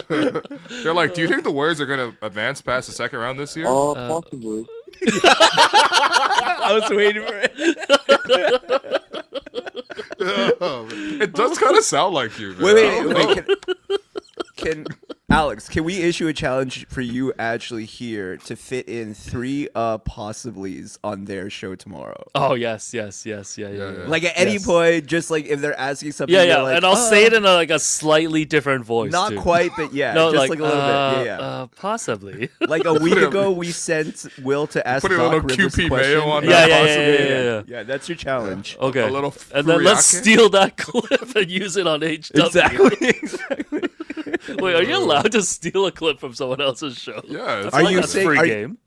They're like, do you think the Warriors are going to advance past the second round this year? Possibly. I was waiting for it. It does kind of sound like you, man. Wait. Can Alex? Can we issue a challenge for you actually here to fit in 3 possiblies on their show tomorrow? Oh, yes. Yeah. Like at any Yes. point, just like if they're asking something. Yeah, you're like, and I'll say it in a slightly different voice. not too. quite, but yeah, No, just like a little bit. Yeah. Possibly. Like a week ago, we sent Will to ask Put a Doc little Rivers QP question. mayo on Yeah, that. yeah. Yeah, that's your challenge. Okay. A little and then let's Furiake? steal that clip and use it on HW. Exactly. Wait, are you allowed to steal a clip from someone else's show? Yeah. Are you That's saying- free are- game?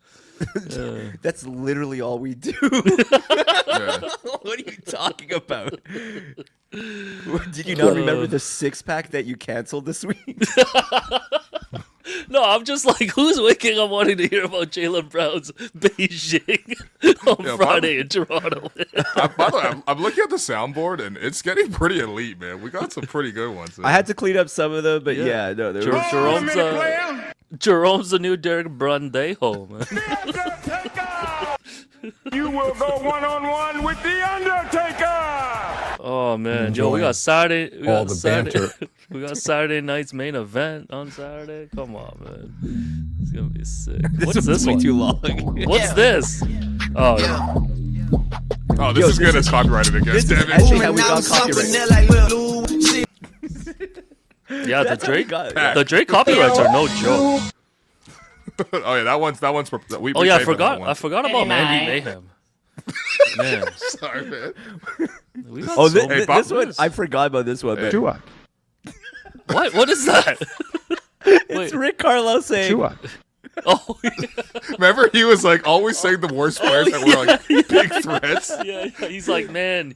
That's literally all we do. Yeah. What are you talking about? Did you not remember the 6-pack that you canceled this week? No, I'm just like, who's waking up wanting to hear about Jaylen Brown's Beijing on Yeah, Friday in Toronto? By the way, I'm looking at the soundboard and it's getting pretty elite, man. We got some pretty good ones. I had to clean up some of them, but yeah, no, there was. Jerome's the new Derek Brandejo, man. You will go one-on-one with The Undertaker! Oh man, yo, we got Saturday. We all got the Saturday, banter. we got Saturday night's main event on Saturday. Come on, man, it's gonna be sick. What's This this way one? too long. What's this? Oh, yeah. Oh, this is good as copyrighted again. This is Damn actually it. how we got copyright. Yeah, That's how we got it. the Drake copyrights are no joke. Oh yeah, that one's we. Oh we yeah, I paid for that forgot. one. I forgot about Mandy Mayhem. Man, Sorry, man. we got Oh, so Hey, this Bob- one I forgot about this one. But Chua. what? What is that? it's Wait. Rick Carlos saying, Chua. Oh yeah, Remember, he was like always saying the worst players that were like big threats. yeah. He's like, man,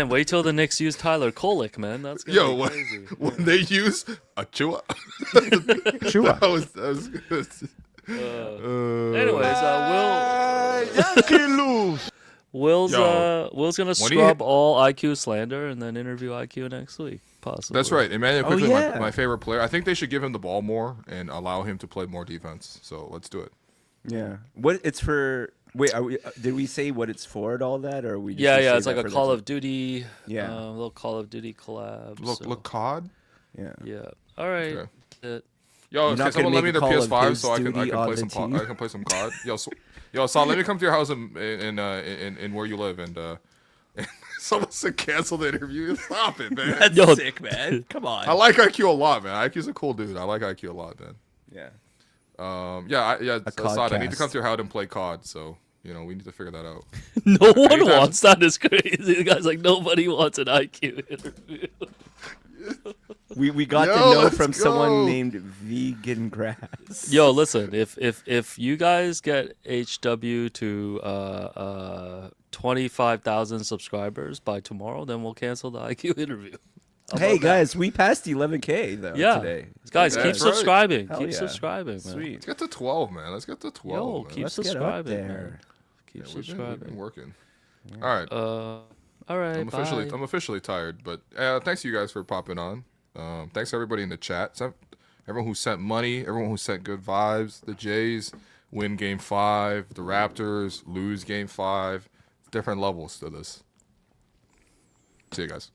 wait till the Knicks use Tyler Kolek, man. That's gonna Yo, be when, crazy. when they use a chua, Chua. that was good. Anyways, Will's Yo, Will's gonna when he scrub hit- all IQ slander and then interview IQ next week, possibly. That's right. Emmanuel Oh, Quickly, yeah. my favorite player. I think they should give him the ball more and allow him to play more defense. So let's do it. "Yeah, what it's for." Wait, are we? Did we say what it's for and all that, or are we? Just Yeah, gonna yeah. save It's like that a for the Call team? of Duty, Yeah. little Call of Duty collab. Look, so, look, COD. Yeah. Yeah. All right. Okay. Uh, Yo, You're can not someone gonna let me make the a Call of PS5 his so I can duty on play the some team? I can play some COD. Yo, Saul, let me come to your house in where you live and someone said cancel the interview. Stop it, man. That's Yo. sick, man. Come on. I like IQ a lot, man. IQ's a cool dude. I like IQ a lot, man. yeah. Assad, I need to codcast. come to your house and play COD. So we need to figure that out. no one Anytime- wants that. Is crazy. The guy's like, nobody wants an IQ interview. We got Yo, to know let's from go. someone named Vegan Grass. Yo, listen, if you guys get HW to 25,000 subscribers by tomorrow, then we'll cancel the IQ interview. How Hey about that? guys, we passed 11K though Yeah, today. guys, Yeah, keep that's right. subscribing. Hell Keep yeah. subscribing, man. Sweet. Let's get to 12, man. Let's get to 12. Yo, man. keep Let's get up subscribing, there. man. Keep We've been subscribing. working. All right. All right. I'm officially tired, but thanks you guys for popping on. Thanks everybody in the chat. Everyone who sent money, everyone who sent good vibes. The Jays win Game 5. The Raptors lose Game 5. Different levels to this. See you guys.